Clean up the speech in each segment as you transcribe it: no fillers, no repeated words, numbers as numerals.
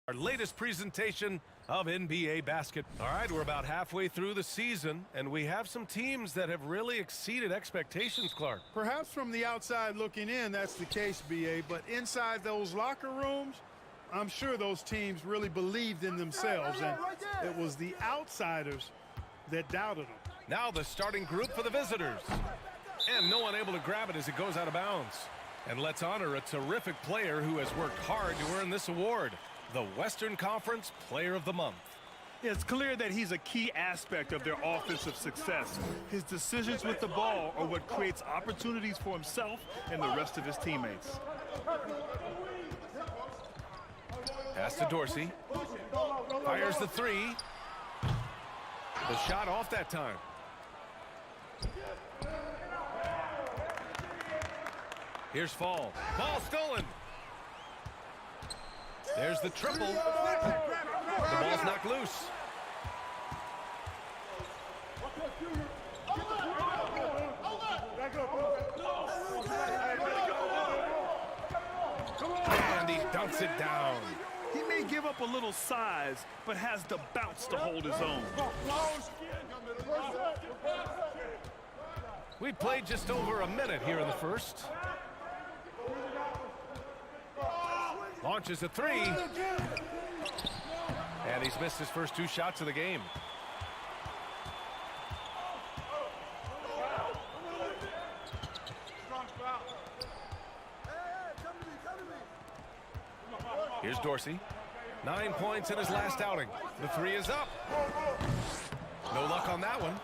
Our latest presentation of NBA basketball. All right, we're about halfway through the season, and we have some teams that have really exceeded expectations, Clark. Perhaps from the outside looking in, that's the case, B.A., but inside those locker rooms, I'm sure those teams really believed in themselves, and it was the outsiders that doubted them. Now the starting group for the visitors. And no one able to grab it as it goes out of bounds. And let's honor a terrific player who has worked hard to earn this award. The Western Conference Player of the Month. It's clear that he's a key aspect of their offensive success. His decisions with the ball are what creates opportunities for himself and the rest of his teammates. Pass to Dorsey. Fires the three. The shot off that time. Here's Fall. Ball stolen. There's the triple. The ball's knocked loose. And he dunks it down. He may give up a little size, but has the bounce to hold his own. We played just over a minute here in the first. Launches a three. And he's missed his first two shots of the game. Here's Dorsey. 9 points in his last outing. The three is up. No luck on that one.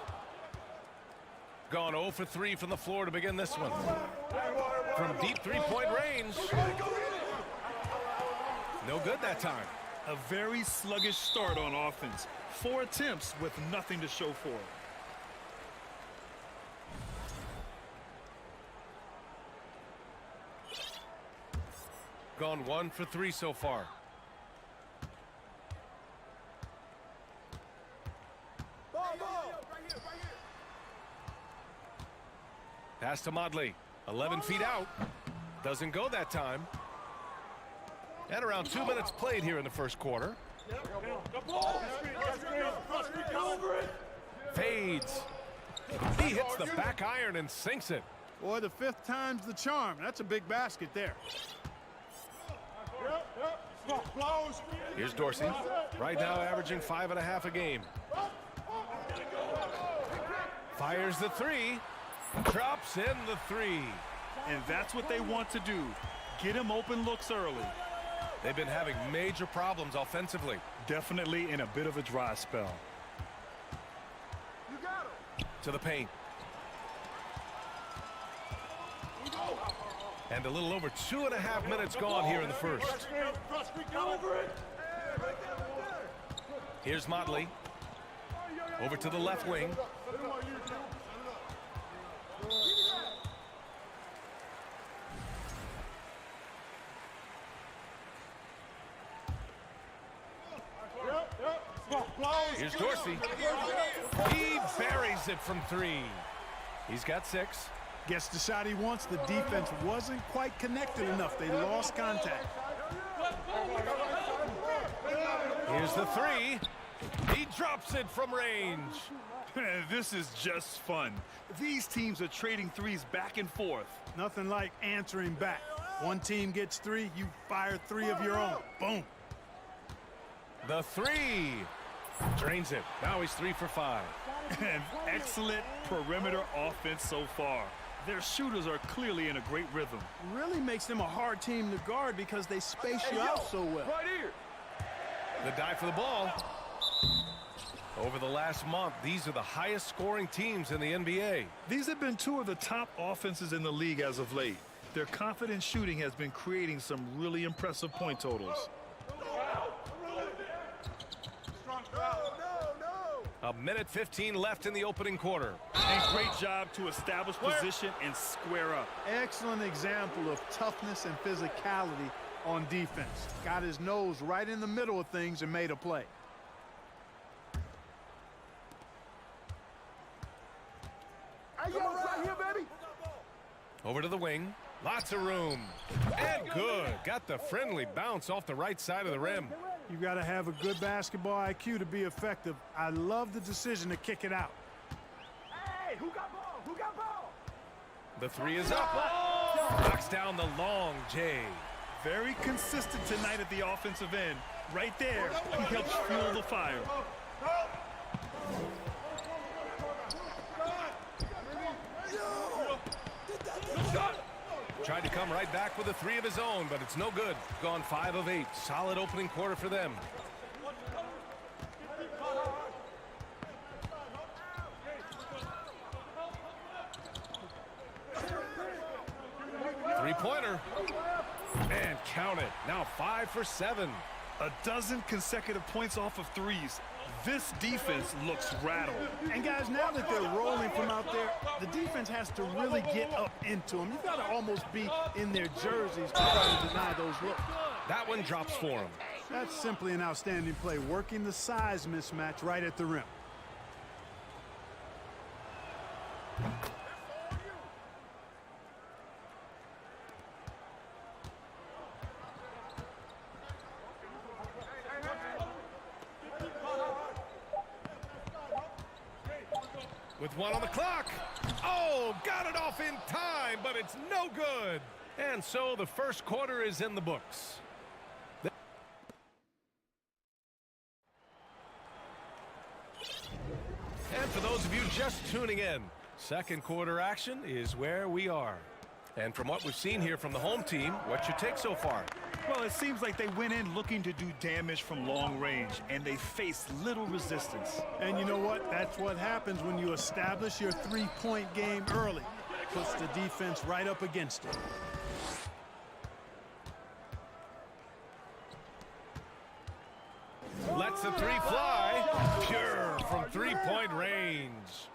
Gone 0 for 3 from the floor to begin this one. From deep three-point range. No good that time. A very sluggish start on offense. 4 attempts with nothing to show for it. Gone 1 for 3 so far. Pass to Modley. 11 feet out. Doesn't go that time. And around 2 minutes played here in the first quarter. Fades. He hits the back iron and sinks it. Boy, the 5th time's the charm. That's a big basket there. Here's Dorsey. Right now averaging 5.5 a game. Fires the three. Drops in the three. And that's what they want to do. Get him open looks early. They've been having major problems offensively. Definitely in a bit of a dry spell. To the paint. And a little over 2.5 minutes gone here in the first. Here's Motley. Over to the left wing. Here's Dorsey. He buries it from 3. He's got 6. Gets the shot he wants. The defense wasn't quite connected enough. They lost contact. Here's the 3. He drops it from range. This is just fun. These teams are trading threes back and forth. Nothing like answering back. One team gets 3, you fire 3 of your own. Boom. The 3. Drains it. Now he's 3 for 5. An excellent perimeter offense so far. Their shooters are clearly in a great rhythm. Really makes them a hard team to guard because they space you out so well. Right here. The dive for the ball. Over the last month, these are the highest scoring teams in the NBA. These have been 2 of the top offenses in the league as of late. Their confident shooting has been creating some really impressive point totals. A minute 15 left in the opening quarter. And great job to establish position and square up. Excellent example of toughness and physicality on defense. Got his nose right in the middle of things and made a play. Over to the wing. Lots of room. And good. Got the friendly bounce off the right side of the rim. You got to have a good basketball IQ to be effective. I love the decision to kick it out. Hey, who got ball? Who got ball? The three is up. Knocks down the long J. Very consistent tonight at the offensive end. Right there, he helps fuel the fire. Tried to come right back with a three of his own, but it's no good. Gone 5 of 8. Solid opening quarter for them. Three-pointer. And count it. Now 5 for 7. A dozen consecutive points off of threes. This defense looks rattled. And guys, now that they're rolling from out there, the defense has to really get up into them. You've got to almost be in their jerseys to try to deny those looks. That one drops for him. That's simply an outstanding play, working the size mismatch right at the rim. With one on the clock. Oh, got it off in time, but it's no good. And so the first quarter is in the books. And for those of you just tuning in, second quarter action is where we are. And from what we've seen here from the home team, what's your take so far? Well, it seems like they went in looking to do damage from long range, and they faced little resistance. And you know what? That's what happens when you establish your three-point game early. Puts the defense right up against it. Lets the three fly. Pure from three-point range.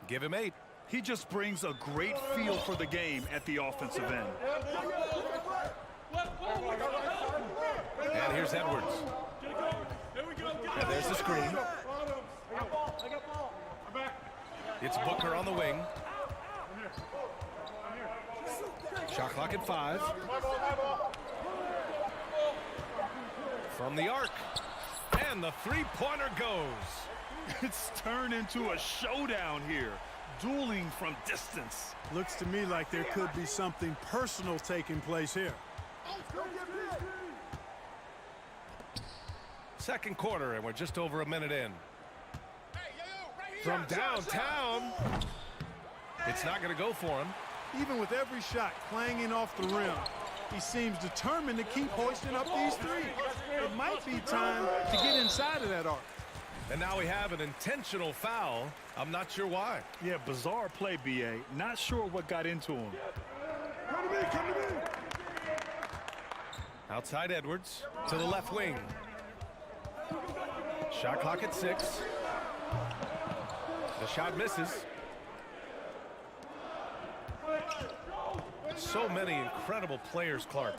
Give him 8. He just brings a great feel for the game at the offensive end. And here's Edwards. And there's the screen. It's Booker on the wing. Shot clock at 5. From the arc. And the three-pointer goes. It's turned into a showdown here. Dueling from distance. Looks to me like there could be something personal taking place here. Second quarter, and we're just over a minute in. From downtown, it's not going to go for him. Even with every shot clanging off the rim, he seems determined to keep hoisting up these threes. It might be time to get inside of that arc. And now we have an intentional foul. I'm not sure why. Yeah, bizarre play, B.A. Not sure what got into him. Come to me, come to me. Outside Edwards to the left wing. Shot clock at 6. The shot misses. So many incredible players, Clark.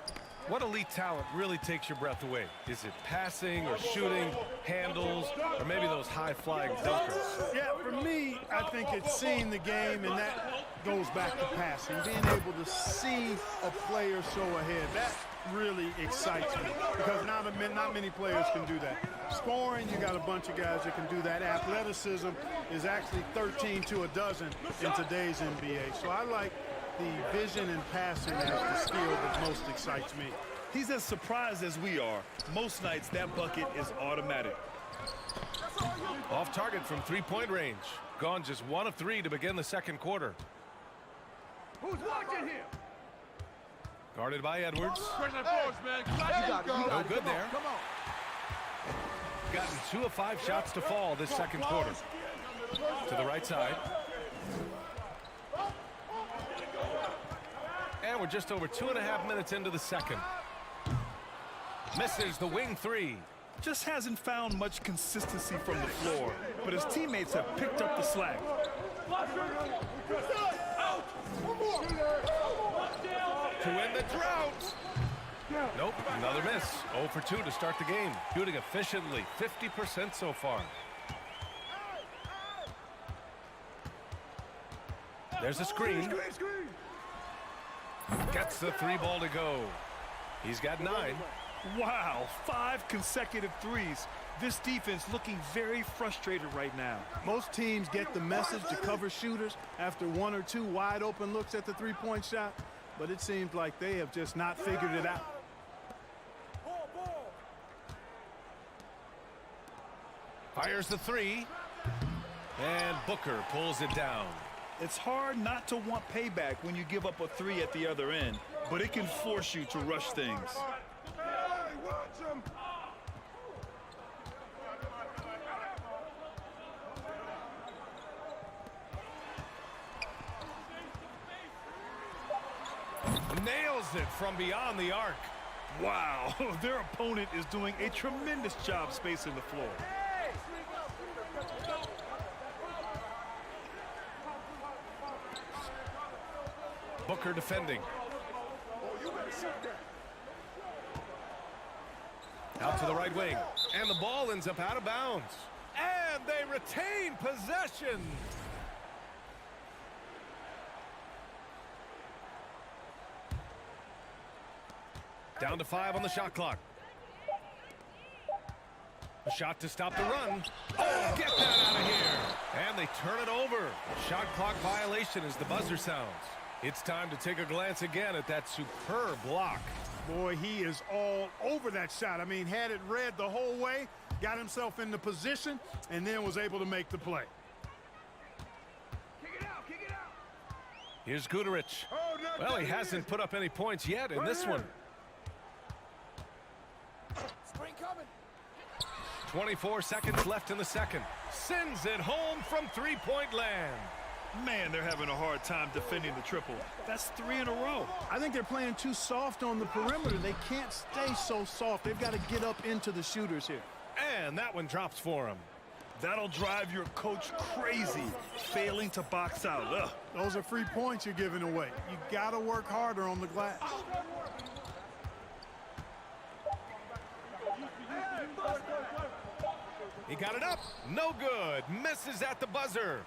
What elite talent really takes your breath away? Is it passing or shooting, handles, or maybe those high-flying dunkers? Yeah, for me, I think it's seeing the game, and that goes back to passing. Being able to see a player so ahead, that really excites me because not many players can do that. Scoring, you got a bunch of guys that can do that. Athleticism is actually 13 to a dozen in today's NBA. So I like the vision and passing as the skill that most excites me. He's as surprised as we are. Most nights, that bucket is automatic. Off target from three-point range. Gone just 1 of 3 to begin the second quarter. Who's watching here? Guarded by Edwards. No good there. Come on. Gotten 2 of 5 shots to fall this second quarter. To the right side. And we're just over 2.5 minutes into the second. Misses the wing 3. Just hasn't found much consistency from the floor, but his teammates have picked up the slack. To win the drought. Nope, another miss. 0 for 2 to start the game. Shooting efficiently, 50% so far. There's a screen. Gets the 3 ball to go. He's got 9. Wow, 5 consecutive threes. This defense looking very frustrated right now. Most teams get the message to cover shooters after 1 or 2 wide open looks at the three-point shot, but it seems like they have just not figured it out. Fires the 3. And Booker pulls it down. It's hard not to want payback when you give up a 3 at the other end, but it can force you to rush things. Hey, watch him. Nails it from beyond the arc. Wow, their opponent is doing a tremendous job spacing the floor. Booker defending. Out to the right wing. And the ball ends up out of bounds. And they retain possession. Down to 5 on the shot clock. A shot to stop the run. Oh, get that out of here. And they turn it over. Shot clock violation as the buzzer sounds. It's time to take a glance again at that superb block. Boy, he is all over that shot. I mean, had it read the whole way, got himself in the position, and then was able to make the play. Kick it out, kick it out. Here's Guterich. Well, he hasn't put up any points yet in this one. Spring coming. 24 seconds left in the second. Sends it home from three-point land. Man, they're having a hard time defending the triple. That's 3 in a row. I think they're playing too soft on the perimeter. They can't stay so soft. They've got to get up into the shooters here. And that one drops for him. That'll drive your coach crazy, failing to box out. Ugh. Those are free points you're giving away. You got to work harder on the glass. He got it up. No good. Misses at the buzzer.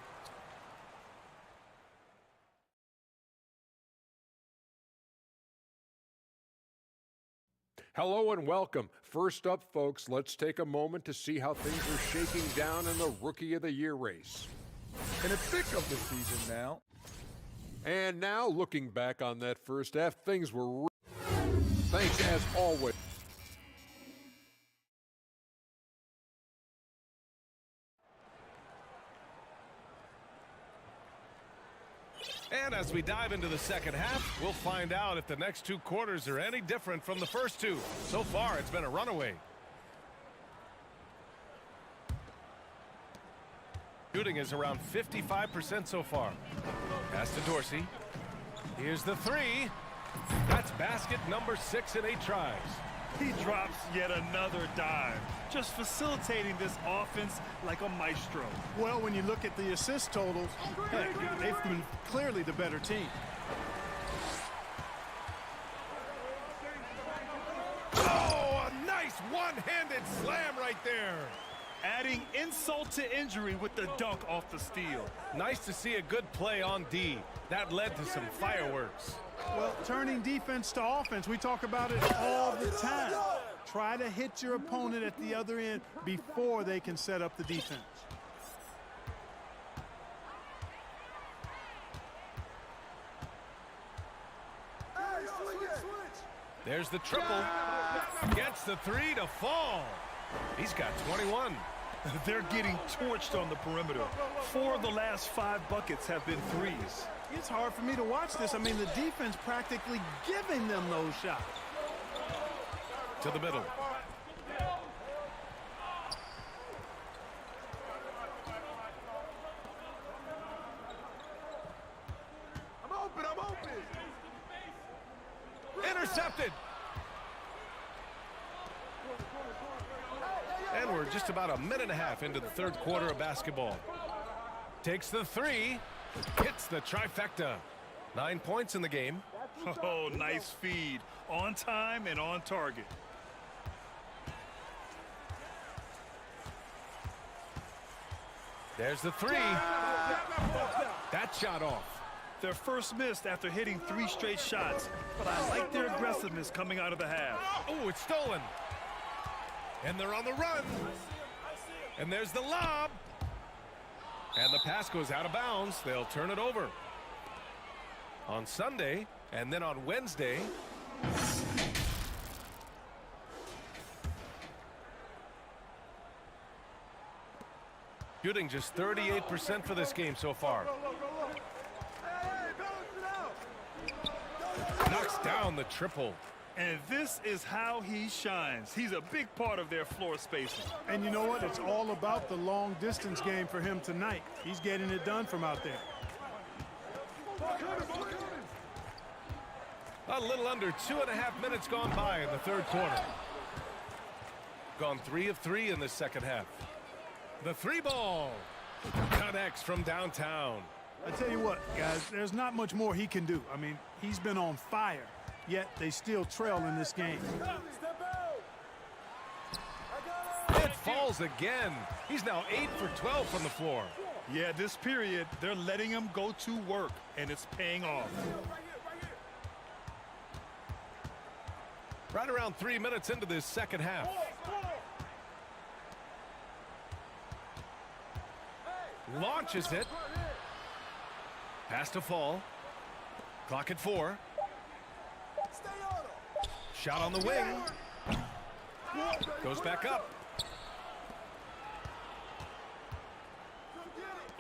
Hello and welcome. First up, folks, let's take a moment to see how things are shaking down in the Rookie of the Year race. In the thick of the season now. And now, looking back on that first half, things were... Thanks, as always. And as we dive into the second half, we'll find out if the next 2 quarters are any different from the first 2. So far, it's been a runaway. Shooting is around 55% so far. Pass to Dorsey. Here's the 3. That's basket number 6 in 8 tries. He drops yet another dime, just facilitating this offense like a maestro. Well, when you look at the assist totals, heck, they've been clearly the better team. Oh, a nice one-handed slam right there. Adding insult to injury with the dunk off the steal. Nice to see a good play on D. That led to some fireworks. Well, turning defense to offense, we talk about it all the time. Try to hit your opponent at the other end before they can set up the defense. There's the triple. Gets the 3 to fall. He's got 21. They're getting torched on the perimeter. 4 of the last 5 buckets have been threes. It's hard for me to watch this. I mean, the defense practically giving them those shots. To the middle. I'm open. Intercepted. And we're just about a minute and a half into the third quarter of basketball. Takes the 3. Hits the trifecta. 9 points in the game. Oh, nice feed. On time and on target. There's the 3. That shot off. Their first missed after hitting 3 straight shots, but I like their aggressiveness coming out of the half. Oh, it's stolen. And they're on the run. And there's the lob. And the pass goes out of bounds. They'll turn it over. On Sunday, and then on Wednesday. Shooting just 38% for this game so far. Knocks down the triple. And this is how he shines. He's a big part of their floor spacing. And you know what? It's all about the long distance game for him tonight. He's getting it done from out there. A little under 2.5 minutes gone by in the third quarter. Gone 3 of 3 in the second half. The 3 ball connects from downtown. I tell you what, guys, there's not much more he can do. I mean, he's been on fire, yet they still trail in this game. It falls again. He's now 8 for 12 from the floor. Yeah, this period, they're letting him go to work, and it's paying off. Right around 3 minutes into this second half. Launches it. Pass to fall. Clock at 4. Shot on the wing. Goes back up.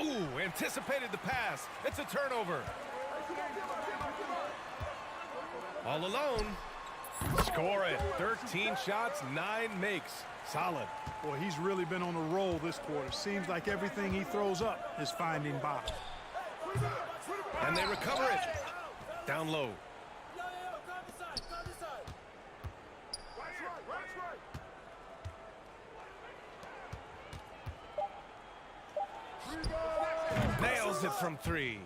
Ooh, anticipated the pass. It's a turnover. All alone. Score it. 13 shots, 9 makes. Solid. Boy, he's really been on a roll this quarter. Seems like everything he throws up is finding bottom. And they recover it. Down low. Nails it from 3.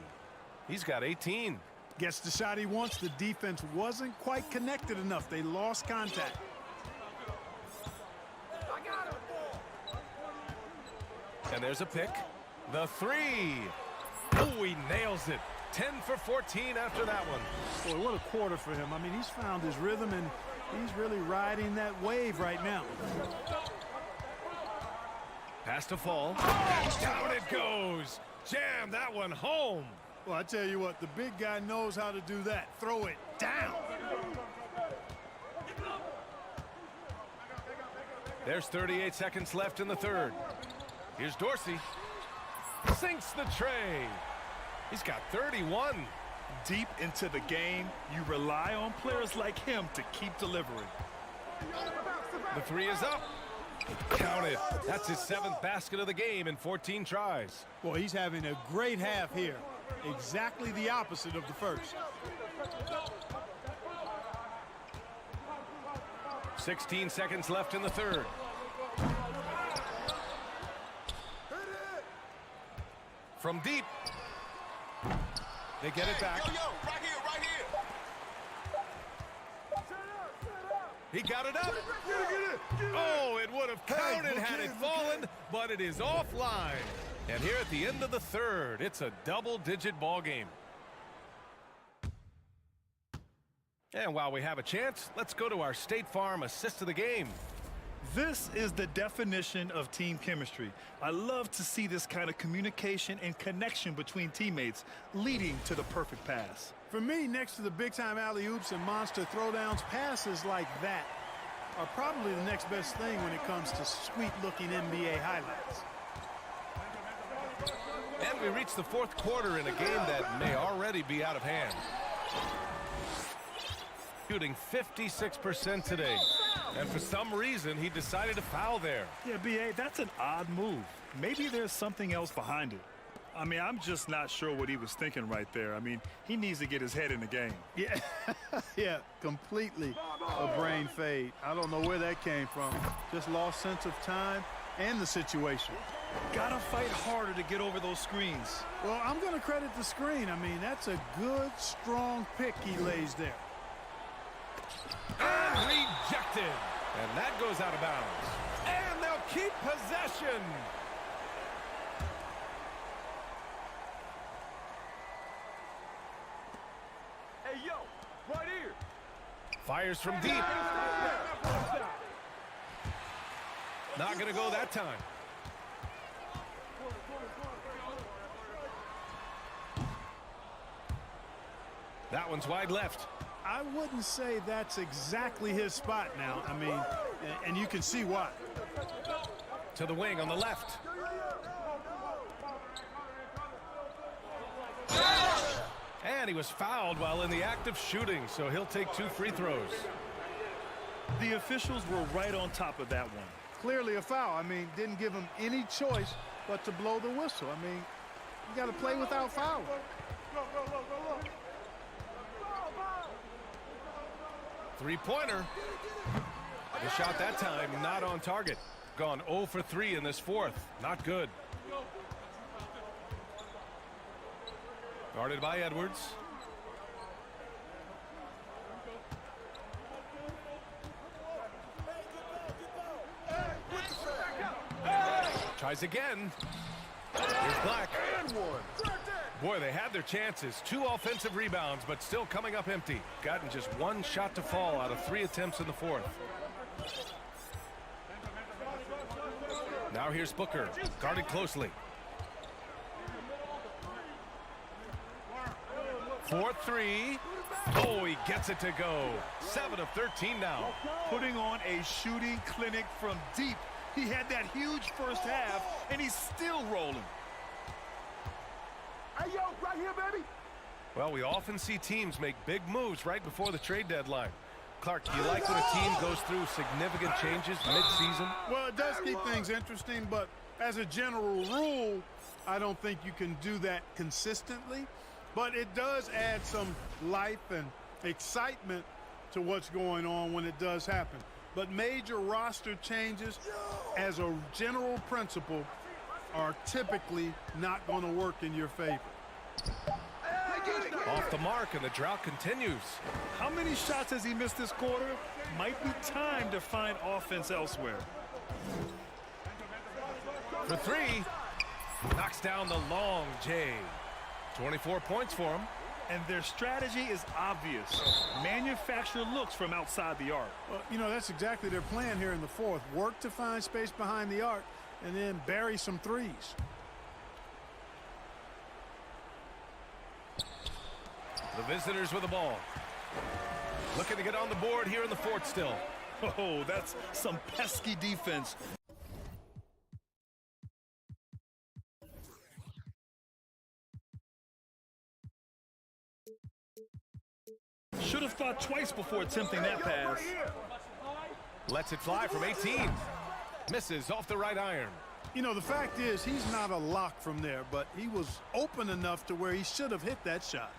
He's got 18. Gets the shot he wants. The defense wasn't quite connected enough. They lost contact. And there's a pick. The 3. Oh, he nails it. 10 for 14 after that one. Boy, what a quarter for him. I mean, he's found his rhythm, and he's really riding that wave right now. Pass to fall. Down it goes. Jam that one home. Well, I tell you what, the big guy knows how to do that. Throw it down. There's 38 seconds left in the third. Here's Dorsey. Sinks the tray. He's got 31. Deep into the game, you rely on players like him to keep delivering. The 3 is up. Count it. That's his 7th basket of the game in 14 tries. Boy, he's having a great half here. Exactly the opposite of the first. 16 seconds left in the third. From deep. They get it back. Right here, right here. He got it up. Oh, it would have counted had it fallen, but it is offline. And here at the end of the third, it's a double-digit ball game. And while we have a chance, let's go to our State Farm assist of the game. This is the definition of team chemistry. I love to see this kind of communication and connection between teammates leading to the perfect pass. For me, next to the big-time alley-oops and monster throwdowns, passes like that are probably the next best thing when it comes to sweet-looking NBA highlights. And we reach the fourth quarter in a game that may already be out of hand. Shooting 56% today. And for some reason, he decided to foul there. Yeah, B.A., that's an odd move. Maybe there's something else behind it. I mean, I'm just not sure what he was thinking right there. I mean, he needs to get his head in the game. Yeah, yeah, completely a brain fade. I don't know where that came from. Just lost sense of time and the situation. Gotta fight harder to get over those screens. Well, I'm going to credit the screen. I mean, that's a good, strong pick he lays there. And rejected. And that goes out of bounds. And they'll keep possession. Fires from deep. Not going to go that time. That one's wide left. I wouldn't say that's exactly his spot now. I mean, and you can see why. To the wing on the left. And he was fouled while in the act of shooting, so he'll take 2 free throws. The officials were right on top of that one. Clearly a foul. I mean, didn't give him any choice but to blow the whistle. I mean, you got to play without fouling. Three-pointer. The shot that time not on target. Gone 0 for 3 in this fourth. Not good. Guarded by Edwards. Tries again. Here's Black. Boy, they had their chances. 2 offensive rebounds, but still coming up empty. Gotten just 1 shot to fall out of 3 attempts in the fourth. Now here's Booker, guarded closely. 4-3. Oh, he gets it to go. 7 of 13 now. Putting on a shooting clinic from deep. He had that huge first half, and he's still rolling. Hey, yo, right here, baby. Well, we often see teams make big moves right before the trade deadline. Clark, do you like when a team goes through significant changes mid-season? Well, it does keep things interesting, but as a general rule, I don't think you can do that consistently. But it does add some life and excitement to what's going on when it does happen. But major roster changes, as a general principle, are typically not going to work in your favor. Off the mark, and the drought continues. How many shots has he missed this quarter? Might be time to find offense elsewhere. For 3, knocks down the long J. 24 points for him. And their strategy is obvious. Manufacture looks from outside the arc. Well, you know, that's exactly their plan here in the fourth. Work to find space behind the arc and then bury some threes. The visitors with the ball. Looking to get on the board here in the fourth still. Oh, that's some pesky defense. Should have thought twice before attempting that pass. Lets it fly from 18. Misses off the right iron. You know, the fact is he's not a lock from there, but he was open enough to where he should have hit that shot.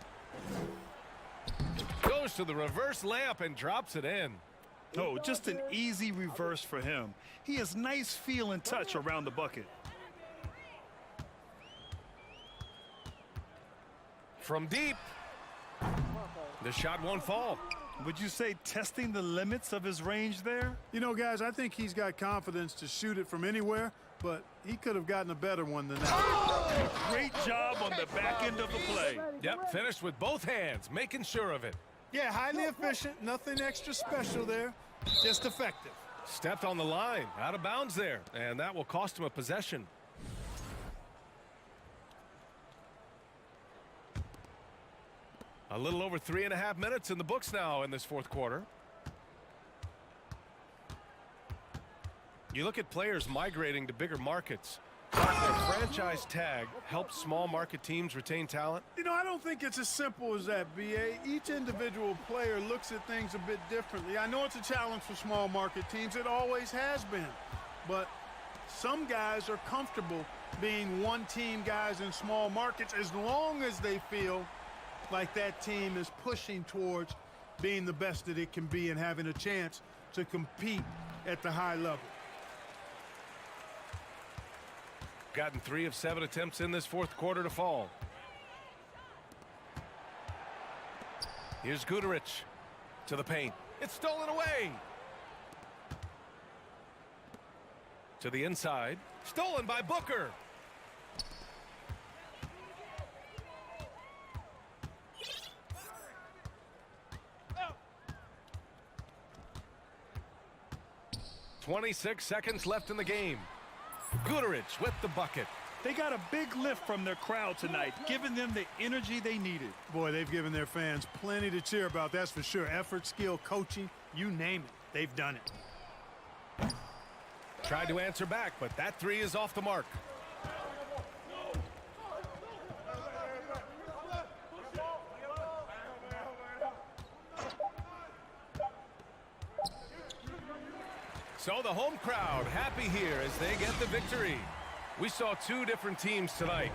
Goes to the reverse layup and drops it in. Oh, just an easy reverse for him. He has nice feel and touch around the bucket. From deep. The shot won't fall. Would you say testing the limits of his range there? You know, guys, I think he's got confidence to shoot it from anywhere, but he could have gotten a better one than that. Great job on the back end of the play. Yep, finished with both hands, making sure of it. Yeah, highly efficient, nothing extra special there, just effective. Stepped on the line, out of bounds there, and that will cost him a possession. A little over 3.5 minutes in the books now in this fourth quarter. You look at players migrating to bigger markets. The franchise tag helps small market teams retain talent. You know, I don't think it's as simple as that, B.A. Each individual player looks at things a bit differently. I know it's a challenge for small market teams. It always has been. But some guys are comfortable being one-team guys in small markets as long as they feel like that team is pushing towards being the best that it can be and having a chance to compete at the high level. Gotten 3 of 7 attempts in this fourth quarter to fall. Here's Guterich to the paint. It's stolen away. To the inside. Stolen by Booker. 26 seconds left in the game. Guterich with the bucket. They got a big lift from their crowd tonight, giving them the energy they needed. Boy, they've given their fans plenty to cheer about, that's for sure. Effort, skill, coaching, you name it. They've done it. Tried to answer back, but that three is off the mark. So the home crowd happy here as they get the victory. We saw two different teams tonight.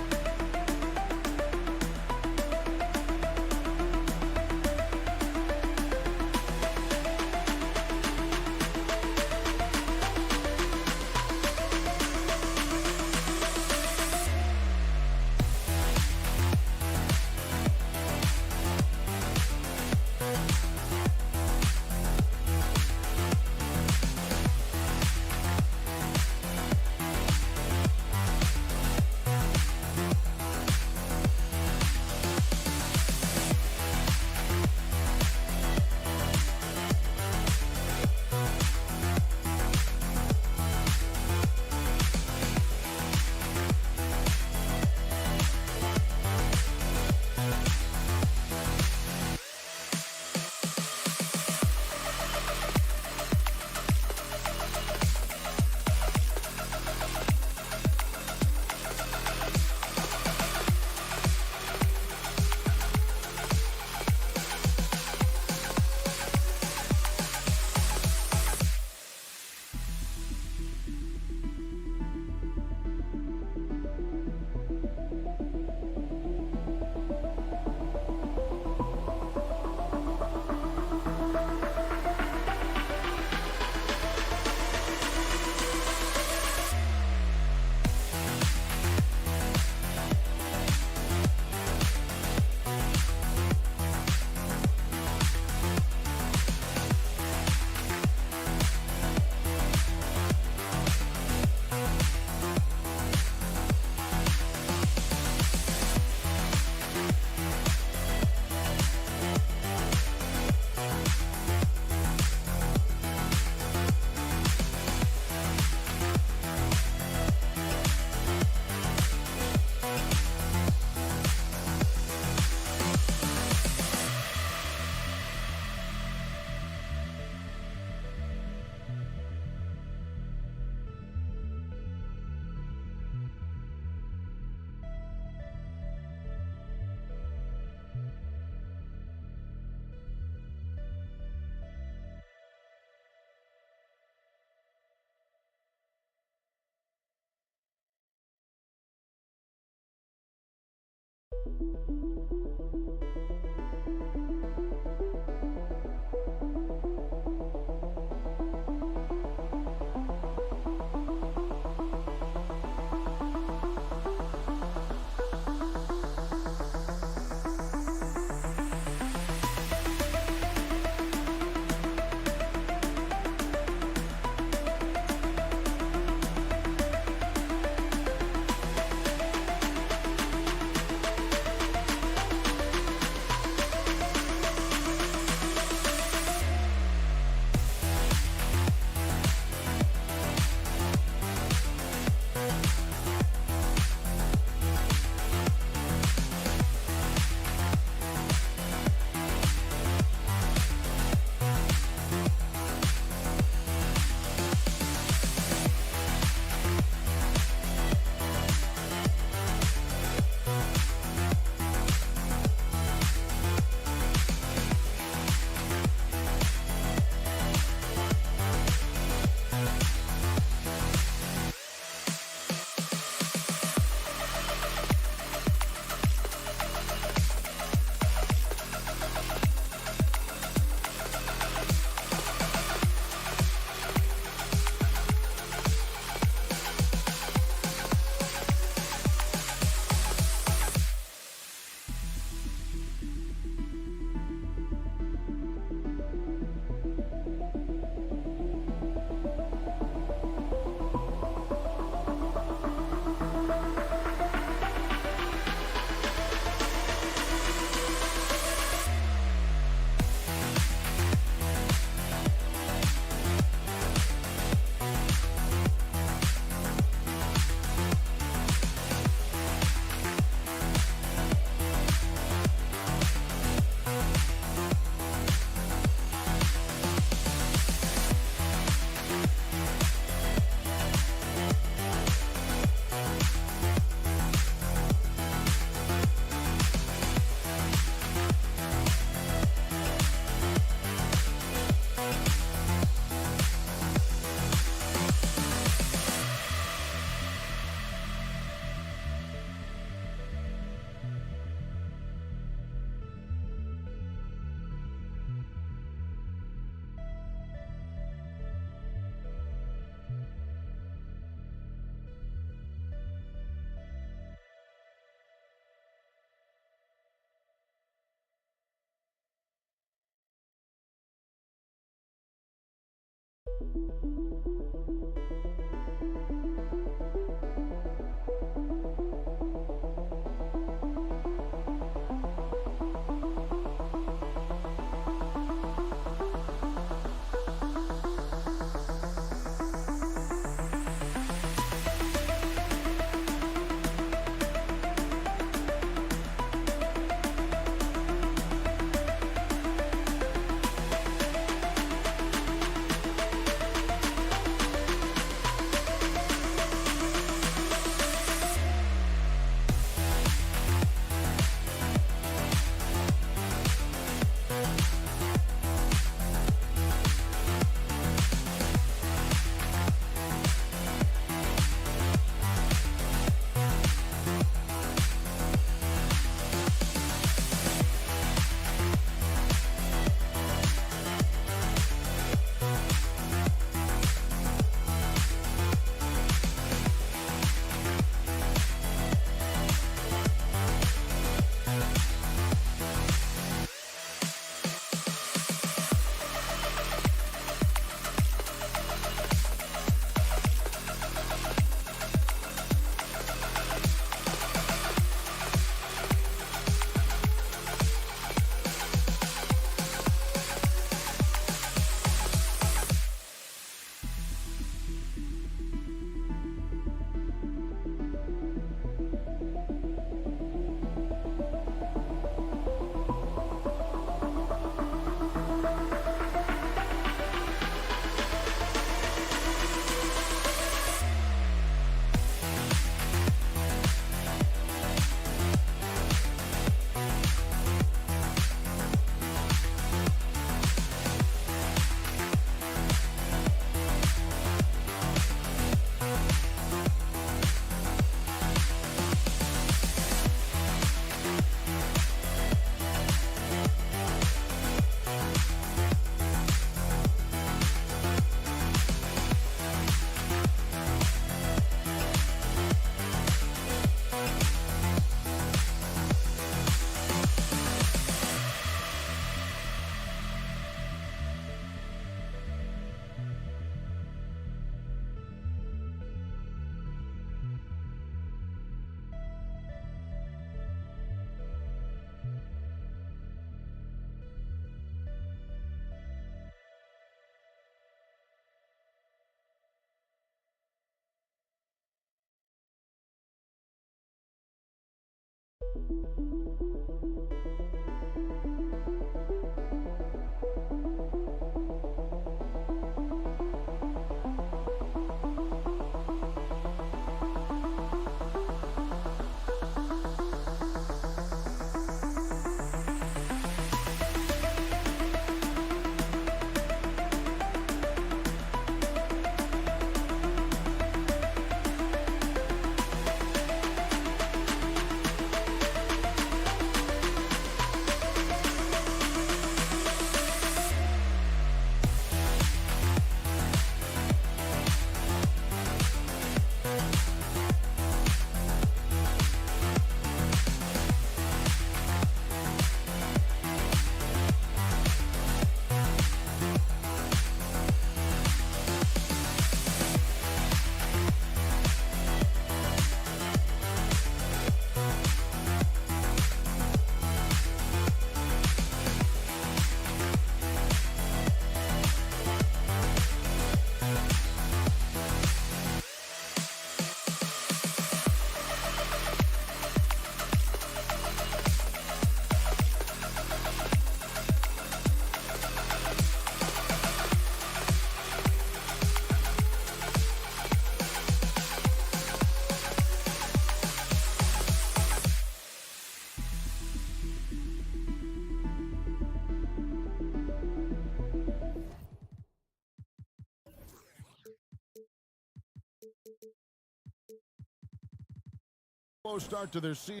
Slow start to their season.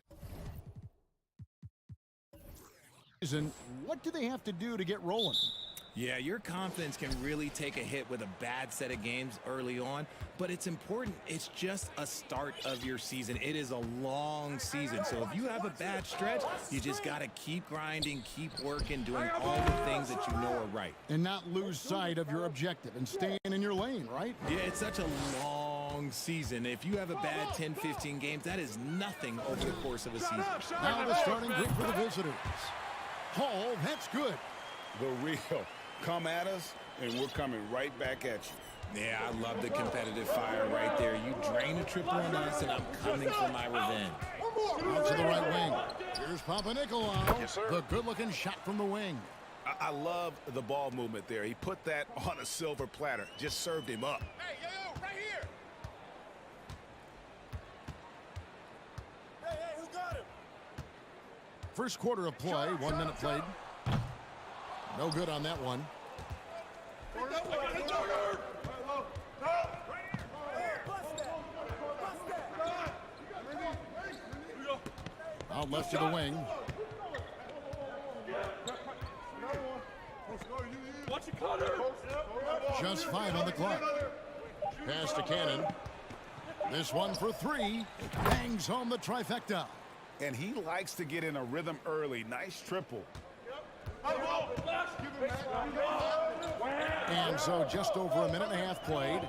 What do they have to do to get rolling? Yeah, your confidence can really take a hit with a bad set of games early on, but it's important. It's just a start of your season. It is a long season, so if you have a bad stretch, you just got to keep grinding, keep working, doing all the things that you know are right. And not lose sight of your objective and staying in your lane, right? Yeah, it's such a long season. If you have a bad 10, 15 games, that is nothing over the course of a season. Now the starting group for the visitors. Hall, that's good. The real. Come at us, and we're coming right back at you. Yeah, I love the competitive fire right there. You drain a triple on us, and I'm coming for my revenge. Out to the right wing. Here's Papanikolaou. Yes, the good-looking shot from the wing. I love the ball movement there. He put that on a silver platter. Just served him up. Hey, yo, right here. Hey, who got him? First quarter of play, 1 minute played. No good on that one. Out left to the wing. Just 5 on the clock. Pass to Cannon. This one for 3. Bangs home the trifecta. And he likes to get in a rhythm early. Nice triple. And so just over a minute and a half played.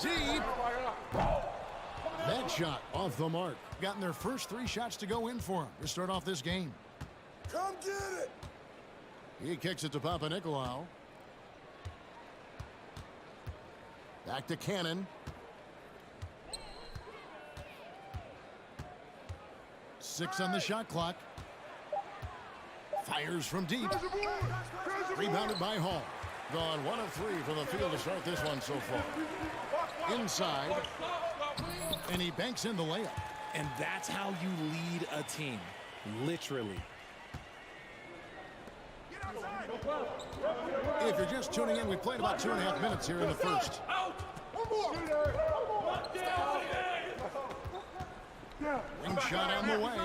Deep. That shot off the mark. Gotten their first 3 shots to go in for him to start off this game. Come get it. He kicks it to Papanikolaou. Back to Cannon. 6 on the shot clock. Fires from deep. Rebounded by Hall. Gone 1 of 3 from the field to start this one so far. Inside. And he banks in the layup. And that's how you lead a team. Literally. If you're just tuning in, we played about 2.5 minutes here in the first. Wing shot on the way.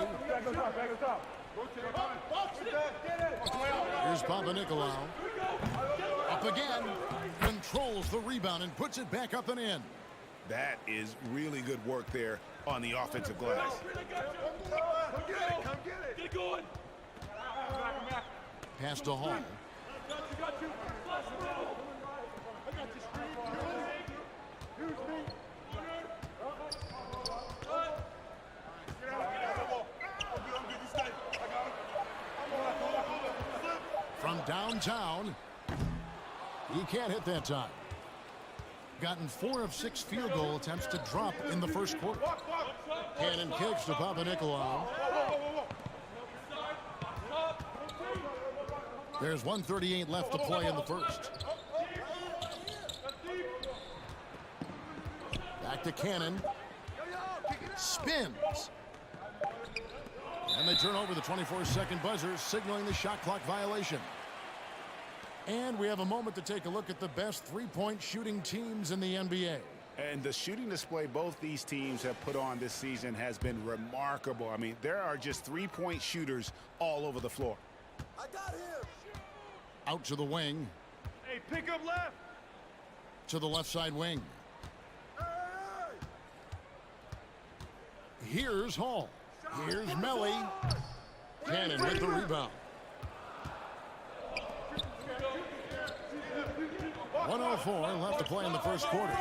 Here's Papanikolaou. Up again. Controls the rebound and puts it back up and in. That is really good work there on the offensive glass. Pass to Hall. From downtown, he can't hit that time. Gotten 4 of 6 field goal attempts to drop in the first quarter. Cannon kicks to Papanikolaou. There's 1:38 left to play in the first. Back to Cannon. Spins. And they turn over the 24-second buzzer, signaling the shot clock violation. And we have a moment to take a look at the best three-point shooting teams in the NBA. And the shooting display both these teams have put on this season has been remarkable. I mean, there are just three-point shooters all over the floor. I got him. Out to the wing. Hey, pick up left. To the left side wing. Here's Hall. Here's Melly. Cannon with the rebound. 104 left to play in the first quarter.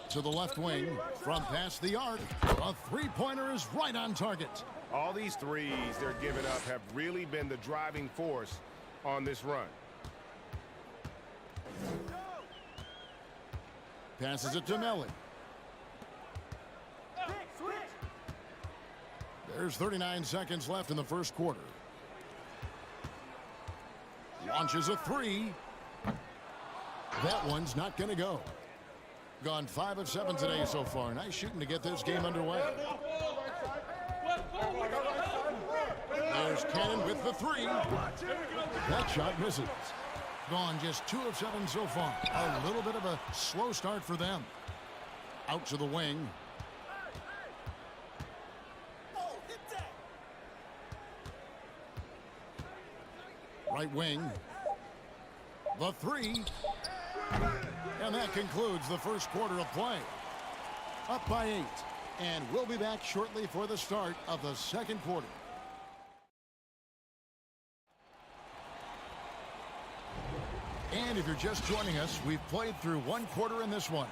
To the left wing, from past the arc, a three-pointer is right on target. All these threes they're giving up have really been the driving force on this run. Passes it to Melly. There's 39 seconds left in the first quarter. Launches a 3. That one's not going to go. Gone 5 of 7 today so far. Nice shooting to get this game underway. There's Cannon with the 3. That shot misses. Gone just 2 of 7 so far. A little bit of a slow start for them. Out to the wing. Right wing. The 3. And that concludes the first quarter of play. Up by 8. And we'll be back shortly for the start of the second quarter. And if you're just joining us, we've played through 1 quarter in this one.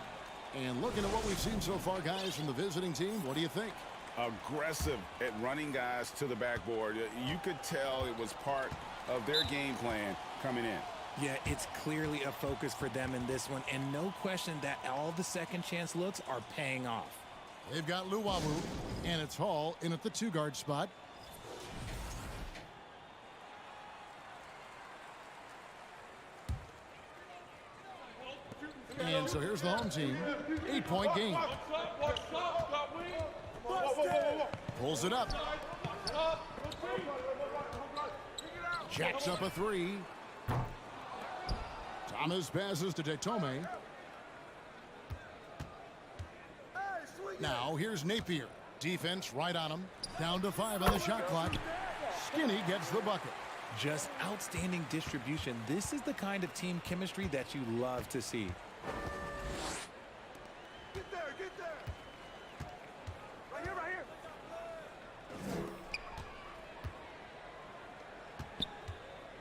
And looking at what we've seen so far, guys, from the visiting team, what do you think? Aggressive at running guys to the backboard. You could tell it was part of their game plan coming in. Yeah, it's clearly a focus for them in this one, and no question that all the second chance looks are paying off. They've got Luwawu, and it's Hall in at the 2-guard spot. And so here's the home team. 8-point game. Pulls it up. Jacks up a 3. Thomas passes to Detome. Now here's Napier. Defense right on him. Down to 5 on the shot clock. Skinny gets the bucket. Just outstanding distribution. This is the kind of team chemistry that you love to see. Get there, get there. Right here, right here.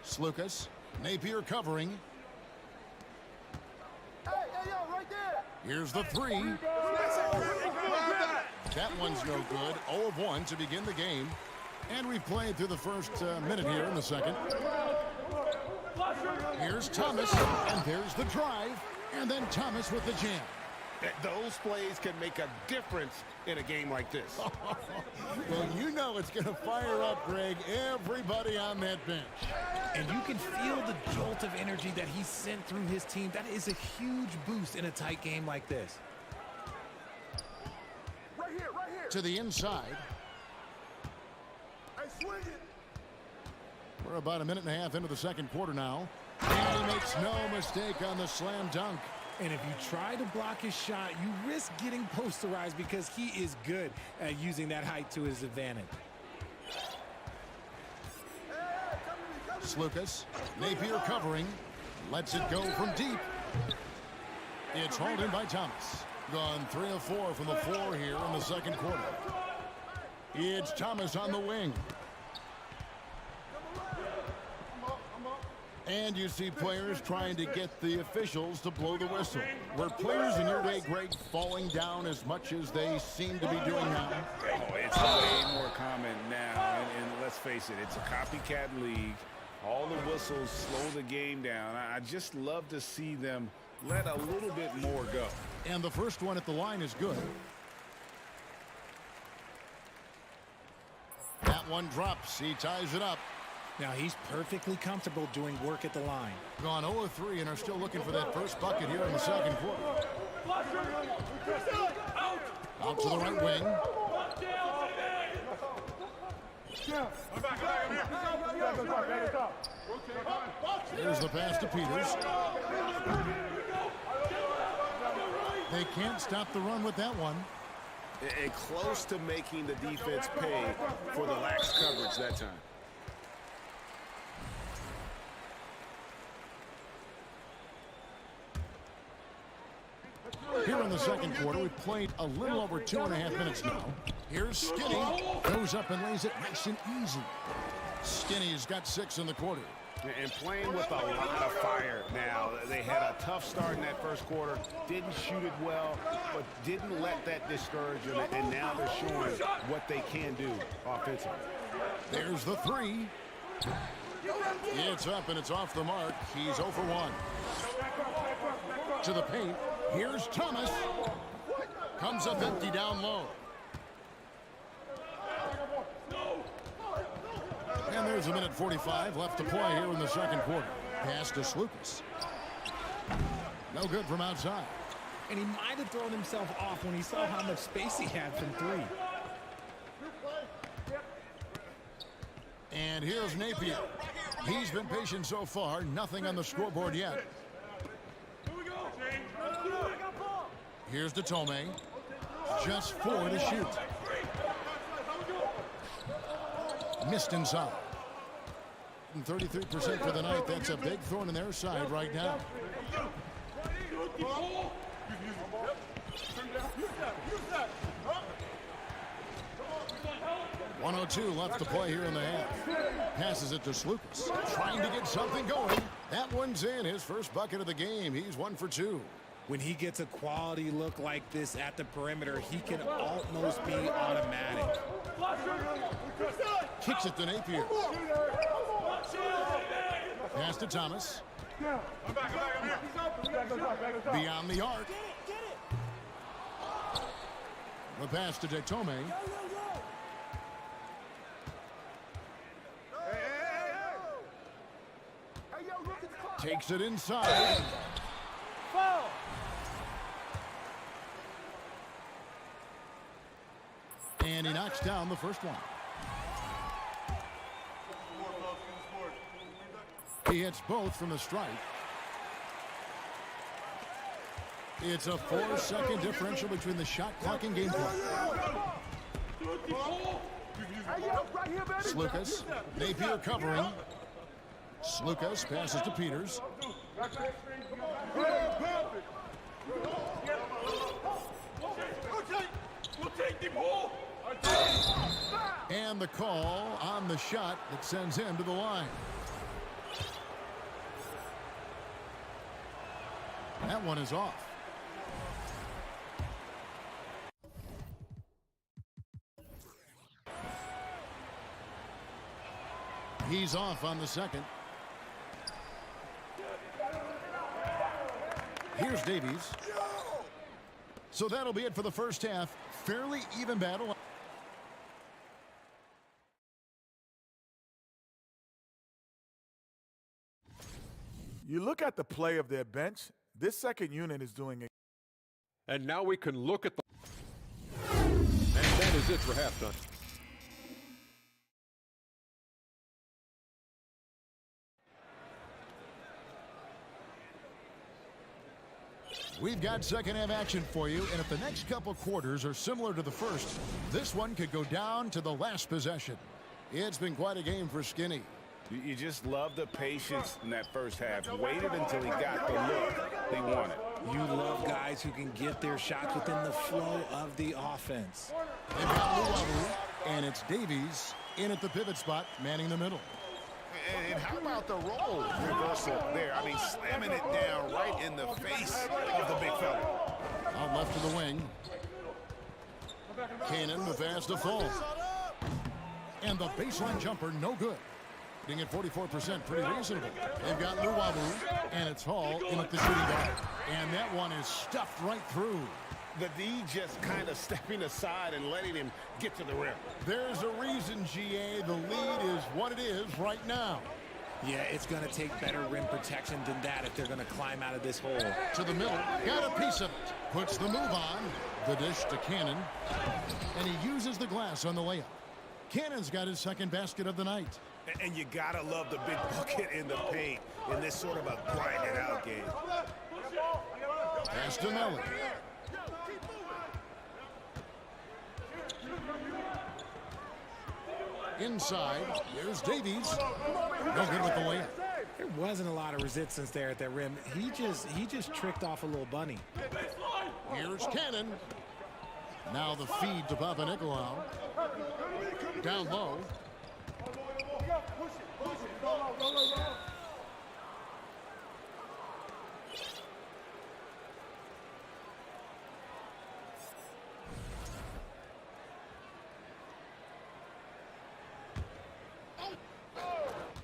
Slukas. Napier covering. Hey, yo, right there. Here's the 3. That one's no good. 0 of 1 to begin the game. And we've played through the first minute here in the second. Here's Thomas, and there's the drive. And then Thomas with the jam. Those plays can make a difference in a game like this. Well, you know it's going to fire up, Greg, everybody on that bench. And you can feel the jolt of energy that he sent through his team. That is a huge boost in a tight game like this. Right here, right here. To the inside. Hey, swing it. We're about a minute and a half into the second quarter now. And he makes no mistake on the slam dunk. And if you try to block his shot, you risk getting posterized because he is good at using that height to his advantage. Slukas. Napier covering. Lets it go from deep. It's hauled in by Thomas. Gone 3 of 4 from the floor here in the second quarter. It's Thomas on the wing. And you see players trying to get the officials to blow the whistle. Were players in your day, Greg, falling down as much as they seem to be doing now? Oh, it's way more common now. And let's face it, it's a copycat league. All the whistles slow the game down. I just love to see them let a little bit more go. And the first one at the line is good. That one drops. He ties it up. Now he's perfectly comfortable doing work at the line. Gone 0 of 3 and are still looking for that first bucket here in the second quarter. Out to the right wing. Here's the pass to Peters. They can't stop the run with that one. And close to making the defense pay for the lax coverage that time. Here in the second quarter, we've played a little over 2.5 minutes now. Here's Skinny. Goes up and lays it nice and easy. Skinny's got 6 in the quarter. And playing with a lot of fire now. They had a tough start in that first quarter. Didn't shoot it well, but didn't let that discourage them. And now they're showing what they can do offensively. There's the 3. It's up and it's off the mark. He's 0 for 1. To the paint. Here's Thomas. Comes up empty down low. And there's a minute 45 left to play here in the second quarter. Pass to Slukas. No good from outside. And he might have thrown himself off when he saw how much space he had from 3. And here's Napier. He's been patient so far. Nothing on the scoreboard yet. Here's Datome. Just 4 to shoot. Missed inside. 33% for the night. That's a big thorn in their side right now. 1:02 left to play here in the half. Passes it to Slukas. Trying to get something going. That one's in. His first bucket of the game. He's 1 for 2. When he gets a quality look like this at the perimeter, he can almost be automatic. Kicks it to Napier. Pass to Thomas. Beyond the arc. The pass to Datome. Takes it inside. Foul. And he knocks down the first one. He hits both from the strike. It's a 4-second differential between the shot clock and game clock. Slukas. Napier covering. Slukas passes to Peters. And the call on the shot that sends him to the line. That one is off. He's off on the second. Here's Davies. So that'll be it for the first half. Fairly even battle. You look at the play of their bench, this second unit is doing it. And now we can look at the... And that is it for halftime. We've got second half action for you, and if the next couple quarters are similar to the first, this one could go down to the last possession. It's been quite a game for Skinny. You just love the patience in that first half. Waited until he got the look they wanted. You love guys who can get their shots within the flow of the offense. They've got Luavu, and it's Davies in at the pivot spot, manning the middle. And how about the role reversal there? I mean, slamming it down right in the face of the big fella. Out left to the wing. Cannon, the pass to Fall. And the baseline jumper, no good. Hitting at 44%, pretty reasonable. They've got Luavu, and it's Hall in at the shooting guard. And that one is stuffed right through. The D just kind of stepping aside and letting him get to the rim. There's a reason, GA. The lead is what it is right now. Yeah, it's going to take better rim protection than that if they're going to climb out of this hole. To the middle, got a piece of it. Puts the move on. The dish to Cannon. And he uses the glass on the layup. Cannon's got his second basket of the night. And you got to love the big bucket in the paint in this sort of a grind-it-out game. Pass to Mellon. Inside, there's Davies. No good with the layup. There wasn't a lot of resistance there at that rim. He just tricked off a little bunny. Here's Cannon. Now the feed to Papanikolaou. Down low.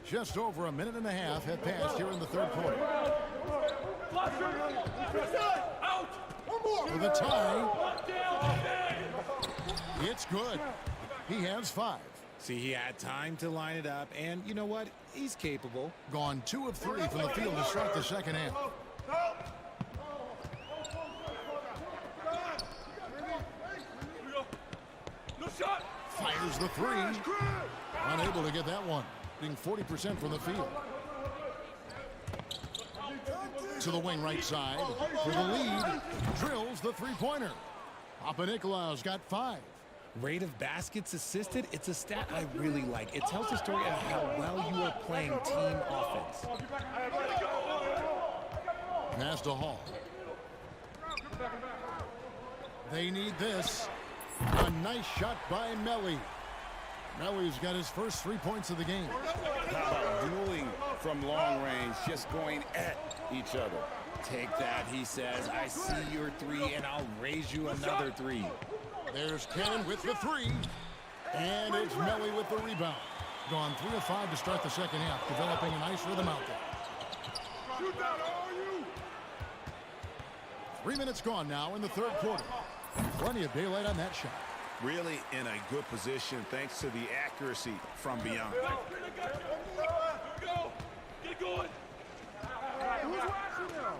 Just over a minute and a half have passed here in the third quarter. For the tie. It's good. He has 5. See, he had time to line it up, and you know what? He's capable. Gone 2 of 3 from the field to start the second half. Fires the 3. Unable to get that one. shooting 40% from the field. To the wing right side for the lead. Drills the three-pointer. Papanikolaou's got 5. Rate of baskets assisted, it's a stat I really like. It tells the story of how well you are playing team offense. Pass to Hall. They need this. A nice shot by Melly. Melly's got his first 3 points of the game. How about dueling from long range, just going at each other? Take that, he says. I see your 3, and I'll raise you another 3. There's Cannon with the 3. And it's Melly with the rebound. Gone 3 of 5 to start the second half, developing a nice rhythm out there. 3 minutes gone now in the third quarter. Plenty of daylight on that shot. Really in a good position thanks to the accuracy from beyond. Get going. Who's watching now?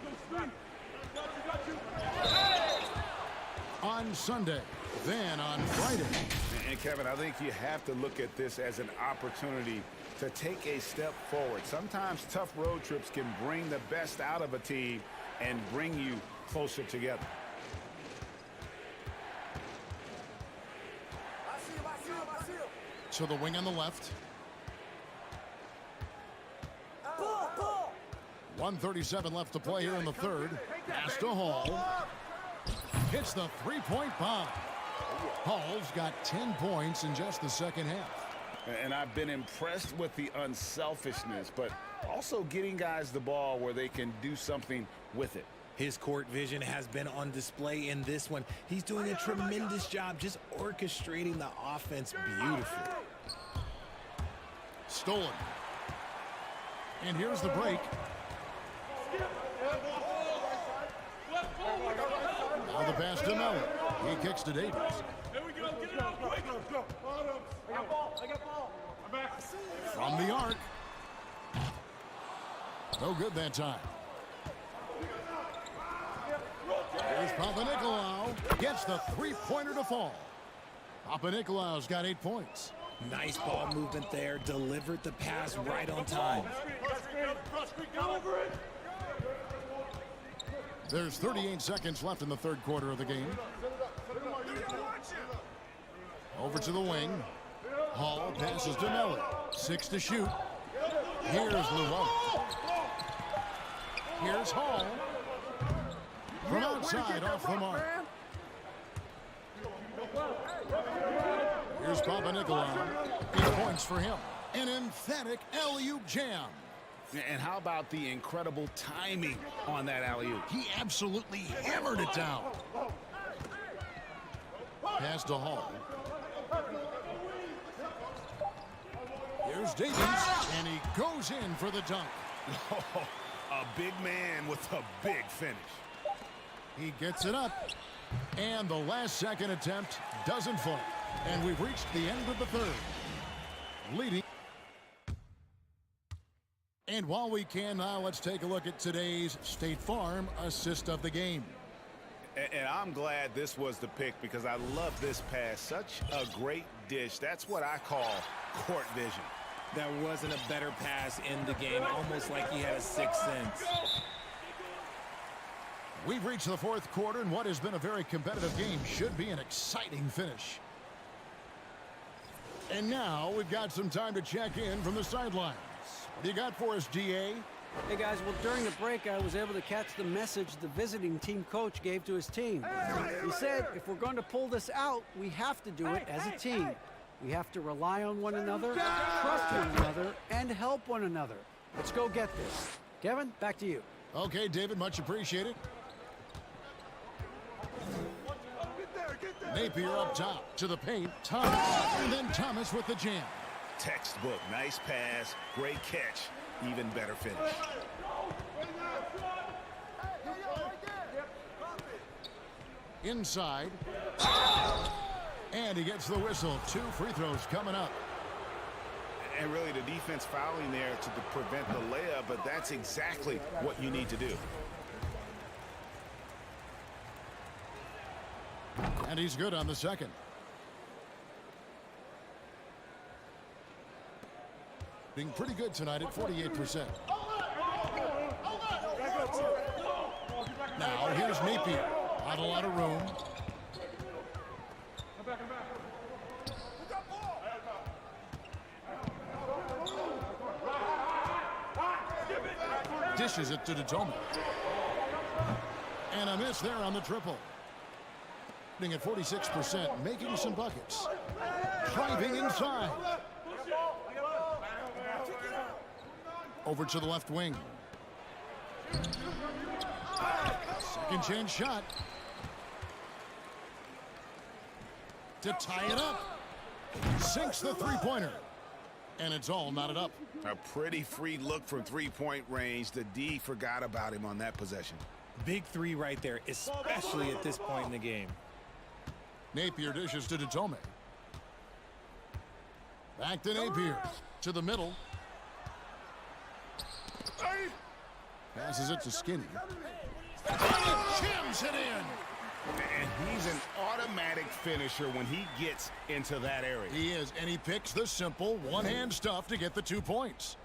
On Sunday, then on Friday. And Kevin, I think you have to look at this as an opportunity to take a step forward. Sometimes tough road trips can bring the best out of a team and bring you closer together. To the wing on the left. 1:37 left to play here in the third. Pass to Hall. Hits the three-point bomb. Hall's got 10 points in just the second half. And I've been impressed with the unselfishness, but also getting guys the ball where they can do something with it. His court vision has been on display in this one. He's doing a tremendous job just orchestrating the offense beautifully. Stolen. And here's the break. Now the pass to Miller. He kicks to Davis. There we go. Get it out quick. I got ball. I'm back. From the arc. No good that time. Here's Papanikolaou. Gets the three-pointer to fall. Papanikolaou's got 8 points. Nice ball movement there. Delivered the pass right on time. There's 38 seconds left in the third quarter of the game. Over to the wing. Hall passes to Miller. 6 to shoot. Here's Llewellyn. Here's Hall. From outside off the mark. Here's Papanikolaou. 8 points for him. An emphatic alley-oop jam. And how about the incredible timing on that alley-oop? He absolutely hammered it down. Pass to Hall. Here's Davies, and he goes in for the dunk. A big man with a big finish. He gets it up, and the last second attempt doesn't fall. And we've reached the end of the third. Leading. And while we can now, let's take a look at today's State Farm assist of the game. And I'm glad this was the pick because I love this pass. Such a great dish. That's what I call court vision. There wasn't a better pass in the game, almost like he had a sixth sense. We've reached the fourth quarter, and what has been a very competitive game should be an exciting finish. And now we've got some time to check in from the sidelines. What do you got for us, GA? Hey guys, well during the break I was able to catch the message the visiting team coach gave to his team. He said if we're going to pull this out, we have to do it as a team. We have to rely on one another, trust one another, and help one another. Let's go get this. Kevin, back to you. Okay, David, much appreciated. Napier up top to the paint. Thomas, and then Thomas with the jam. Textbook. Nice pass. Great catch. Even better finish. Inside. And he gets the whistle. 2 free throws coming up. And really the defense fouling there to prevent the layup, but that's exactly what you need to do. And he's good on the second. Being pretty good tonight at 48%. Now here's Napier. Not a lot of room. Dishes it to Detome. And a miss there on the triple. At 46%, making some buckets. Driving inside. Over to the left wing. Second chance shot. To tie it up. Sinks the three-pointer. And it's all knotted up. A pretty free look from three-point range. The D forgot about him on that possession. Big three right there, especially at this point in the game. Napier dishes to Detome. Back to Napier. To the middle. Passes it to Skinny. Jams it in. And he's an automatic finisher when he gets into that area. He is, and he picks the simple one-hand stuff to get the 2 points.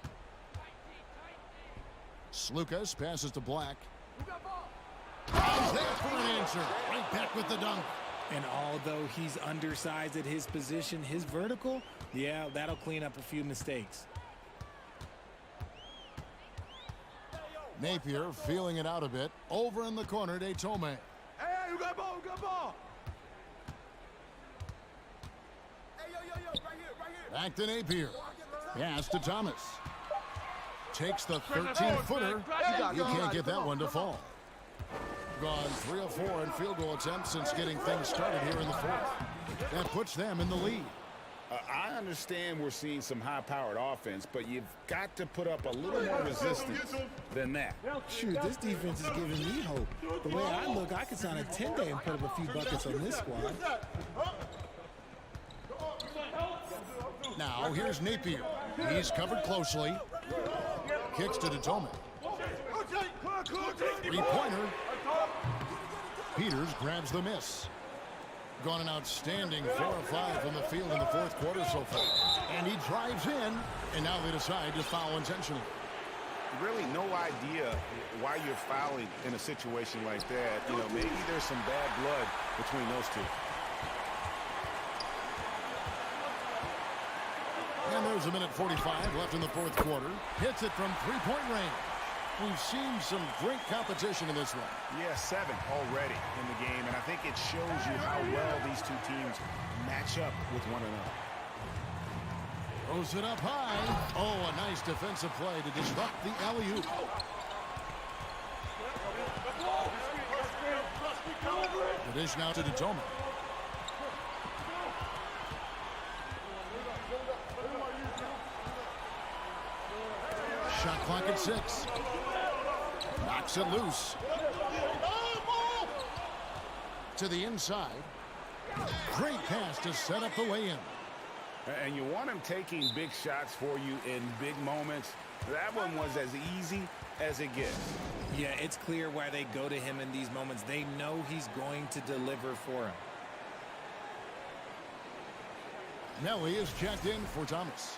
Slukas passes to Black. He's there for an answer. Right back with the dunk. And although he's undersized at his position, his vertical, yeah, that'll clean up a few mistakes. Napier feeling it out a bit. Over in the corner, Detome. Hey, you got ball, you got ball. Hey, yo, right here. Back to Napier. Pass to Thomas. Takes the 13-footer. You can't get that one to fall. Gone 3 of 4 in field goal attempts since getting things started here in the fourth. That puts them in the lead. I understand we're seeing some high-powered offense, but you've got to put up a little more resistance than that. Shoot, this defense is giving me hope. The way I look, I could sign a 10-day and put up a few buckets on this squad. Now here's Napier. He's covered closely. Kicks to Detome. Three-pointer. Peters grabs the miss. Gone an outstanding 4 of 5 from the field in the fourth quarter so far. And he drives in, and now they decide to foul intentionally. Really no idea why you're fouling in a situation like that. You know, maybe there's some bad blood between those two. And there's a minute 45 left in the fourth quarter. Hits it from three-point range. We've seen some great competition in this one. Yeah, 7 already in the game, and I think it shows you how well these two teams match up with one another. Throws it up high. Oh, a nice defensive play to disrupt the alley-oop. The dish now to Detome. Shot clock at 6. Knocks it loose. To the inside. Great pass to set up the lay-in. And you want him taking big shots for you in big moments. That one was as easy as it gets. Yeah, it's clear why they go to him in these moments. They know he's going to deliver for him. Nelly is checked in for Thomas.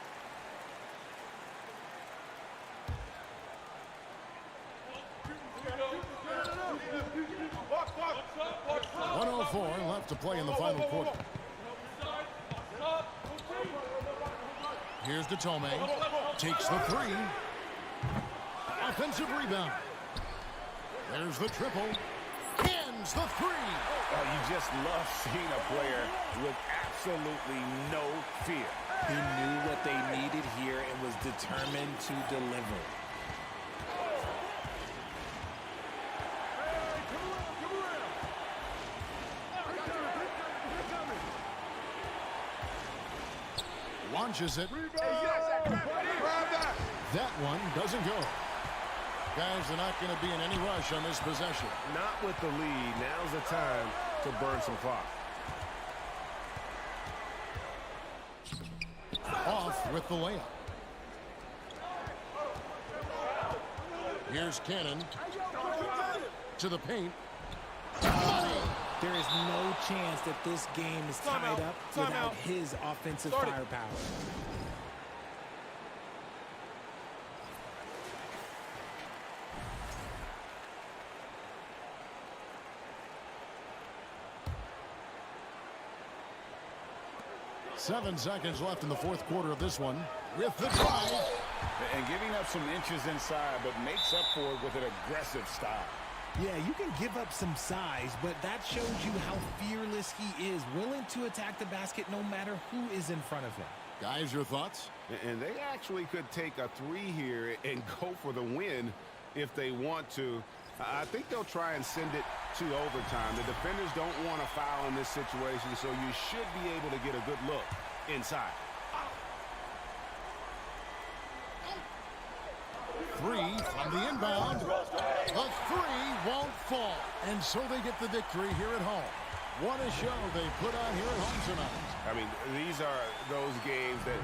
.104 left to play in the final quarter. Here's Detome. Takes the three. Offensive rebound. There's the triple. Ends the three. Oh, you just love seeing a player with absolutely no fear. He knew what they needed here and was determined to deliver. Launches it. That one doesn't go. Guys, they're not going to be in any rush on this possession. Not with the lead. Now's the time to burn some clock. Off with the layup. Here's Cannon. To the paint. There is no chance that this game is tied up without his offensive firepower. 7 seconds left in the fourth quarter of this one with the drive. And giving up some inches inside, but makes up for it with an aggressive style. Yeah, you can give up some size, but that shows you how fearless he is, willing to attack the basket no matter who is in front of him. Guys, your thoughts? And they actually could take a 3 here and go for the win if they want to. I think they'll try and send it to overtime. The defenders don't want to foul in this situation, so you should be able to get a good look inside. 3 from the inbound. The 3 won't fall. And so they get the victory here at home. What a show they put on here at home tonight. I mean, these are those games that...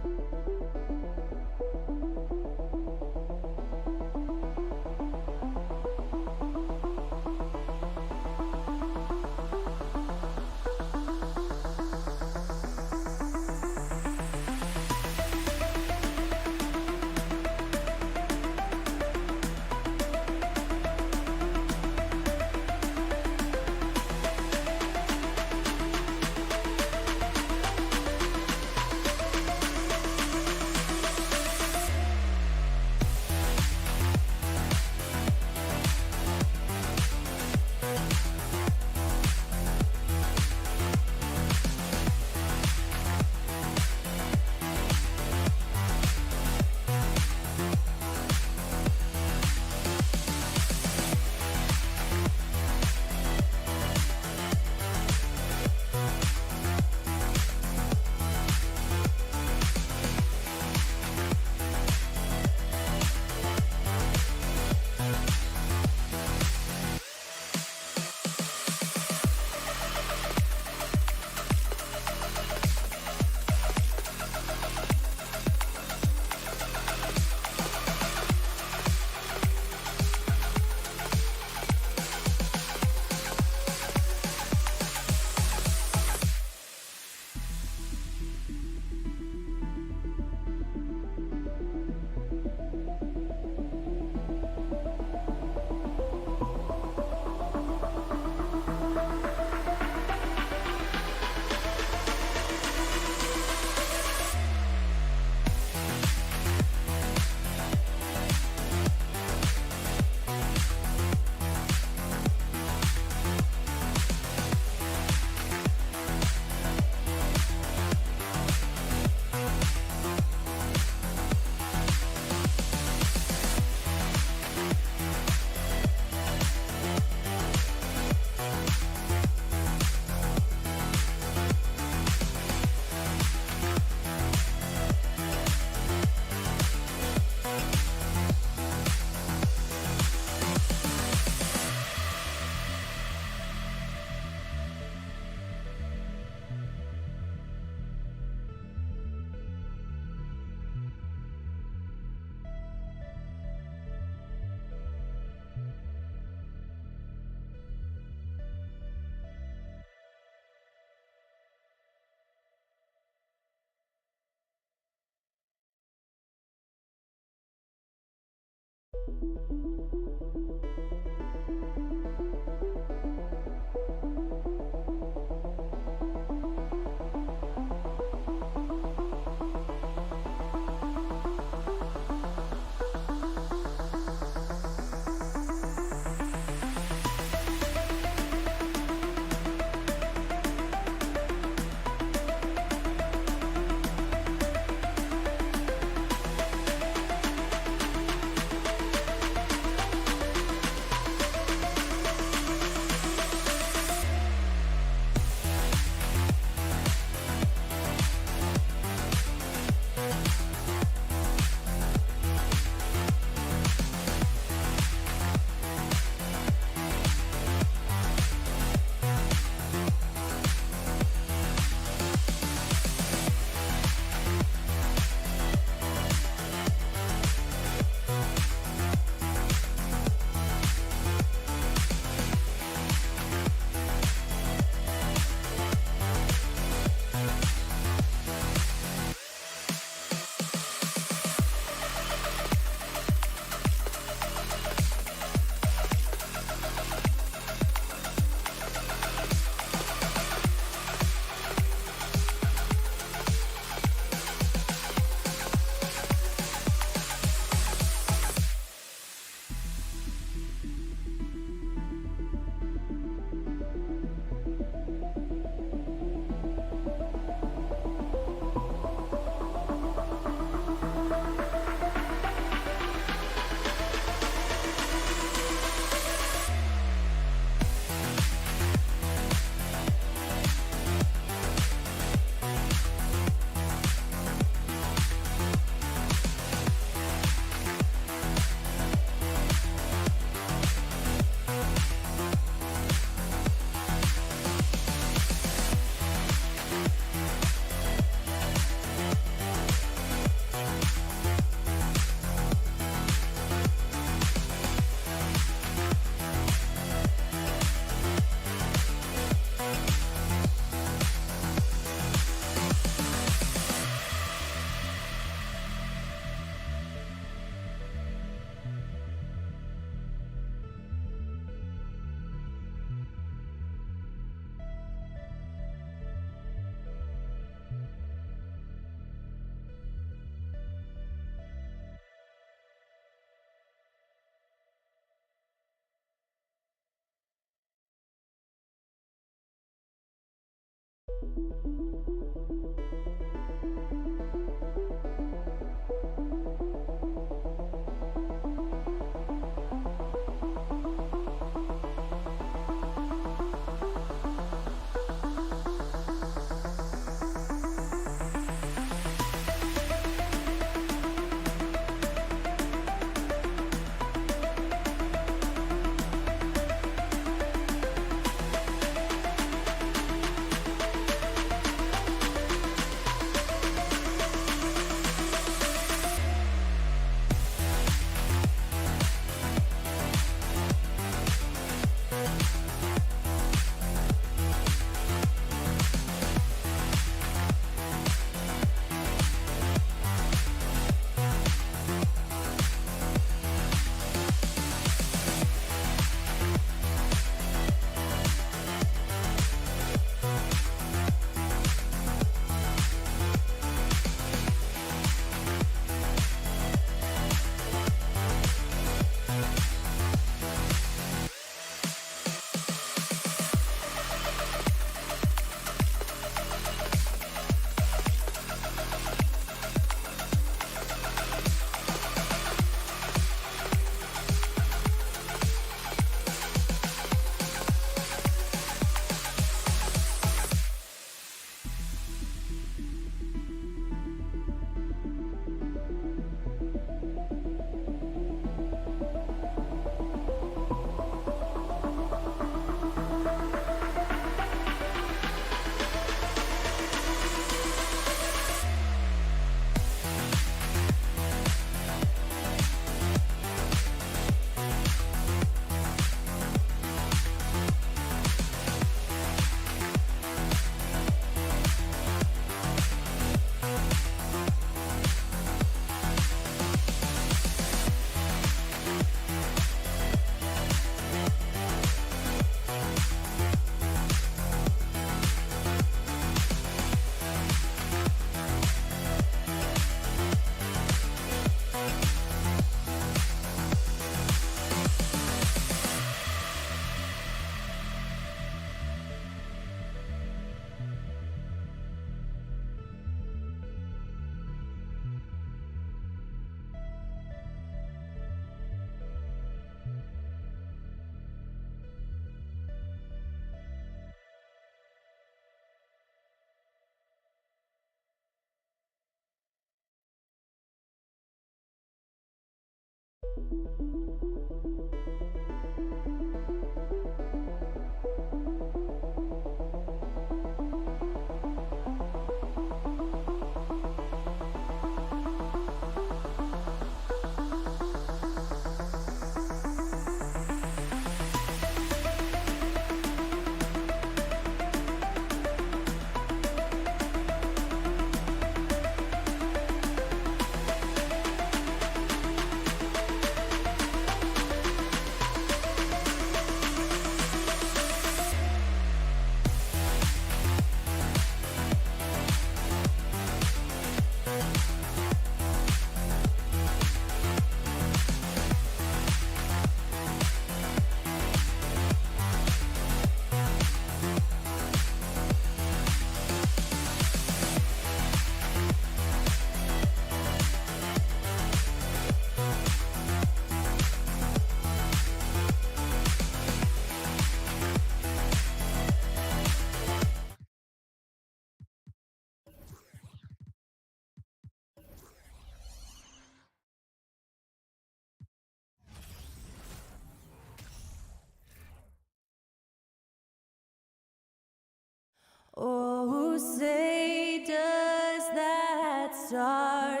Oh, say does that star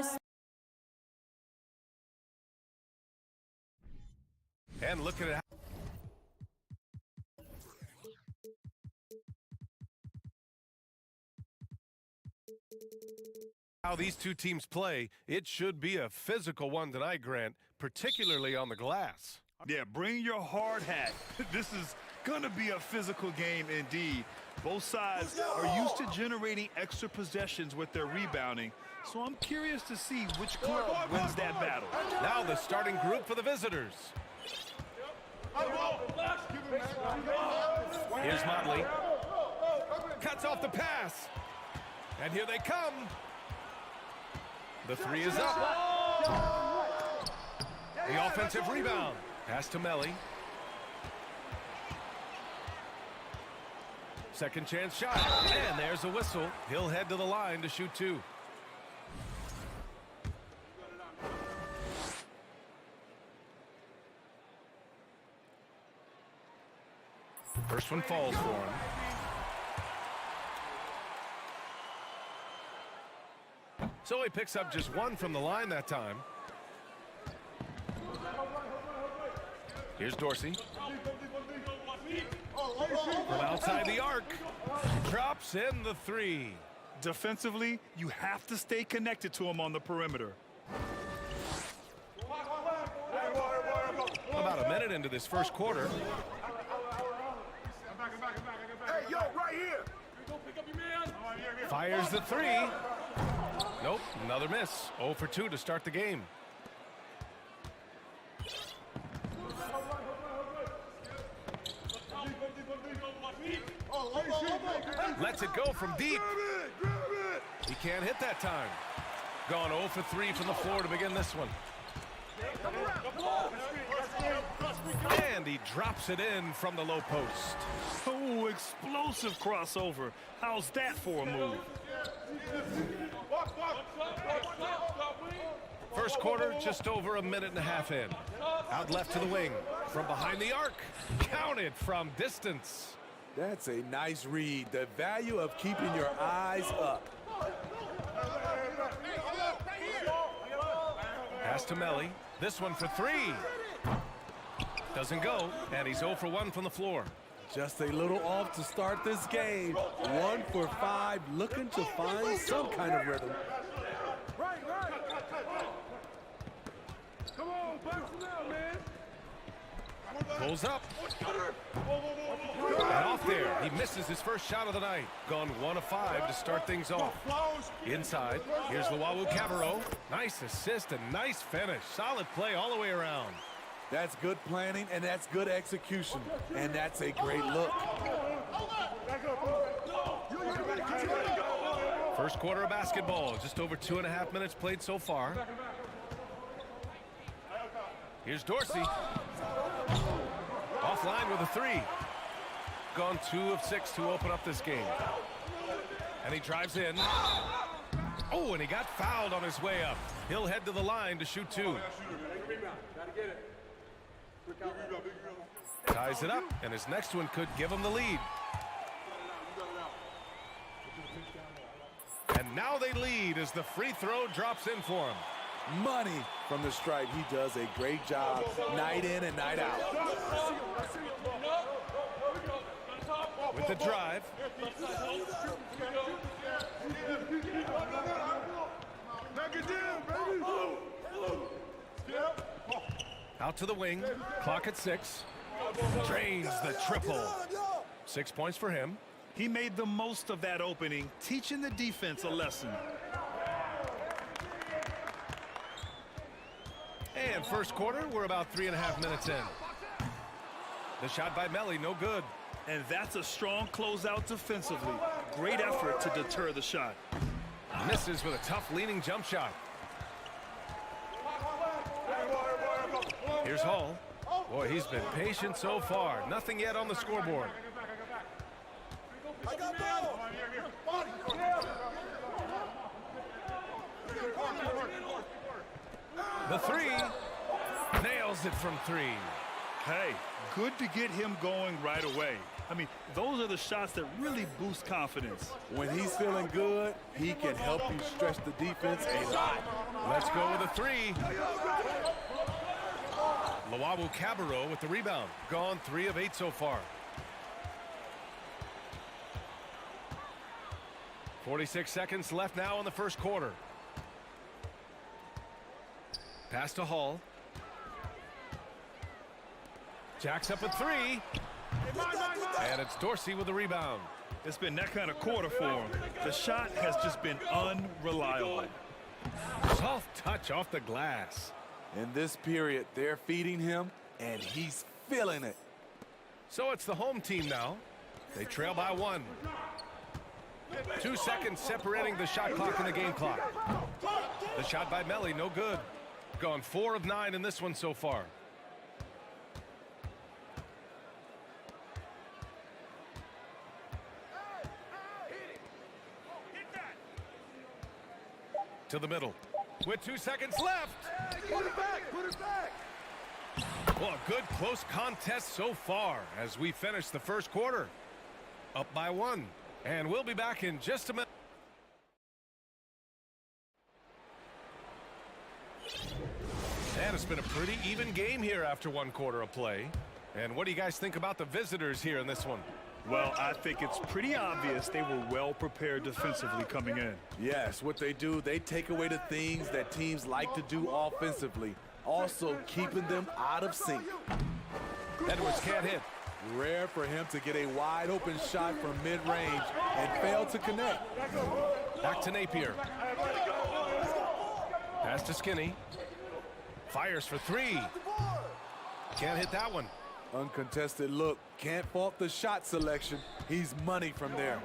And look at how these two teams play. It should be a physical one tonight, Grant, particularly on the glass. Yeah, bring your hard hat. This is going to be a physical game indeed. Both sides are used to generating extra possessions with their rebounding, so I'm curious to see which club wins that battle. Now the starting group for the visitors. Here's Motley. Cuts off the pass. And here they come. The three is up. The offensive rebound. Pass to Melly. Second chance shot. And there's a whistle. He'll head to the line to shoot two. First one falls for him. So he picks up just one from the line that time. Here's Dorsey. From outside the arc. Drops in the three. Defensively, you have to stay connected to him on the perimeter. About a minute into this first quarter. Hey, yo, right here. Fires the three. Nope, another miss. 0 for 2 to start the game. Lets it go from deep. He can't hit that time. Gone 0 for 3 from the floor to begin this one. And he drops it in from the low post. Oh, explosive crossover. How's that for a move? First quarter, just over a minute and a half in. Out left to the wing. From behind the arc. Counted from distance. That's a nice read. The value of keeping your eyes up. Pass to Melly. This one for three. Doesn't go, and he's 0 for 1 from the floor. Just a little off to start this game. 1 for 5, looking to find some kind of rhythm. Come on, box him out, man. Pulls up. And off there, he misses his first shot of the night. Gone 1 of 5 to start things off. Inside, here's Whitefox. Nice assist and nice finish. Solid play all the way around. That's good planning, and that's good execution. And that's a great look. First quarter of basketball, just over 2.5 minutes played so far. Here's Dorsey. Offline with a three. Gone 2 of 6 to open up this game. And he drives in. Oh, and he got fouled on his way up. He'll head to the line to shoot two. Ties it up, and his next one could give him the lead. And now they lead as the free throw drops in for him. Money from the stripe. He does a great job night in and night out. With the drive. Out to the wing. Clock at 6. Drains the triple. 6 points for him. He made the most of that opening, teaching the defense a lesson. And first quarter, we're about 3.5 minutes in. The shot by Melly, no good. And that's a strong closeout defensively. Great effort to deter the shot. Misses with a tough leaning jump shot. Here's Hall. Boy, he's been patient so far. Nothing yet on the scoreboard. The three. Nails it from 3. Hey, good to get him going right away. I mean, those are the shots that really boost confidence. When he's feeling good, he can help you stretch the defense a lot. Let's go with a 3. Whitefox with the rebound. Gone 3 of 8 so far. 46 seconds left now in the first quarter. Pass to Hall. Jacks up a 3. And it's Dorsey with the rebound. It's been that kind of quarter for him. The shot has just been unreliable. Soft touch off the glass. In this period, they're feeding him, and he's feeling it. So it's the home team now. They trail by 1. 2 seconds separating the shot clock and the game clock. The shot by Melli, no good. Gone 4 of 9 in this one so far. To the middle. With 2 seconds left. Put it back, put it back. Well, a good close contest so far as we finish the first quarter. Up by 1. And we'll be back in just a minute. And it's been a pretty even game here after 1 quarter of play. And what do you guys think about the visitors here in this one? Well, I think it's pretty obvious they were well prepared defensively coming in. Yes, what they do, they take away the things that teams like to do offensively, also keeping them out of sync. Edwards can't hit. Rare for him to get a wide open shot from mid-range and fail to connect. Back to Napier. Pass to Skinny. Fires for 3. Can't hit that one. Uncontested look. Can't fault the shot selection. He's money from there.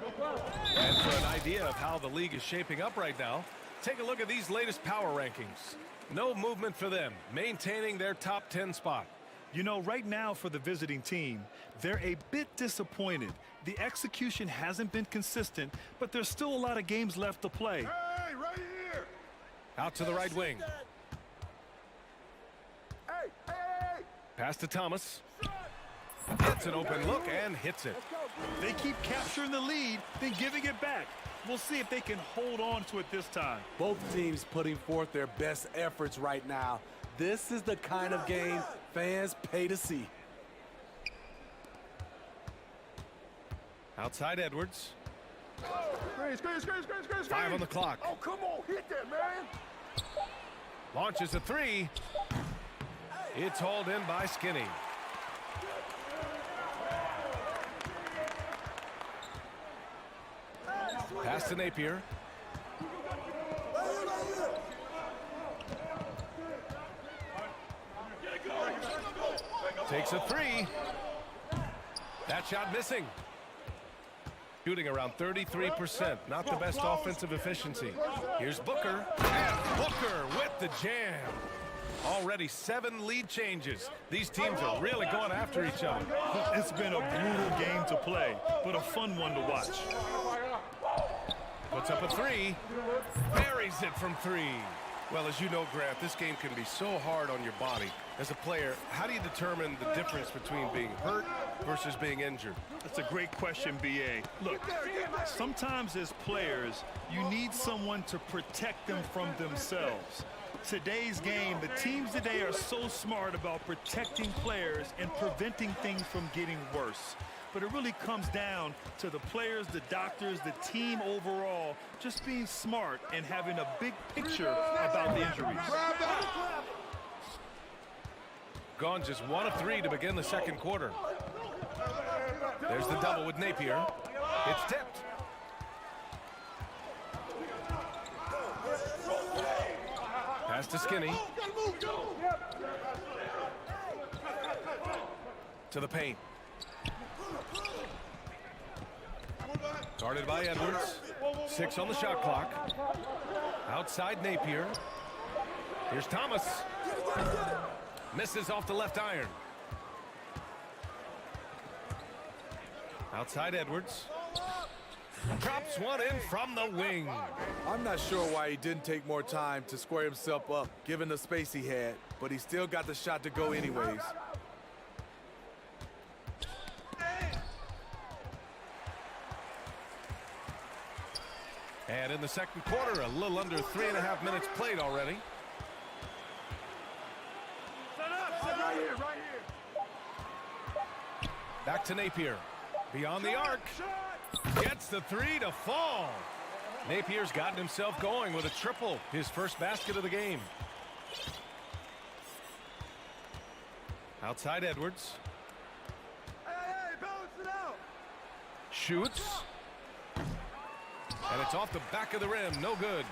And for an idea of how the league is shaping up right now, take a look at these latest power rankings. No movement for them, maintaining their top 10 spot. You know, right now for the visiting team, they're a bit disappointed. The execution hasn't been consistent, but there's still a lot of games left to play. Hey, right here. Out to the right wing. Hey, hey, hey. Pass to Thomas. Gets an open look and hits it. They keep capturing the lead, then giving it back. We'll see if they can hold on to it this time. Both teams putting forth their best efforts right now. This is the kind of game fans pay to see. Outside Edwards. Screen. 5 on the clock. Oh, come on, hit that, man. Launches a 3. It's hauled in by Skinny. Pass to Napier. Takes a 3. That shot missing. Shooting around 33%. Not the best offensive efficiency. Here's Booker. And Booker with the jam. Already 7 lead changes. These teams are really going after each other. It's been a brutal game to play, but a fun one to watch. Puts up a 3. Buries it from 3. Well, as you know, Grant, this game can be so hard on your body. As a player, how do you determine the difference between being hurt versus being injured? That's a great question, B.A. Look, sometimes as players, you need someone to protect them from themselves. Today's game, the teams today are so smart about protecting players and preventing things from getting worse. But it really comes down to the players, the doctors, the team overall, just being smart and having a big picture about the injuries. Gone just 1 of 3 to begin the second quarter. There's the double with Napier. It's tipped. Pass to Skinny. To the paint. Guarded by Edwards. 6 on the shot clock. Outside Napier. Here's Thomas. Misses off the left iron. Outside Edwards. Drops one in from the wing. I'm not sure why he didn't take more time to square himself up, given the space he had, but he still got the shot to go anyways. And in the second quarter, a little under 3.5 minutes played already. Right here. Back to Napier. Beyond the arc. Gets the 3 to fall. Napier's gotten himself going with a triple. His first basket of the game. Outside Edwards. Hey, balance it out. Shoots. And it's off the back of the rim. No good.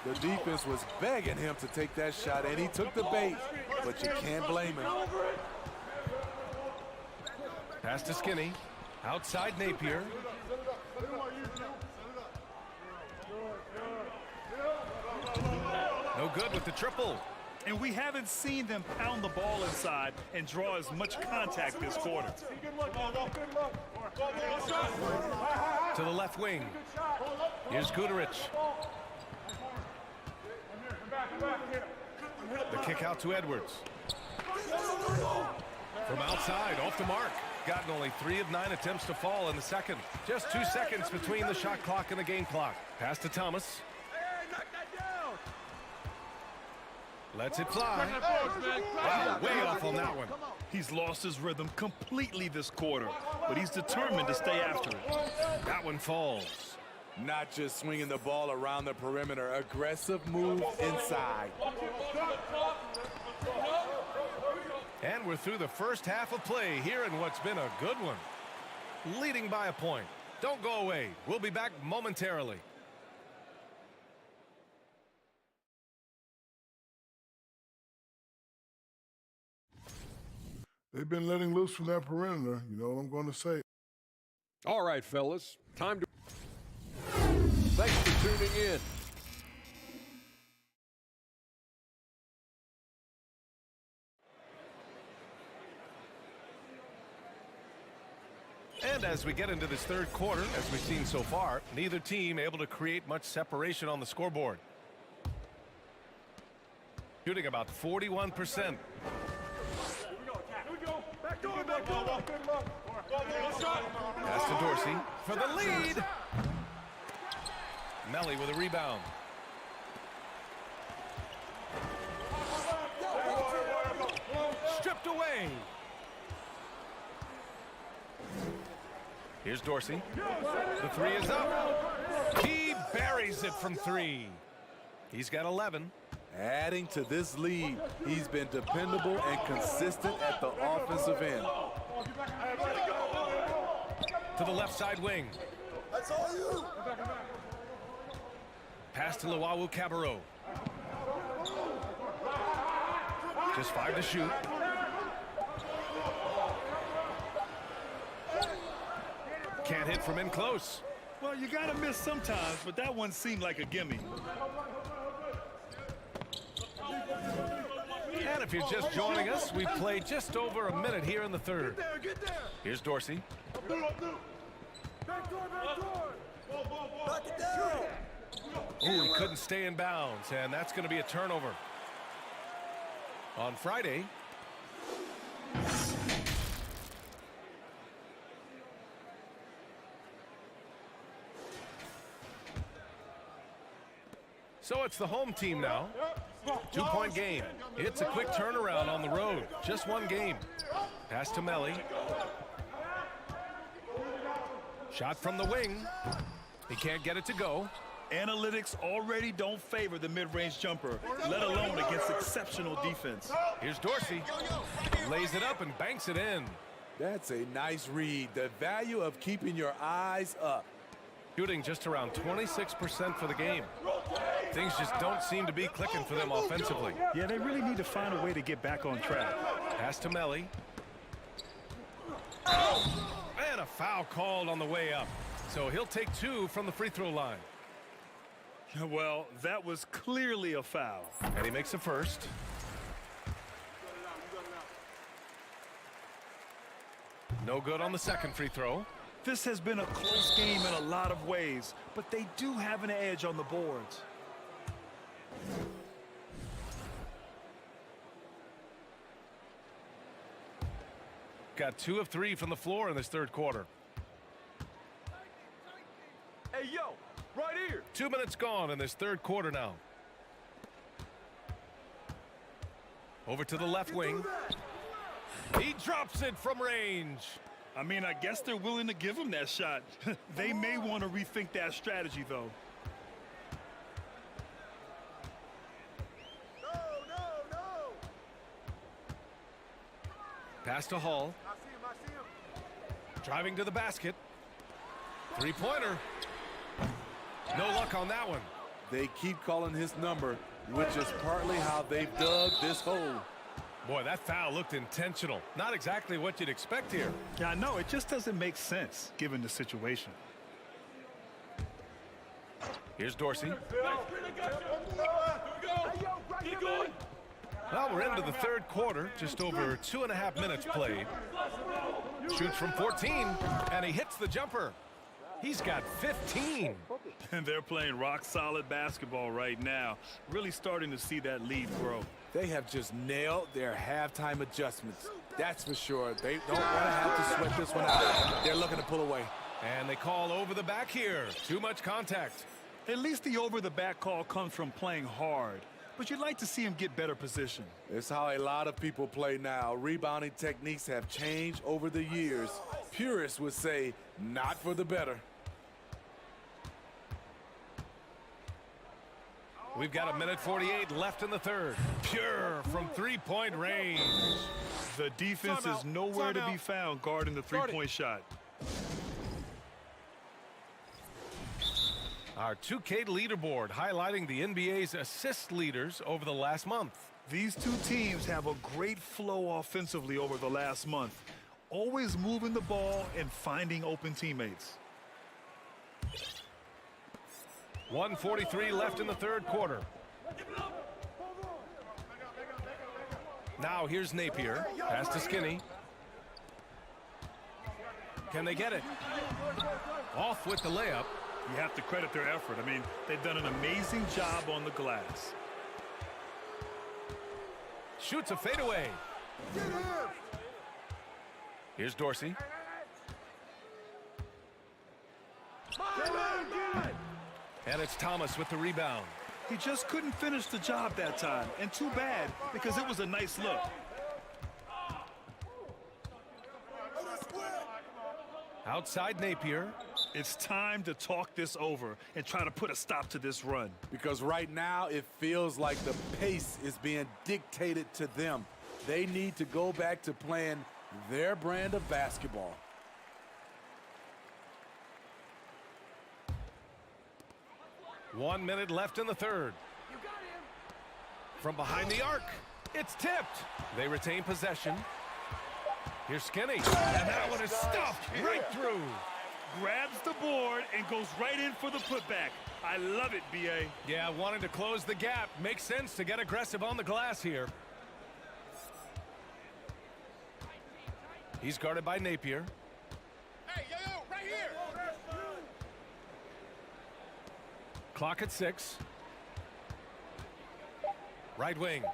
The defense was begging him to take that shot, and he took the bait, but you can't blame him. Pass to Skinny. Outside Napier. No good with the triple. And we haven't seen them pound the ball inside and draw as much contact this quarter. To the left wing. Here's Guduric. The kick out to Edwards. From outside, off the mark. Gotten only 3 of 9 attempts to fall in the second. Just 2 seconds between the shot clock and the game clock. Pass to Thomas. Lets it fly. Wow, way off on that one. He's lost his rhythm completely this quarter, but he's determined to stay after it. That one falls. Not just swinging the ball around the perimeter. Aggressive move inside. And we're through the first half of play here in what's been a good one. Leading by a point. Don't go away. We'll be back momentarily. They've been letting loose from that perimeter. You know what I'm going to say. All right, fellas. Time to... Thanks for tuning in. And as we get into this third quarter, as we've seen so far, neither team able to create much separation on the scoreboard. Shooting about 41%. Pass to Dorsey for the lead. Melly with a rebound. Stripped away. Here's Dorsey. The 3 is up. He buries it from 3. He's got 11. Adding to this lead, he's been dependable and consistent at the offensive end. To the left side wing. That's all you. Pass to Luau Cabarro. Just 5 to shoot. Can't hit from in close. Well, you got to miss sometimes, but that one seemed like a gimme. And if you're just joining us, we've played just over a minute here in the third. Get there. Here's Dorsey. Back door. Knock it down. Ooh, he couldn't stay in bounds, and that's going to be a turnover. On Friday, so it's the home team now. 2-point game. It's a quick turnaround on the road. Just 1 game. Pass to Melly. Shot from the wing. He can't get it to go. Analytics already don't favor the mid-range jumper, let alone against exceptional defense. Here's Dorsey. Lays it up and banks it in. That's a nice read. The value of keeping your eyes up. Shooting just around 26% for the game. Things just don't seem to be clicking for them offensively. Yeah, they really need to find a way to get back on track. Pass to Melly. And a foul called on the way up. So he'll take 2 from the free throw line. Well, that was clearly a foul. And he makes a first. No good on the second free throw. This has been a close game in a lot of ways, but they do have an edge on the boards. Got 2 of 3 from the floor in this third quarter. Hey, yo, right here. 2 minutes gone in this third quarter now. Over to the left wing. He drops it from range. I mean, I guess they're willing to give him that shot. They may want to rethink that strategy, though. No. Pass to Hall. I see him. Driving to the basket. 3-pointer. No luck on that one. They keep calling his number, which is partly how they've dug this hole. Boy, that foul looked intentional. Not exactly what you'd expect here. Yeah, I know. It just doesn't make sense, given the situation. Here's Dorsey. Hey, yo, Well, we're into the third quarter, just over 2.5 minutes played. Shoots from 14, and he hits the jumper. He's got 15. And they're playing rock-solid basketball right now. Really starting to see that lead grow. They have just nailed their halftime adjustments. That's for sure. They don't want to have to sweat this one out. They're looking to pull away. And they call over the back here. Too much contact. At least the over-the-back call comes from playing hard. But you'd like to see him get better position. It's how a lot of people play now. Rebounding techniques have changed over the years. Purists would say, not for the better. We've got 1:48 left in the third. Pure from three-point range. The defense is nowhere to be found guarding the three-point shot. Our 2K leaderboard highlighting the NBA's assist leaders over the last month. These two teams have a great flow offensively over the last month. Always moving the ball and finding open teammates. 1:43 left in the third quarter. Now here's Napier. Pass to Skinny. Can they get it? Off with the layup. You have to credit their effort. I mean, they've done an amazing job on the glass. Shoots a fadeaway. Here's Dorsey. And it's Thomas with the rebound. He just couldn't finish the job that time. And too bad, because it was a nice look. Outside Napier. It's time to talk this over and try to put a stop to this run. Because right now it feels like the pace is being dictated to them. They need to go back to playing their brand of basketball. One minute left in the third. From behind the arc, it's tipped. They retain possession. Here's Skinny, and that one is stuffed right through. Grabs the board and goes right in for the putback. I love it, B.A. Yeah, wanting to close the gap. Makes sense to get aggressive on the glass here. He's guarded by Napier. Hey, yo, right here. Clock at 6. Right wing.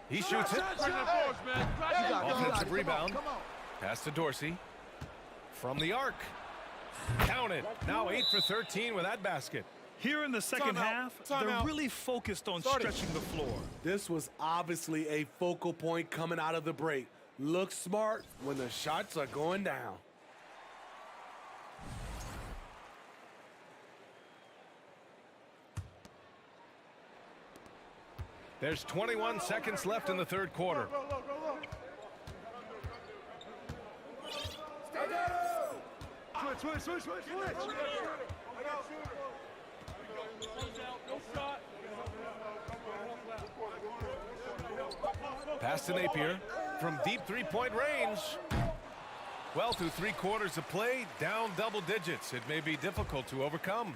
He shoots it. Offensive rebound. Pass to Dorsey. From the arc. Count it. Now 8 for 13 with that basket. Here in the second half, they're really focused on stretching the floor. This was obviously a focal point coming out of the break. Look smart when the shots are going down. There's 21 seconds left in the third quarter. Switch. Pass to Napier from deep three-point range. Well, through 3 quarters of play, down double digits. It may be difficult to overcome.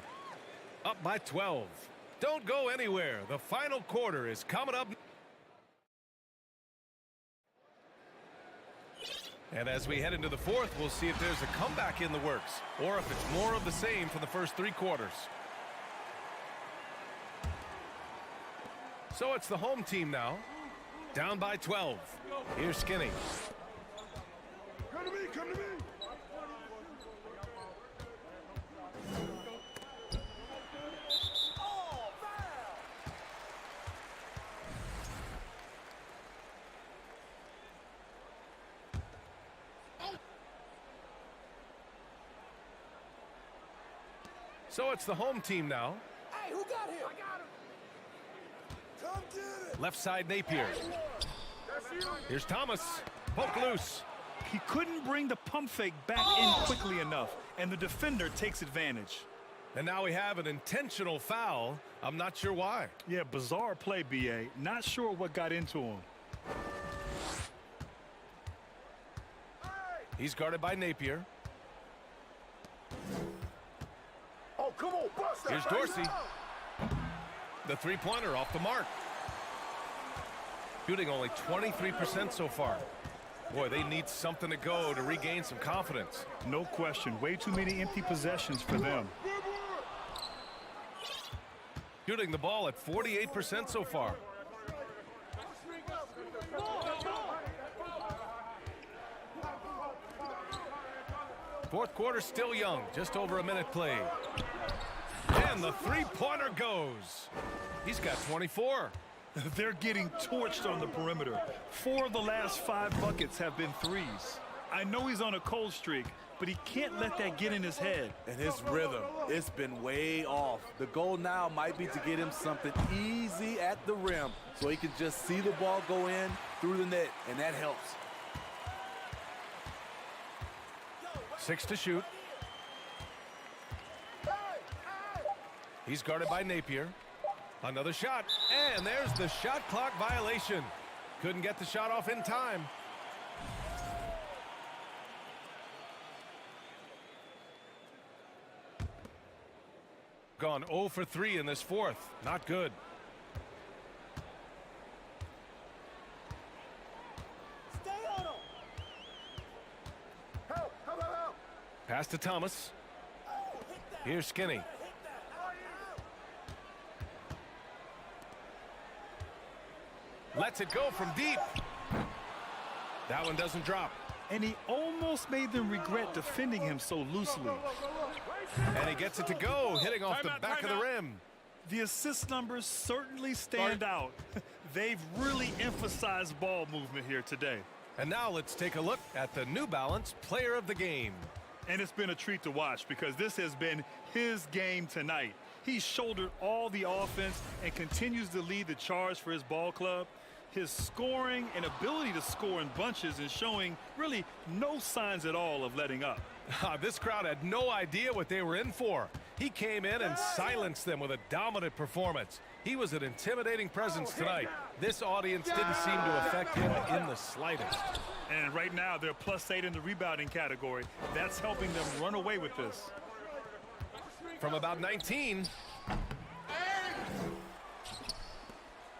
Up by 12. Don't go anywhere. The final quarter is coming up. And as we head into the fourth, we'll see if there's a comeback in the works or if it's more of the same for the first 3 quarters. So it's the home team now, down by 12. Here's Skinny. Come to me. So it's the home team now. Hey, who got him? I got him. Come get it. Left side Napier. Here's Thomas. Poke loose. He couldn't bring the pump fake back in quickly enough, and the defender takes advantage. And now we have an intentional foul. I'm not sure why. Yeah, bizarre play, B.A. Not sure what got into him. He's guarded by Napier. Oh, come on, bust that. Here's Dorsey. The three-pointer off the mark. Shooting only 23% so far. Boy, they need something to go to regain some confidence. No question. Way too many empty possessions for them. Shooting the ball at 48% so far. Fourth quarter still young, just over a minute played. And the three-pointer goes. He's got 24. They're getting torched on the perimeter. 4 of the last 5 buckets have been threes. I know he's on a cold streak, but he can't let that get in his head. And his rhythm, it's been way off. The goal now might be to get him something easy at the rim so he can just see the ball go in through the net, and that helps. 6 to shoot. He's guarded by Napier. Another shot, and there's the shot clock violation. Couldn't get the shot off in time. Gone 0 for 3 in this fourth. Not good. Stay on him. Help. Pass to Thomas. Here's Skinny. Lets it go from deep. That one doesn't drop. And he almost made them regret defending him so loosely. And he gets it to go, hitting off the back of the rim. The assist numbers certainly stand out. They've really emphasized ball movement here today. And now let's take a look at the New Balance Player of the Game. And it's been a treat to watch because this has been his game tonight. He's shouldered all the offense and continues to lead the charge for his ball club. His scoring and ability to score in bunches is showing really no signs at all of letting up. This crowd had no idea what they were in for. He came in and silenced them with a dominant performance. He was an intimidating presence tonight. This audience didn't seem to affect him in the slightest. And right now they're +8 in the rebounding category. That's helping them run away with this. From about 19.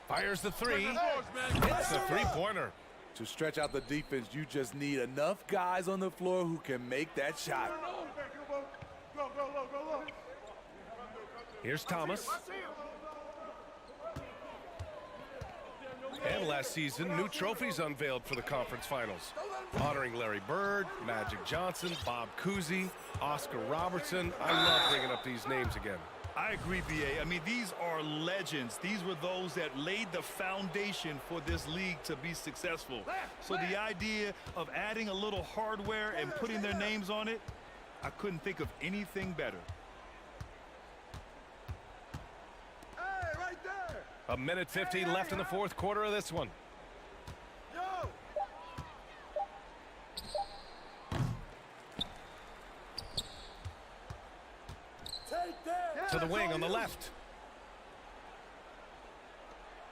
Fires the three. Hits the three-pointer. To stretch out the defense, you just need enough guys on the floor who can make that shot. Here's Thomas. And last season, new trophies unveiled for the conference finals, honoring Larry Bird, Magic Johnson, Bob Cousy, Oscar Robertson. I love bringing up these names again. I agree, B.A. I mean, these are legends. These were those that laid the foundation for this league to be successful. So the idea of adding a little hardware and putting their names on it, I couldn't think of anything better. Hey, right there. A minute 50 left in the fourth quarter of this one. Yo. To the wing on the left.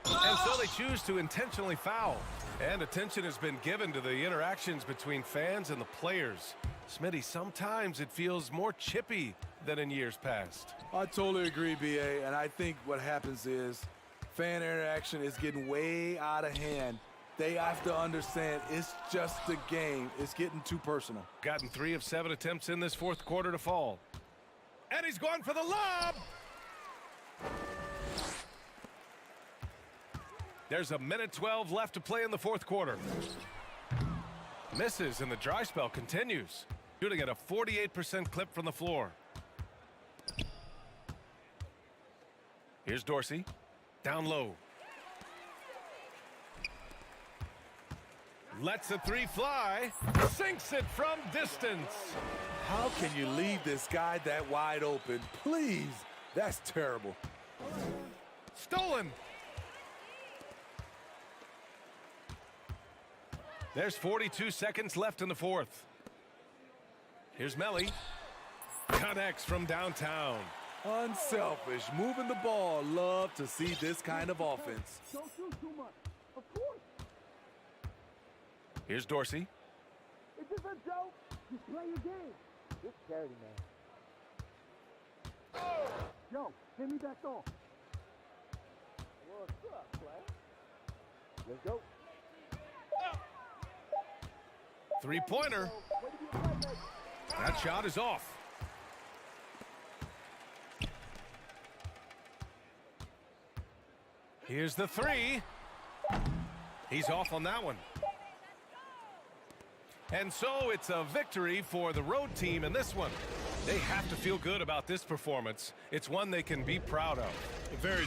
And so they choose to intentionally foul. And attention has been given to the interactions between fans and the players. Smitty, sometimes it feels more chippy than in years past. I totally agree, B.A., and I think what happens is fan interaction is getting way out of hand. They have to understand it's just a game. It's getting too personal. Gotten 3 of 7 attempts in this fourth quarter to fall. And he's going for the lob. There's a minute 12 left to play in the fourth quarter. Misses and the dry spell continues. Shooting at a 48% clip from the floor. Here's Dorsey. Down low. Lets the three fly. Sinks it from distance. How can you leave this guy that wide open? Please. That's terrible. Stolen. There's 42 seconds left in the fourth. Here's Melly. Connects from downtown. Unselfish. Moving the ball. Love to see this kind of offense. Don't do too much. Of course. Here's Dorsey. Is this a joke? Just play your game. This charity, man. Yo, hand me back off. What's up, Clay? Three-pointer. That shot is off. Here's the three. He's off on that one. And so it's a victory for the road team in this one. They have to feel good about this performance. It's one they can be proud of. Very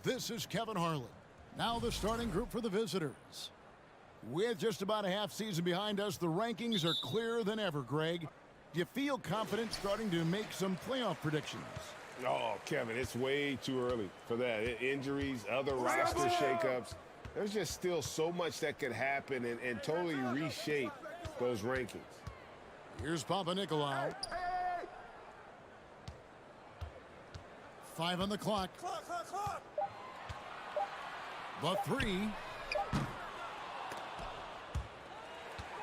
This is Kevin Harlan. Now the starting group for the visitors. With just about a half season behind us, the rankings are clearer than ever, Greg. Do you feel confident starting to make some playoff predictions? Oh, Kevin, it's way too early for that. Injuries, other roster shakeups. There's just still so much that could happen and totally reshape those rankings. Here's Papanikolaou. 5 on the clock. The 3.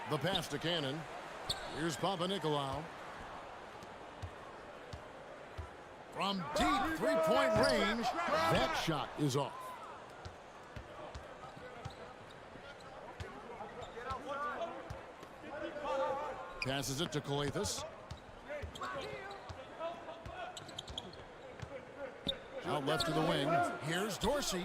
The pass to Cannon. Here's Papanikolaou. From deep three-point range, that shot is off. Passes it to Calathes. Out left to the wing. Here's Dorsey.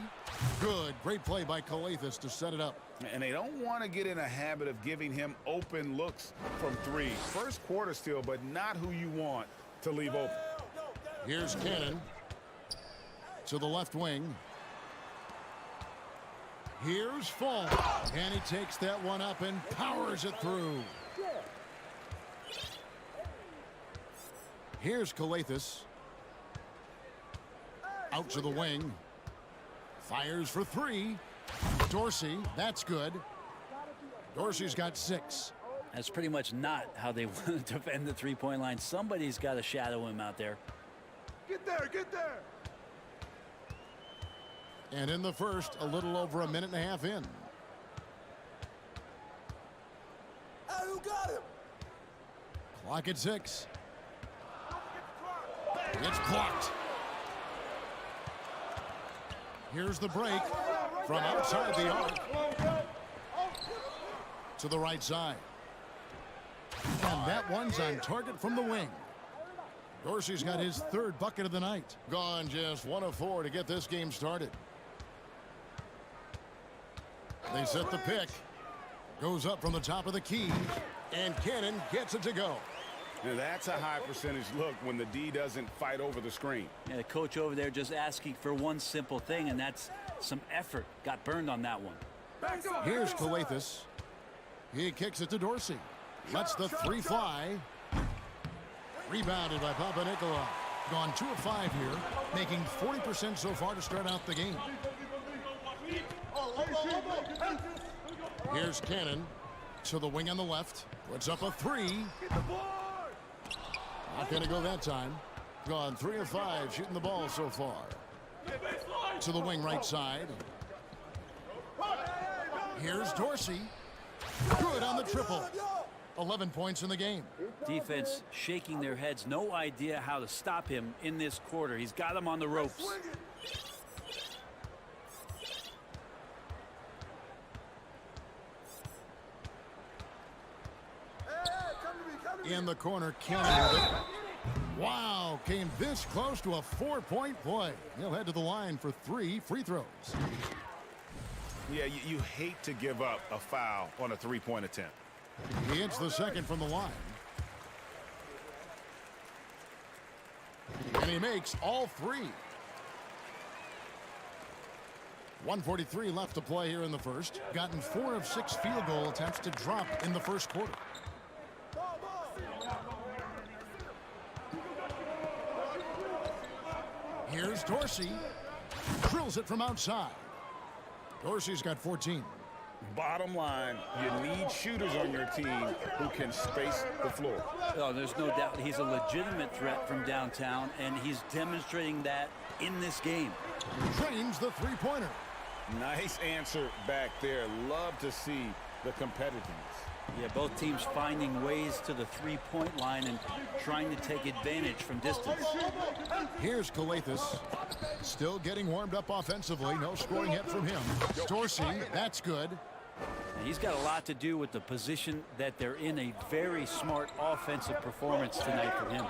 Good. Great play by Calathes to set it up. And they don't want to get in a habit of giving him open looks from 3. First quarter still, but not who you want to leave open. Here's Cannon to the left wing. Here's Fall. And he takes that one up and powers it through. Here's Calathes. Out to the wing. Fires for 3. Dorsey, that's good. Dorsey's got 6. That's pretty much not how they want to defend the three-point line. Somebody's got to shadow him out there. Get there, get there. And in the first, a little over a minute and a half in. Hey, who got him? Clock at 6. It's blocked. Here's the break from outside the arc to the right side. And that one's on target from the wing. Dorsey's got his 3rd bucket of the night. Gone just 1 of 4 to get this game started. They set the pick. Goes up from the top of the key. And Cannon gets it to go. Now that's a high percentage look when the D doesn't fight over the screen. Yeah, the coach over there just asking for one simple thing, and that's some effort. Got burned on that one. Here's Calathes. He kicks it to Dorsey. Lets the 3 fly. Rebounded by Papanikolaou. Gone 2 of 5 here, making 40% so far to start out the game. Here's Cannon to the wing on the left. Puts up a 3. Not going to go that time. Gone 3 of 5 shooting the ball so far. To the wing right side. Here's Dorsey. Good on the triple. 11 points in the game. Defense shaking their heads. No idea how to stop him in this quarter. He's got him on the ropes. In the corner, Cannon. Wow, came this close to a 4-point play. He'll head to the line for 3 free throws. Yeah, you hate to give up a foul on a 3-point attempt. He hits the second from the line. And he makes all 3. 1:43 left to play here in the first. Gotten 4 of 6 field goal attempts to drop in the first quarter. Here's Dorsey. Drills it from outside. Dorsey's got 14. Bottom line, you need shooters on your team who can space the floor. Oh, there's no doubt he's a legitimate threat from downtown, and he's demonstrating that in this game. Trains the 3-pointer. Nice answer back there. Love to see the competitiveness. Yeah, both teams finding ways to the three-point line and trying to take advantage from distance. Here's Calathis. Still getting warmed up offensively. No scoring yet from him. Dorsey, that's good. And he's got a lot to do with the position that they're in. A very smart offensive performance tonight from him.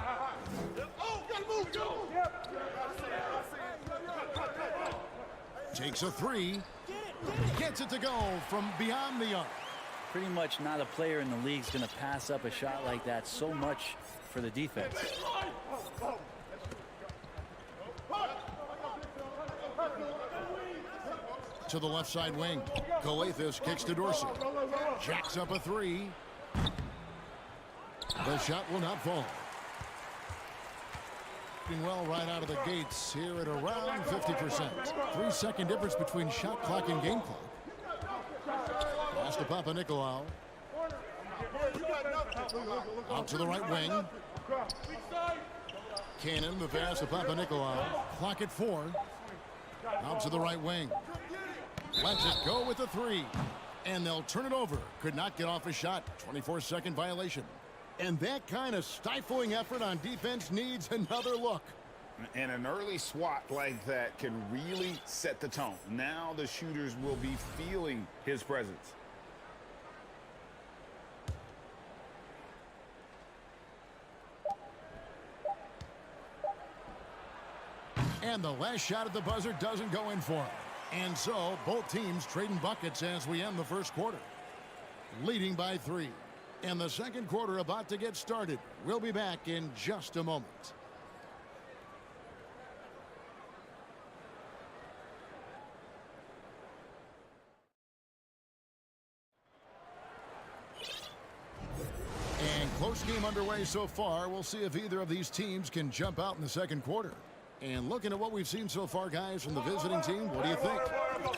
Takes a three. Gets it to go from beyond the arc. Pretty much not a player in the league is going to pass up a shot like that so much for the defense. To the left side wing. Calathis kicks to Dorsey. Jacks up a three. The shot will not fall. Well right out of the gates here at around 50%. 3-second difference between shot clock and game clock. Pass to Papanikolaou. Out to the right wing. Cannon, the pass to Papanikolaou. Clock at 4. Out to the right wing. Lets it go with a three. And they'll turn it over. Could not get off a shot. 24-second violation. And that kind of stifling effort on defense needs another look. And an early swat like that can really set the tone. Now the shooters will be feeling his presence. And the last shot at the buzzer doesn't go in for him. And so both teams trading buckets as we end the first quarter. Leading by 3. And the second quarter about to get started. We'll be back in just a moment. And close game underway so far. We'll see if either of these teams can jump out in the second quarter. And looking at what we've seen so far, guys, from the visiting team, what do you think?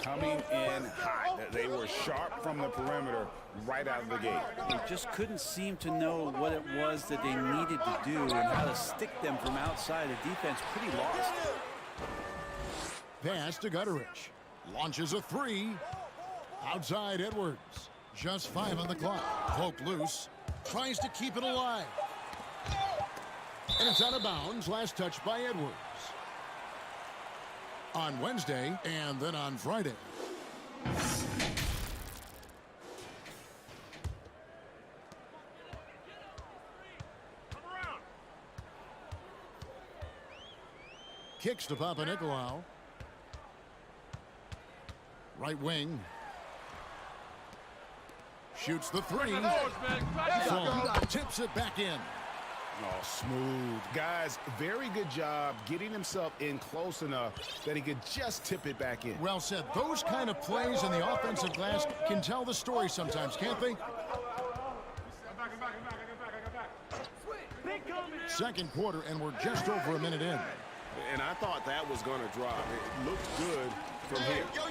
Coming in hot. They were sharp from the perimeter right out of the gate. They just couldn't seem to know what it was that they needed to do and how to stick them from outside. The defense pretty lost. Pass to Gutterich. Launches a three. Outside Edwards. Just 5 on the clock. Poked loose. Tries to keep it alive. And it's out of bounds. Last touch by Edwards. On Wednesday and then on Friday. Kicks to Papanikolaou. Right wing. Shoots the three. Tips it back in. Oh, smooth. Guys, very good job getting himself in close enough that he could just tip it back in. Well said. Those kind of plays in the offensive glass can tell the story sometimes, can't they? Second quarter, and we're just over a minute in. And I thought that was going to drop. It looked good from here. Yo,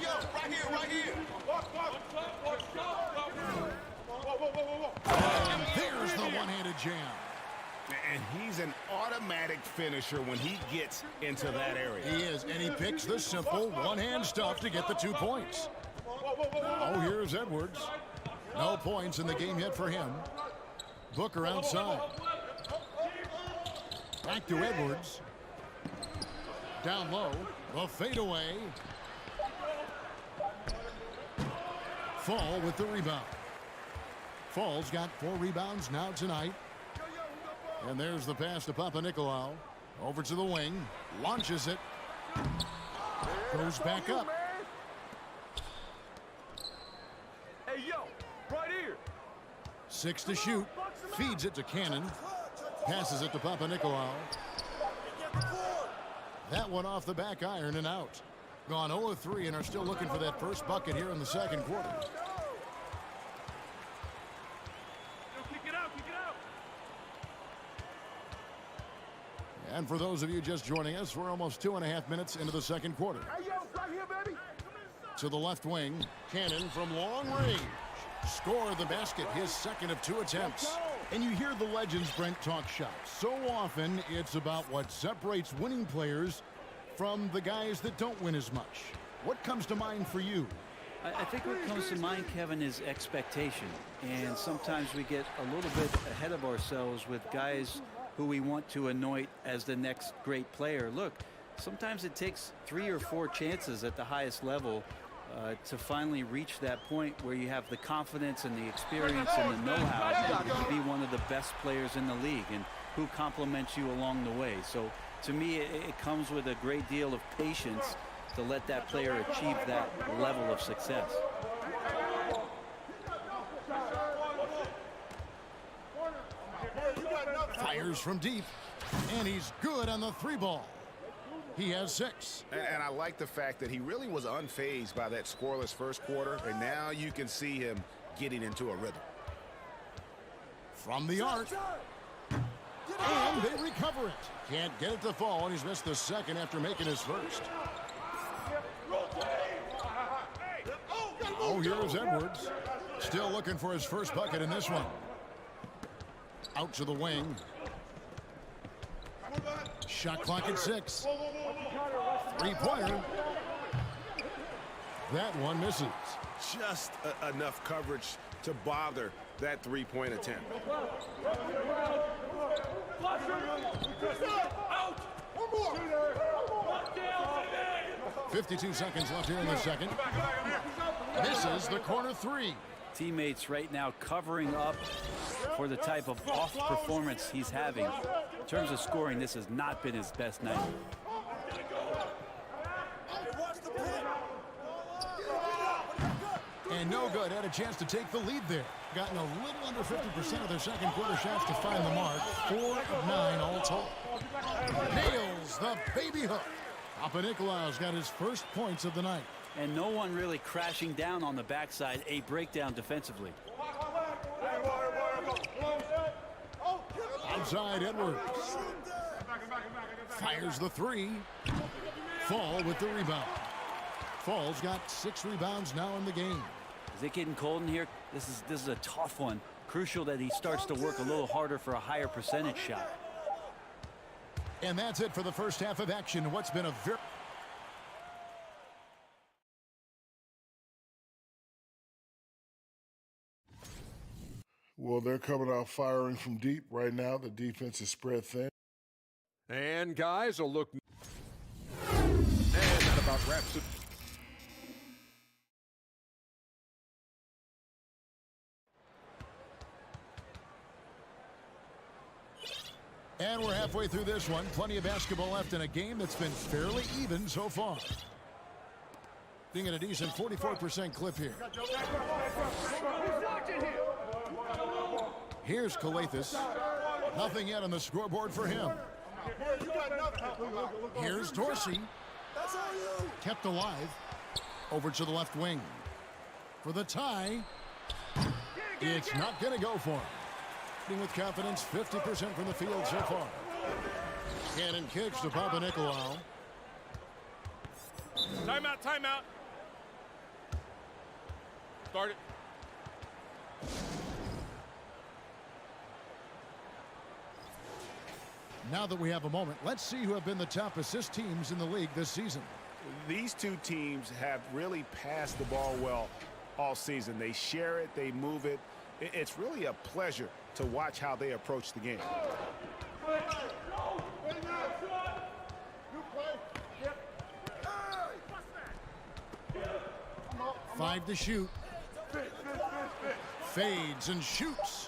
right here. And there's the one-handed jam. And he's an automatic finisher when he gets into that area. He is, and he picks the simple one-hand stuff to get the 2 points. Oh, here's Edwards. No points in the game yet for him. Booker outside. Back to Edwards. Down low. The fadeaway. Fall with the rebound. Fall's got 4 rebounds now tonight. And there's the pass to Papanikolaou. Over to the wing. Launches it. Goes back up. Hey, yo, right here. 6 to shoot. Feeds it to Cannon. Passes it to Papanikolaou. That one off the back iron and out. Gone 0-3 and are still looking for that first bucket here in the second quarter. And for those of you just joining us, we're almost 2.5 minutes into the second quarter. Hey, yo, right here, baby. To the left wing, Cannon from long range. Score the basket, his second of 2 attempts. And you hear the legends, Brent, talk shots. So often, it's about what separates winning players from the guys that don't win as much. What comes to mind for you? I think what comes to mind, Kevin, is expectation. And sometimes we get a little bit ahead of ourselves with guys who we want to anoint as the next great player. Look, sometimes it takes 3 or 4 chances at the highest level to finally reach that point where you have the confidence and the experience and the know-how to be one of the best players in the league, and who compliments you along the way. So to me, it comes with a great deal of patience to let that player achieve that level of success. Fires from deep, and he's good on the 3-ball. He has 6. And I like the fact that he really was unfazed by that scoreless first quarter, and now you can see him getting into a rhythm. From the arc, and they recover it. Can't get it to fall, and he's missed the second after making his first. Oh, here's Edwards. Still looking for his first bucket in this one. Out to the wing. Shot clock at 6. 3-pointer. That one misses. Just enough coverage to bother that 3-point attempt. 52 seconds left here in the second. Misses the corner 3. Teammates right now covering up for the type of off performance he's having. In terms of scoring, this has not been his best night. And no good. Had a chance to take the lead there. Gotten a little under 50% of their second quarter shots to find the mark. 4 of 9 all told. Nails the baby hook. Papanikolaou's got his first points of the night. And no one really crashing down on the backside. A breakdown defensively. Outside Edwards. Fires the 3. Fall with the rebound. Fall's got 6 rebounds now in the game. Is it getting cold in here? This is a tough one. Crucial that he starts to work a little harder for a higher percentage shot. And that's it for the first half of action. What's been a very... Well, they're coming out firing from deep right now. The defense is spread thin. And guys, a look. And that about wraps it. And we're halfway through this one. Plenty of basketball left in a game that's been fairly even so far. Being at a decent 44% clip here. Here's Calathes. Nothing yet on the scoreboard for him. Here's Dorsey. Kept alive. Over to the left wing. For the tie. It's not going to go for him. With confidence, 50% from the field so far. Cannon kicks to Papanikolaou. Timeout, timeout. Start it. Now that we have a moment, let's see who have been the top assist teams in the league this season. These two teams have really passed the ball well all season. They share it, they move it. It's really a pleasure to watch how they approach the game. 5 to shoot. Fades and shoots.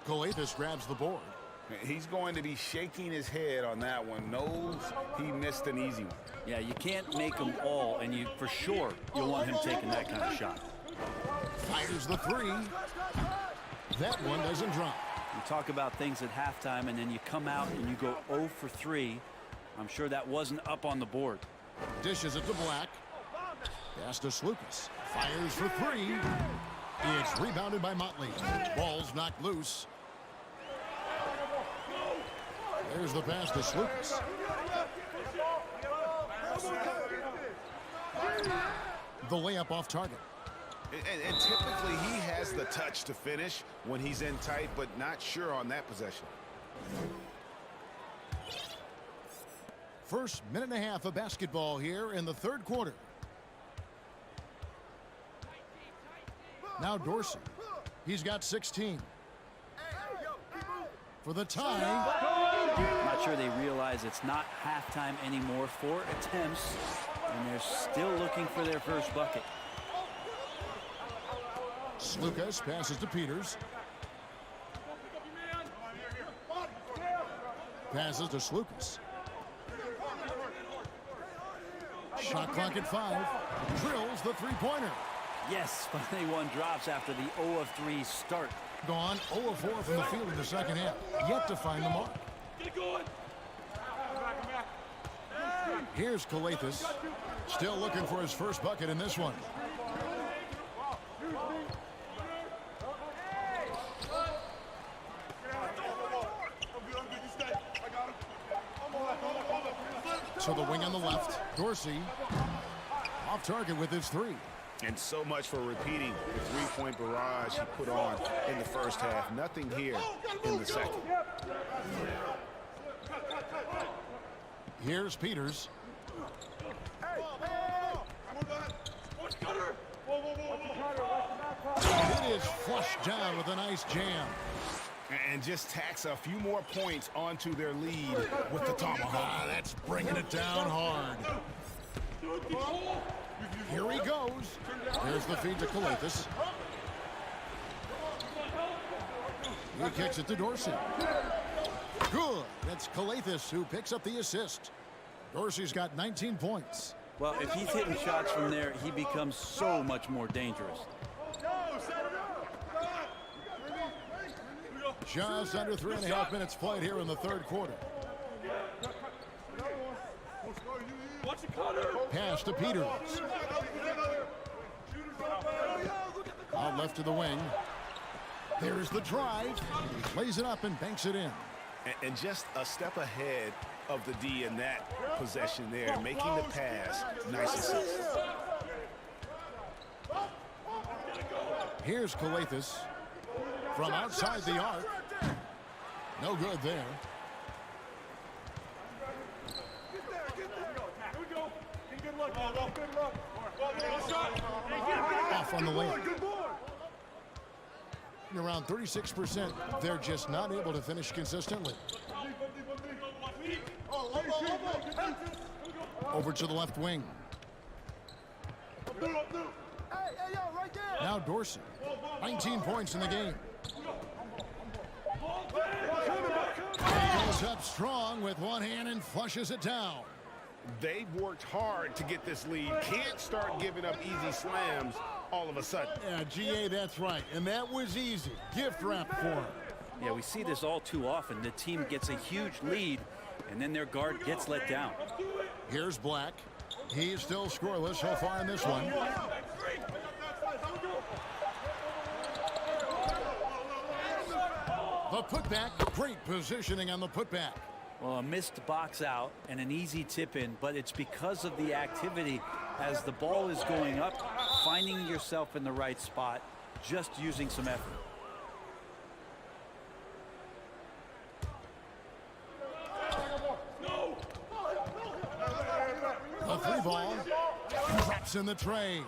Calathes grabs the board. He's going to be shaking his head on that one. Knows he missed an easy one. Yeah, you can't make them all, and you for sure you'll want him taking that kind of shot. Fires the 3. That one doesn't drop. You talk about things at halftime, and then you come out and you go 0 for 3. I'm sure that wasn't up on the board. Dishes it to Black. Pass to Slukas. Fires for 3. It's rebounded by Motley. Ball's knocked loose. There's the pass to Slukas. The layup off target. And typically he has the touch to finish when he's in tight, but not sure on that possession. First minute and a half of basketball here in the third quarter. Now Dorsey. He's got 16. For the tie. I'm not sure they realize it's not halftime anymore. 4 attempts, and they're still looking for their first bucket. Slukas passes to Peters. Passes to Slukas. Shot clock at 5. Drills the three-pointer. Yes, finally one drops after the 0 of 3 start. Gone 0 of 4 from the field in the second half. Yet to find the mark. Get going. Here's Kalathis. Still looking for his first bucket in this one. So the wing on the left. Dorsey off target with his 3. And so much for repeating the three-point barrage he put on in the first half. Nothing here in the second. Here's Peters. It is flushed down with a nice jam. And just tacks a few more points onto their lead with the tomahawk. That's bringing it down hard. Here he goes. There's the feed to Kalathis. He kicks it to Dorsey. Good. That's Kalathis who picks up the assist. Dorsey's got 19 points. Well, if he's hitting shots from there, he becomes so much more dangerous. Just under 3.5 minutes played here in the third quarter. Pass to Peters. Out left to the wing. There's the drive. He plays it up and banks it in. And just a step ahead of the D in that possession there, making the pass. Nice assist. Here's Kalathis from outside the arc. No good there. Off on the lane. Around 36%, they're just not able to finish consistently. Over to the left wing. Now Dorsey. 19 points in the game. He goes up strong with one hand and flushes it down. They've worked hard to get this lead. Can't start giving up easy slams all of a sudden. Yeah, GA, that's right. And that was easy. Gift wrap for him. Yeah, we see this all too often. The team gets a huge lead, and then their guard gets let down. Here's Black. He's still scoreless so far in this one. The putback. Great positioning on the putback. Well, a missed box out and an easy tip in, but it's because of the activity as the ball is going up, finding yourself in the right spot, just using some effort. The 3 ball drops in the tray.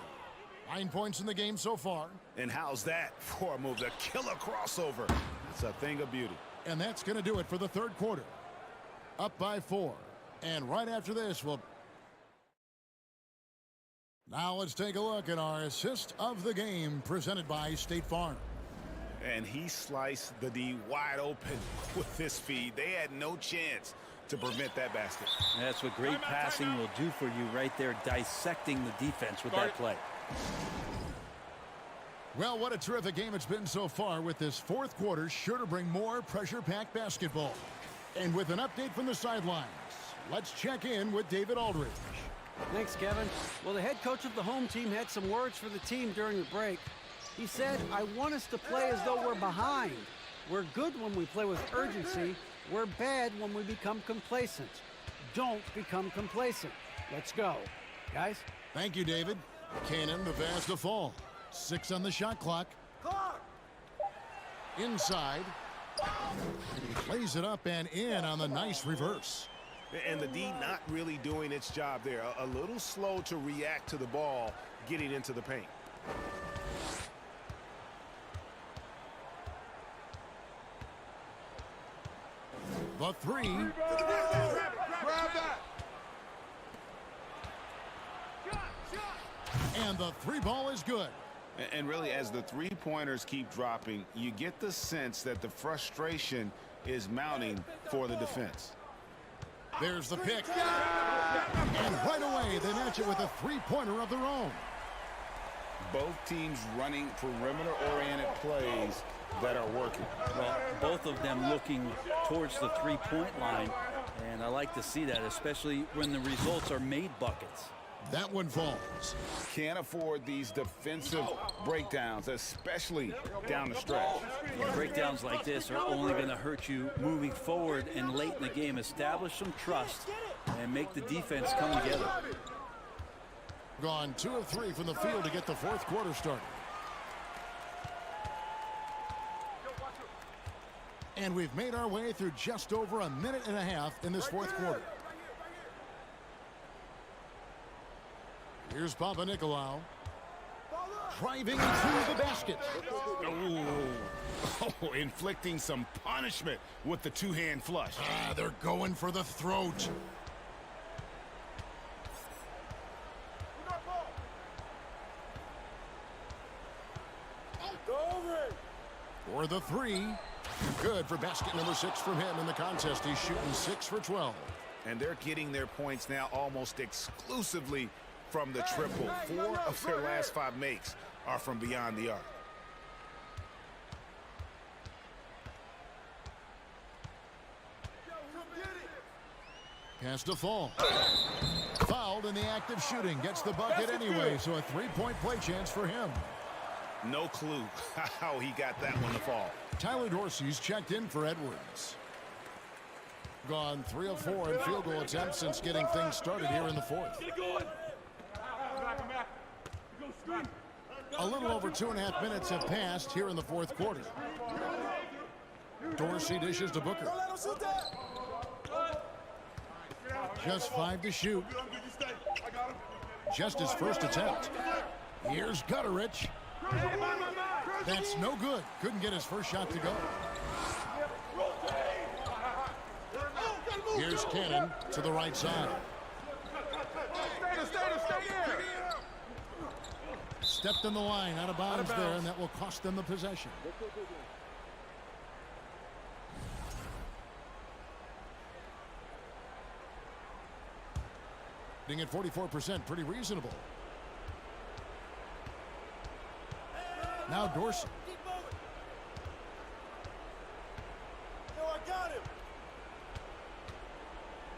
9 points in the game so far. And how's that for a move? The killer crossover. It's a thing of beauty. And that's going to do it for the third quarter. Up by 4. And right after this, now let's take a look at our assist of the game presented by State Farm. And he sliced the D wide open with this feed. They had no chance to prevent that basket. That's what great passing will do for you right there, dissecting the defense with that play. Well, what a terrific game it's been so far, with this fourth quarter sure to bring more pressure-packed basketball. And with an update from the sidelines, let's check in with David Aldridge. Thanks, Kevin. Well, the head coach of the home team had some words for the team during the break. He said, I want us to play as though we're behind. We're good when we play with urgency. We're bad when we become complacent. Don't become complacent. Let's go. Guys? Thank you, David. Cannon, the pass to fall. 6 on the shot clock. Inside. He plays it up and in on the nice reverse. And the D not really doing its job there. A little slow to react to the ball getting into the paint. The three. Grab that. And the three ball is good. And really, as the three-pointers keep dropping, you get the sense that the frustration is mounting for the defense. There's the pick. And right away, they match it with a three-pointer of their own. Both teams running perimeter-oriented plays that are working. Well, both of them looking towards the three-point line, and I like to see that, especially when the results are made buckets. That one falls. Can't afford these defensive breakdowns, especially down the stretch. Breakdowns like this are only going to hurt you moving forward and late in the game. Establish some trust and make the defense come together. Gone 2 of 3 from the field to get the fourth quarter started. And we've made our way through just over a minute and a half in this fourth quarter. Here's Papanikolaou. Driving through the basket. Oh, inflicting some punishment with the two-hand flush. They're going for the throat. For the three. Good for basket number 6 from him in the contest. He's shooting 6 for 12. And they're getting their points now almost exclusively from the triple. 4 of their last 5 makes are from beyond the arc. Pass to Fall. Fouled in the act of shooting. Gets the bucket anyway, so a three-point play chance for him. No clue how he got that one to fall. Tyler Dorsey's checked in for Edwards. Gone 3 of 4 in field goal attempts since getting things started here in the fourth. A little over 2.5 minutes have passed here in the fourth quarter. Dorsey dishes to Booker. Just 5 to shoot. Just his first attempt. Here's Gutterich. That's no good. Couldn't get his first shot to go. Here's Cannon to the right side. Stepped in the line, out of bounds there, and that will cost them the possession. Being at 44%, pretty reasonable. Now Dorsey.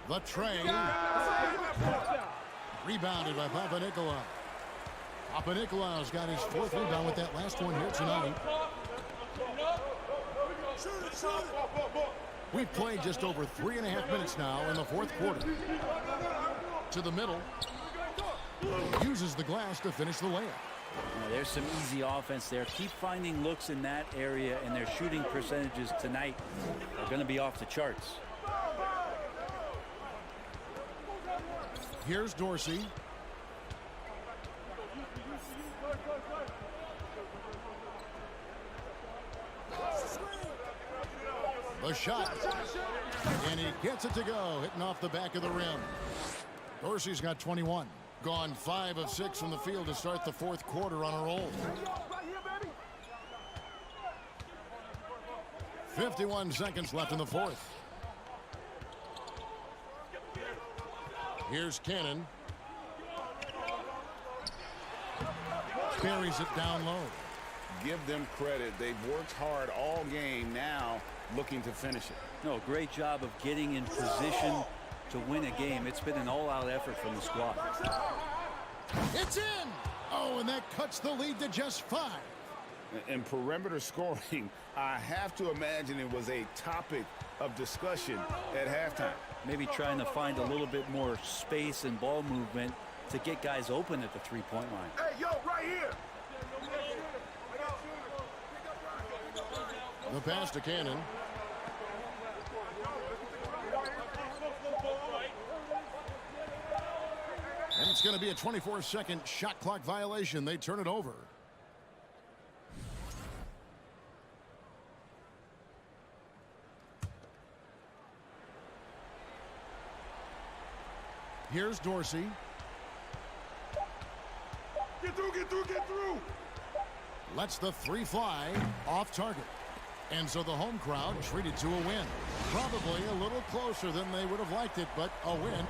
The tray. Rebounded by Papanikolaou. Papanikolaou's got his 4th rebound with that last one here tonight. We've played just over 3.5 minutes now in the fourth quarter. To the middle. Uses the glass to finish the layup. Now, there's some easy offense there. Keep finding looks in that area, and their shooting percentages tonight are going to be off the charts. Here's Dorsey. The shot. And he gets it to go, hitting off the back of the rim. Dorsey's got 21. Gone 5 of 6 from the field to start the fourth quarter on a roll. 51 seconds left in the fourth. Here's Cannon. Buries it down low. Give them credit. They've worked hard all game, now looking to finish it. No, great job of getting in position to win a game. It's been an all-out effort from the squad. It's in! Oh, and that cuts the lead to just 5. In perimeter scoring, I have to imagine it was a topic of discussion at halftime. Maybe trying to find a little bit more space and ball movement to get guys open at the three-point line. Hey, yo, right here. The pass to Cannon. And it's going to be a 24-second shot clock violation. They turn it over. Here's Dorsey. Get through, get through, get through. Lets the three fly off target. And so the home crowd treated to a win. Probably a little closer than they would have liked it, but a win.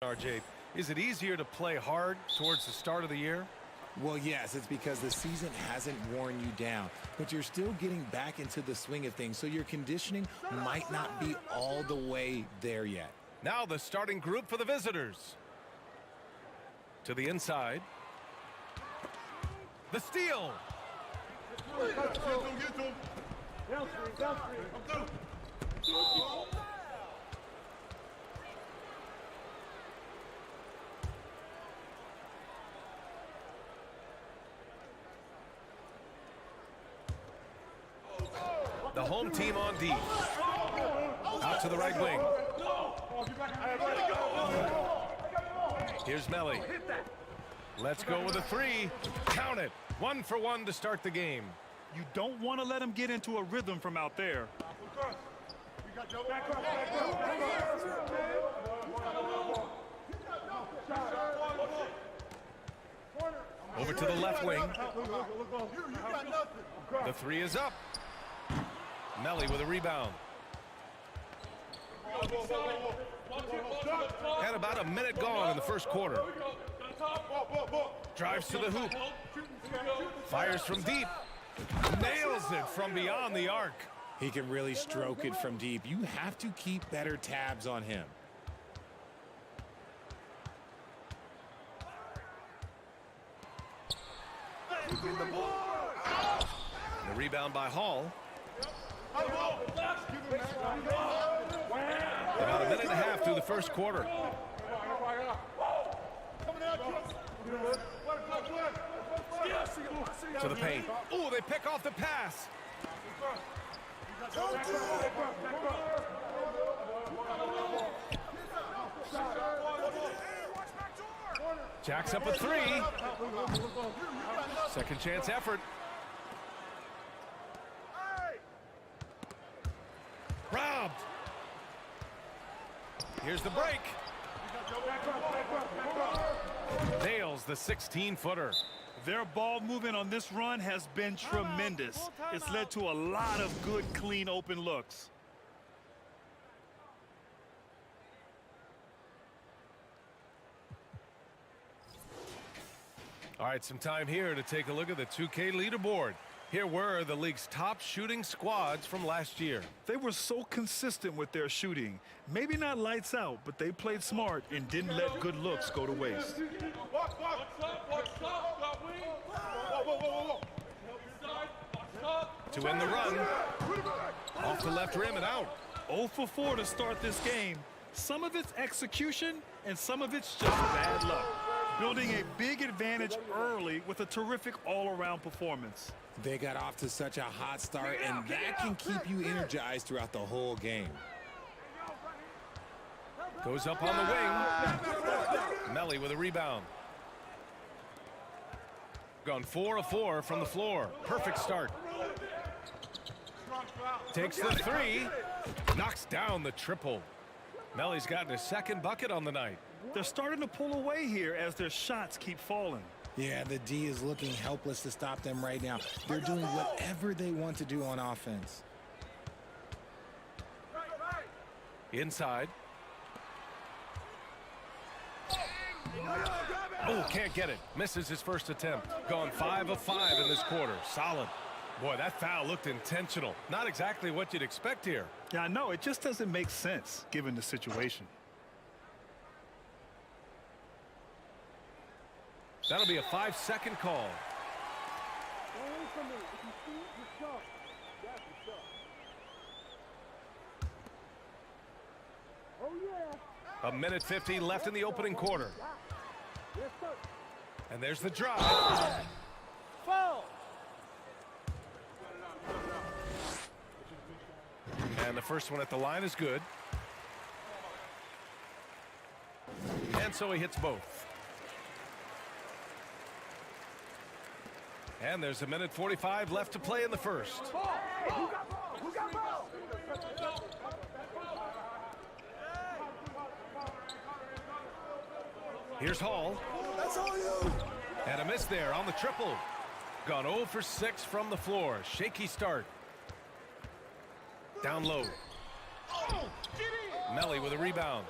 RJ, is it easier to play hard towards the start of the year? Well, yes, it's because the season hasn't worn you down, but you're still getting back into the swing of things, so your conditioning might not be all the way there yet. Now the starting group for the visitors. To the inside. The steal. The home team on deep. Out to the right wing. Here's Melly. Let's go with a three. Count it. 1 for 1 to start the game. You don't want to let him get into a rhythm from out there. Over to the left wing. The three is up. Melly with a rebound. And about a minute gone in the first quarter. Drives to the hoop. Fires from deep. Nails it from beyond the arc. He can really stroke it from deep. You have to keep better tabs on him. The rebound by Hall. About a minute and a half through the first quarter. To the paint. Oh, they pick off the pass. Jacks up a three. Second chance effort. Robbed. Here's the break. Nails the 16-footer. Their ball movement on this run has been tremendous. It's led to a lot of good, clean, open looks. All right, some time here to take a look at the 2K leaderboard. Here were the league's top shooting squads from last year. They were so consistent with their shooting. Maybe not lights out, but they played smart and didn't let good looks go to waste. To end the run. Off the left rim and out. 0 for 4 to start this game. Some of it's execution and some of it's just bad luck. Building a big advantage early with a terrific all-around performance. They got off to such a hot start, and that can keep you energized throughout the whole game. Goes up on the wing. Melly with a rebound. Gone 4 of 4 from the floor. Perfect start. Takes the three. Knocks down the triple. Melly's gotten his second bucket on the night. They're starting to pull away here as their shots keep falling. Yeah, the D is looking helpless to stop them right now. They're doing whatever they want to do on offense. Inside. Oh, can't get it. Misses his first attempt. Gone 5 of 5 in this quarter. Solid. Boy, that foul looked intentional. Not exactly what you'd expect here. Yeah, I know. It just doesn't make sense given the situation. That'll be a 5-second call. A minute 50 left in the opening quarter. And there's the drive. Foul. And the first one at the line is good. And so he hits both. And there's a minute 45 left to play in the first. Here's Hall. That's all you. And a miss there on the triple. Gone 0 for 6 from the floor. Shaky start. Down low. Melly with a rebound.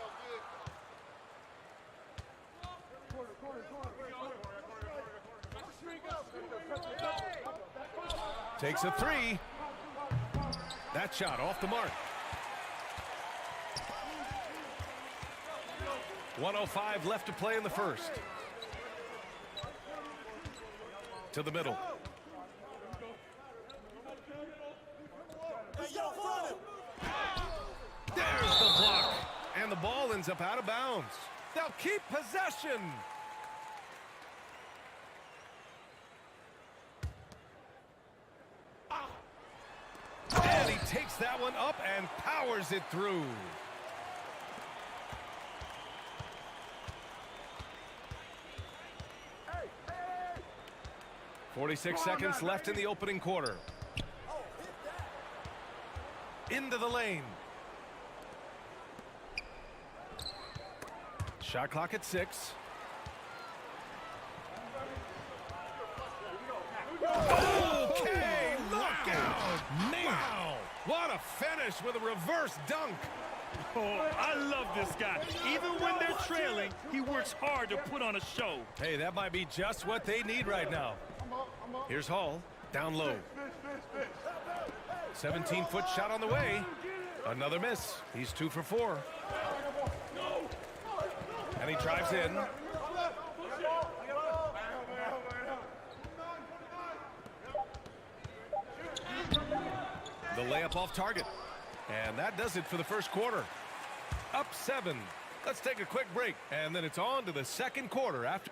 Takes a three. That shot off the mark. 1:05 left to play in the first. To the middle. There's the block. And the ball ends up out of bounds. They'll keep possession. And he takes that one up and powers it through. Hey, hey. 46 seconds left in the opening quarter. Into the lane. Shot clock at 6. Okay, look out! Wow! What a finish with a reverse dunk. Oh, I love this guy. Even when they're trailing, he works hard to put on a show. Hey, that might be just what they need right now. Here's Hall, down low. 17-foot shot on the way. Another miss. He's 2 for 4. And he drives in. The layup off target. And that does it for the first quarter. Up 7. Let's take a quick break. And then it's on to the second quarter after.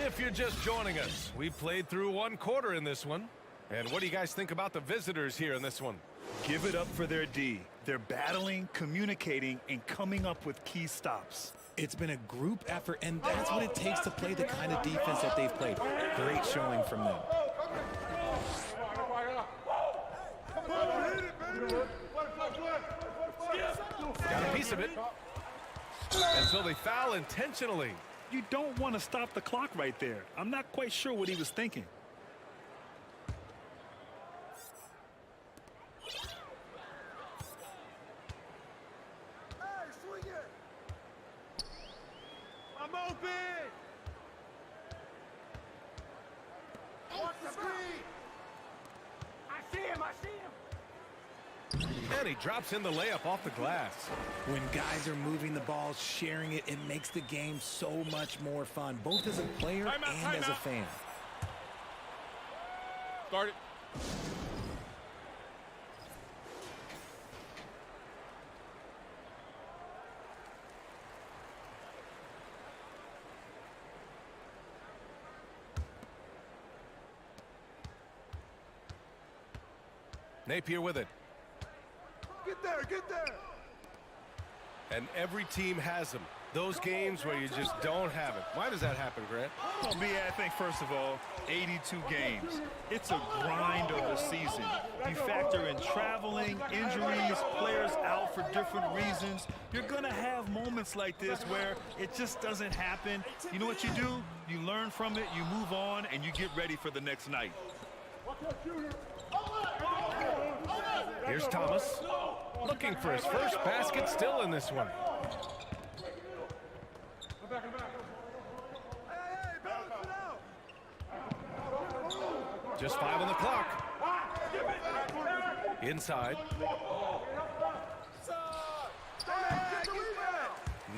If you're just joining us, we played through one quarter in this one. And what do you guys think about the visitors here in this one? Give it up for their D. They're battling, communicating, and coming up with key stops. It's been a group effort, and that's what it takes to play the kind of defense that they've played. Great showing from them. Got a piece of it. And so they foul intentionally. You don't want to stop the clock right there. I'm not quite sure what he was thinking. I'm open! Watch the screen! I see him, I see him! And he drops in the layup off the glass. When guys are moving the ball, sharing it, it makes the game so much more fun, both as a player and as a fan. Start it. Napier with it. Get there, get there! And every team has them. Those games where you just don't have it. Why does that happen, Grant? Well, B, I think, first of all, 82 games. It's a grind of a season. You factor in traveling, injuries, players out for different reasons. You're going to have moments like this where it just doesn't happen. You know what you do? You learn from it, you move on, and you get ready for the next night. Here's Thomas. Looking for his first basket still in this one. Just 5 on the clock. Inside.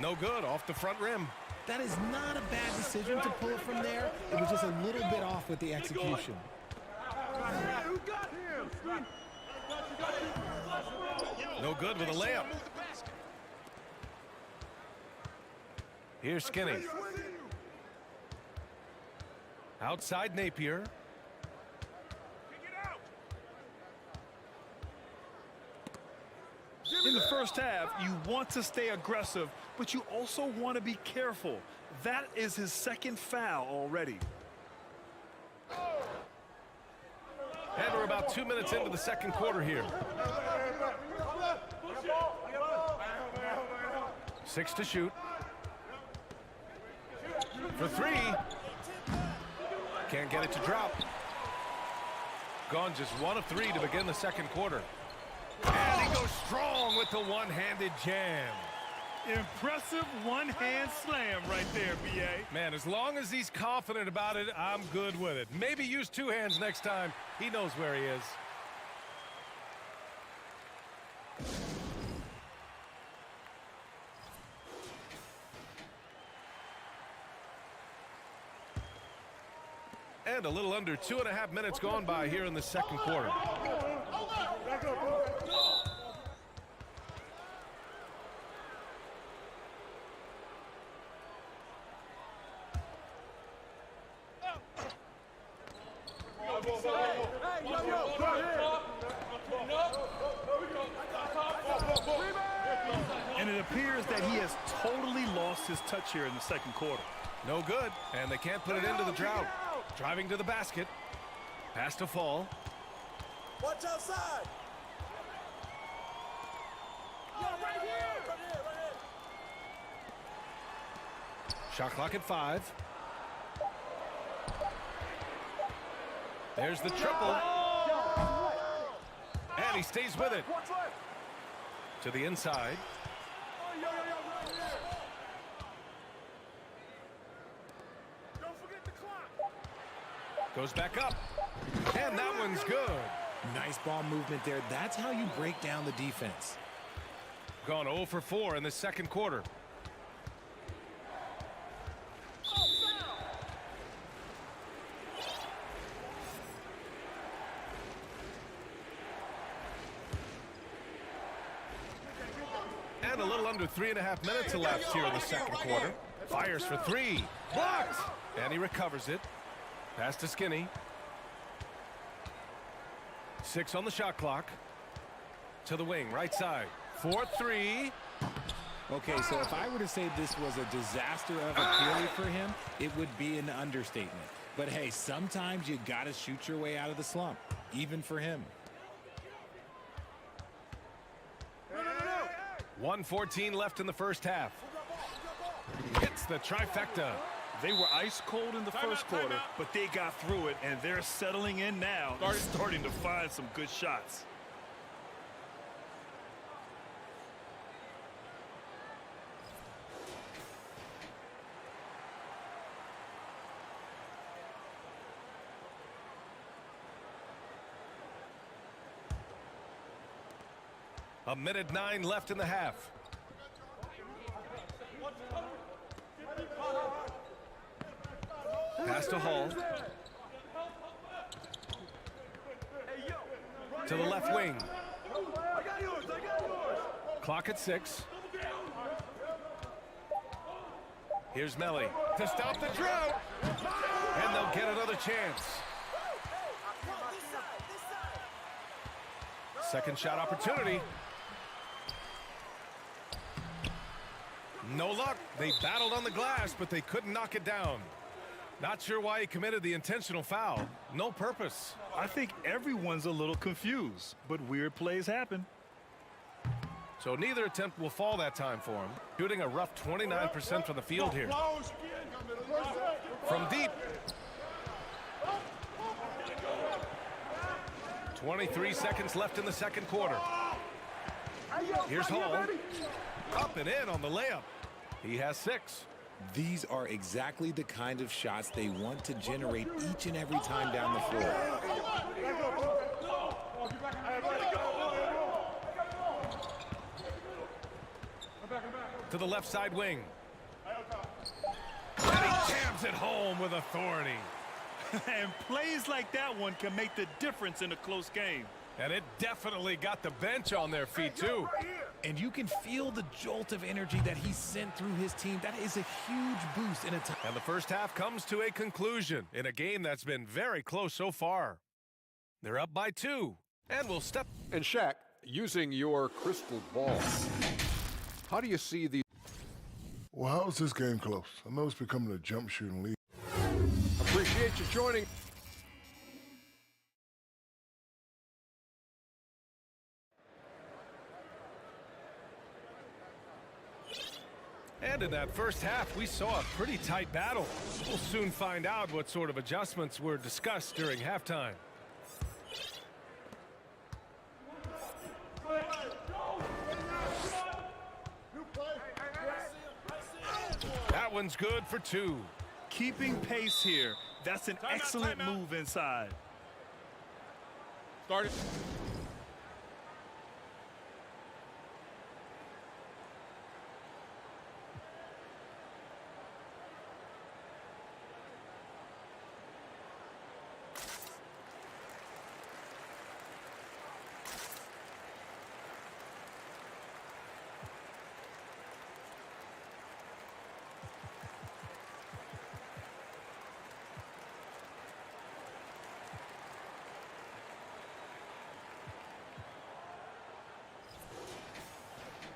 No good, off the front rim. That is not a bad decision to pull it from there. It was just a little bit off with the execution. Who got him? No good with a layup. Here's Skinny. Outside Napier. In the first half, you want to stay aggressive, but you also want to be careful. That is his second foul already. And we're about 2 minutes into the second quarter here. 6 to shoot. For 3. Can't get it to drop. Gone just 1 of 3 to begin the second quarter. And he goes strong with the one-handed jam. Impressive one-hand slam right there, B.A. Man, as long as he's confident about it, I'm good with it. Maybe use two hands next time. He knows where he is. And a little under 2.5 minutes gone by here in the second quarter. And it appears that he has totally lost his touch here in the second quarter. No good, and they can't put it into the drought. Driving to the basket. Pass to Fall. Watch outside. Right here. Shot clock at 5. There's the triple. And he stays with it. To the inside. Goes back up. And that one's good. Nice ball movement there. That's how you break down the defense. Gone 0 for 4 in the second quarter. And a little under 3.5 minutes elapsed here in the second quarter. Fires for 3. Blocked. And he recovers it. Pass to Skinny. 6 on the shot clock. To the wing, right side. 4-3. Okay, so if I were to say this was a disaster of a period for him, it would be an understatement. But hey, sometimes you got to shoot your way out of the slump, even for him. 1:14 left in the first half. Hits the trifecta. They were ice cold in the first quarter, but they got through it, and they're settling in now. They're starting to find some good shots. A minute 9 left in the half. Pass to Hall. To the left wing. Clock at 6. Here's Melly to stop the drought. And they'll get another chance. Second shot opportunity. No luck. They battled on the glass, but they couldn't knock it down. Not sure why he committed the intentional foul. No purpose. I think everyone's a little confused, but weird plays happen. So neither attempt will fall that time for him. Shooting a rough 29% from the field here. From deep. 23 seconds left in the second quarter. Here's Hall. Up and in on the layup. He has 6. These are exactly the kind of shots they want to generate each and every time down the floor. To the left side wing. And he jams it home with authority. And plays like that one can make the difference in a close game. And it definitely got the bench on their feet, too. And you can feel the jolt of energy that he sent through his team. That is a huge boost in a time. And the first half comes to a conclusion in a game that's been very close so far. They're up by 2. And we'll step. And Shaq, using your crystal ball, how do you see the... Well, how is this game close? I know it's becoming a jump shooting league. Appreciate you joining. And in that first half, we saw a pretty tight battle. We'll soon find out what sort of adjustments were discussed during halftime. That one's good for 2. Keeping pace here. That's an excellent move inside. Started.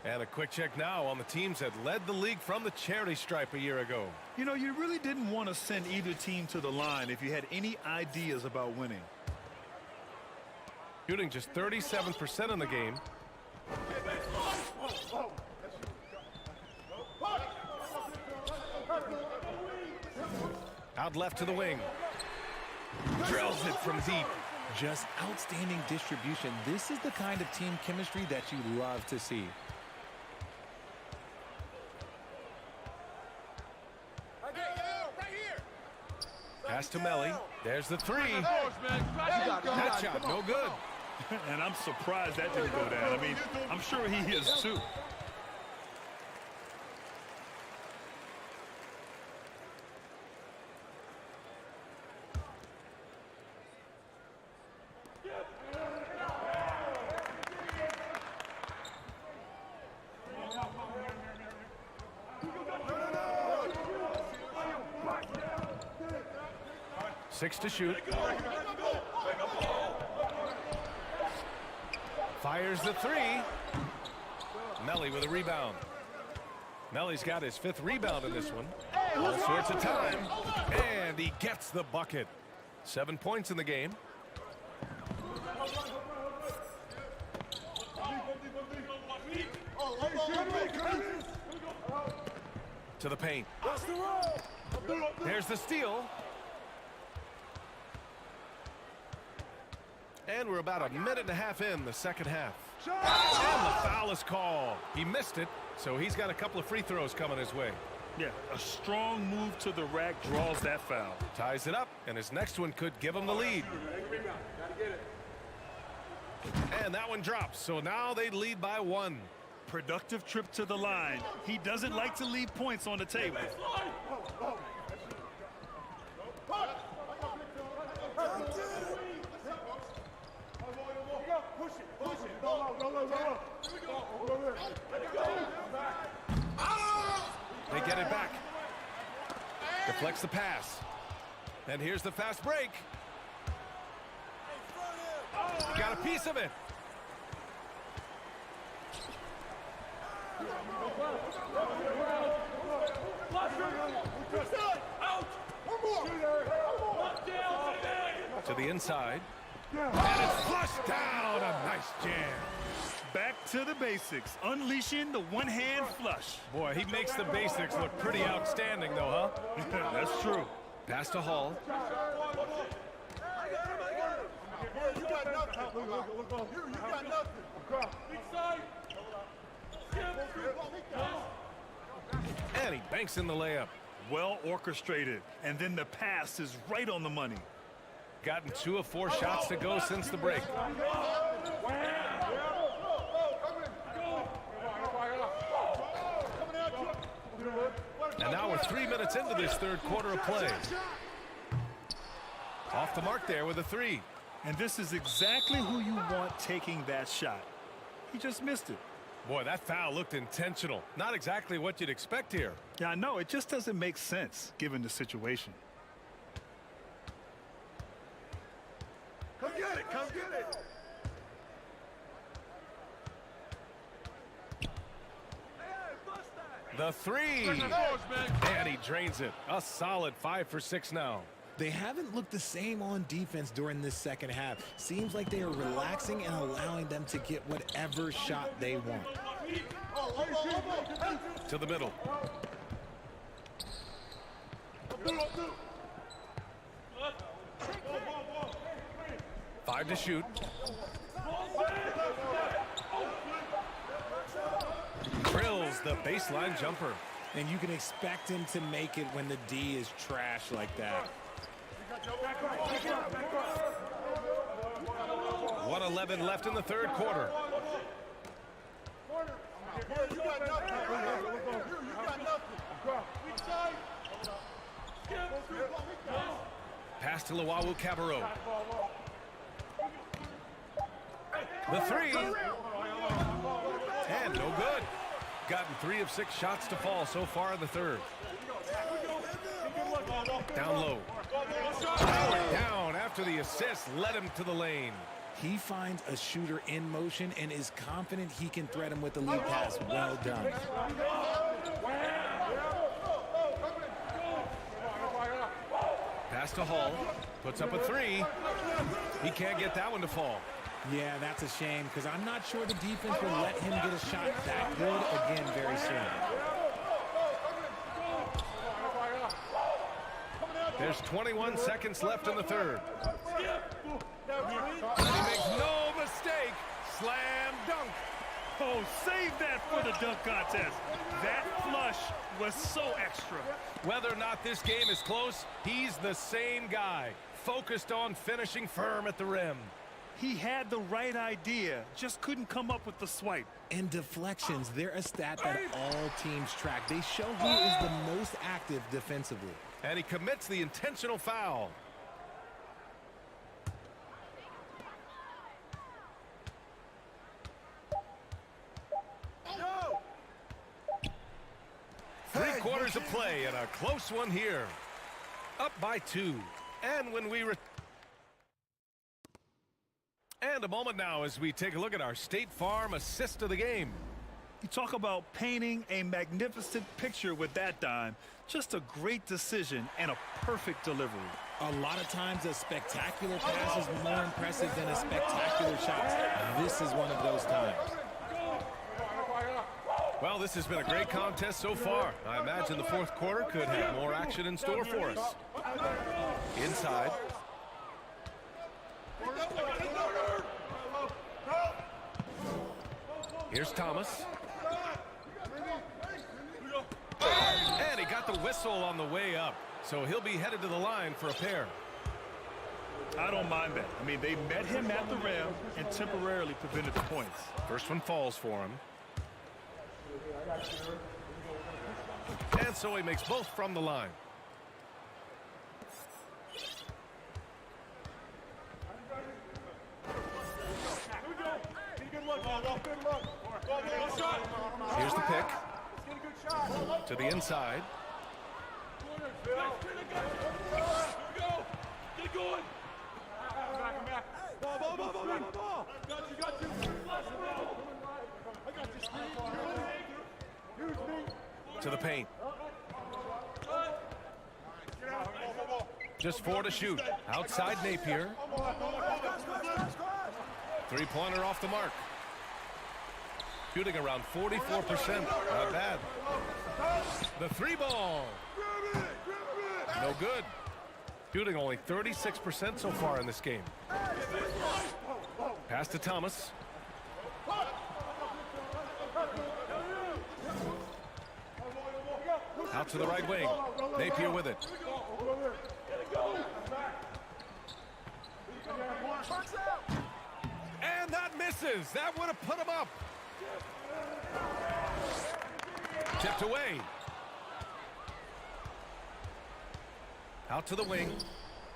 And a quick check now on the teams that led the league from the charity stripe a year ago. You know, you really didn't want to send either team to the line if you had any ideas about winning. Shooting just 37% in the game. Out left to the wing. Drills it from deep. Just outstanding distribution. This is the kind of team chemistry that you love to see. Pass to Melly. There's the 3. That shot, no good. And I'm surprised that didn't go down. I mean, I'm sure he is too. Six to shoot. Fires the 3. Melly with a rebound. Melly's got his 5th rebound in this one. All sorts of time. And he gets the bucket. 7 points in the game. To the paint. There's the steal. And we're about a minute and a half in the second half. And the foul is called. He missed it, so he's got a couple of free throws coming his way. Yeah, a strong move to the rack draws that foul. Ties it up, and his next one could give him the lead. And that one drops, so now they lead by 1. Productive trip to the line. He doesn't like to leave points on the table. They get it back. Deflects the pass. And here's the fast break. Got a piece of it. To the inside. And it's flushed down. A nice jam. Back to the basics, unleashing the one-hand flush. Boy, he makes the basics look pretty outstanding, though, huh? That's true. Pass to Hall. You got nothing. You got nothing. And he banks in the layup. Well orchestrated, and then the pass is right on the money. Gotten 2 of 4 shots to go since the break. And now we're 3 minutes into this third quarter of play. Off the mark there with a 3. And this is exactly who you want taking that shot. He just missed it. Boy, that foul looked intentional. Not exactly what you'd expect here. Yeah, I know. It just doesn't make sense given the situation. Come get it. Come get it. The 3. And he drains it. A solid 5 for 6 now. They haven't looked the same on defense during this second half. Seems like they are relaxing and allowing them to get whatever shot they want. To the middle. Five to shoot. Drills the baseline jumper. And you can expect him to make it when the D is trash like that. 1:11 left in the third quarter. Pass to Luau Cabarro. The three. And no good. Gotten 3 of 6 shots to fall so far in the third. Down low. Powered down after the assist led him to the lane. He finds a shooter in motion and is confident he can thread him with the lead pass. Well done. Pass to Hall. Puts up a 3. He can't get that one to fall. Yeah, that's a shame because I'm not sure the defense will let him get a shot that good again very soon. There's 21 seconds left in the third. And he makes no mistake. Slam dunk. Oh, save that for the dunk contest. That flush was so extra. Whether or not this game is close, he's the same guy. Focused on finishing firm at the rim. He had the right idea, just couldn't come up with the swipe. And deflections, they're a stat that all teams track. They show who is the most active defensively. And he commits the intentional foul. Three-quarters of play and a close one here. Up by 2. And when we And a moment now as we take a look at our State Farm assist of the game. You talk about painting a magnificent picture with that dime. Just a great decision and a perfect delivery. A lot of times a spectacular pass is more impressive than a spectacular shot. This is one of those times. Well, this has been a great contest so far. I imagine the fourth quarter could have more action in store for us. Inside. Here's Thomas. And he got the whistle on the way up. So he'll be headed to the line for a pair. I don't mind that. I mean, they met him at the rim and temporarily prevented the points. First one falls for him. And so he makes both from the line. Here's the pick. To the inside. Get going. To the paint. Just 4 to shoot. Outside Napier. Three-pointer off the mark. Shooting around 44%. Not bad. The 3-ball. No good. Shooting only 36% so far in this game. Pass to Thomas. Out to the right wing. Napier with it. And that misses. That would have put him up. Tipped away. Out to the wing.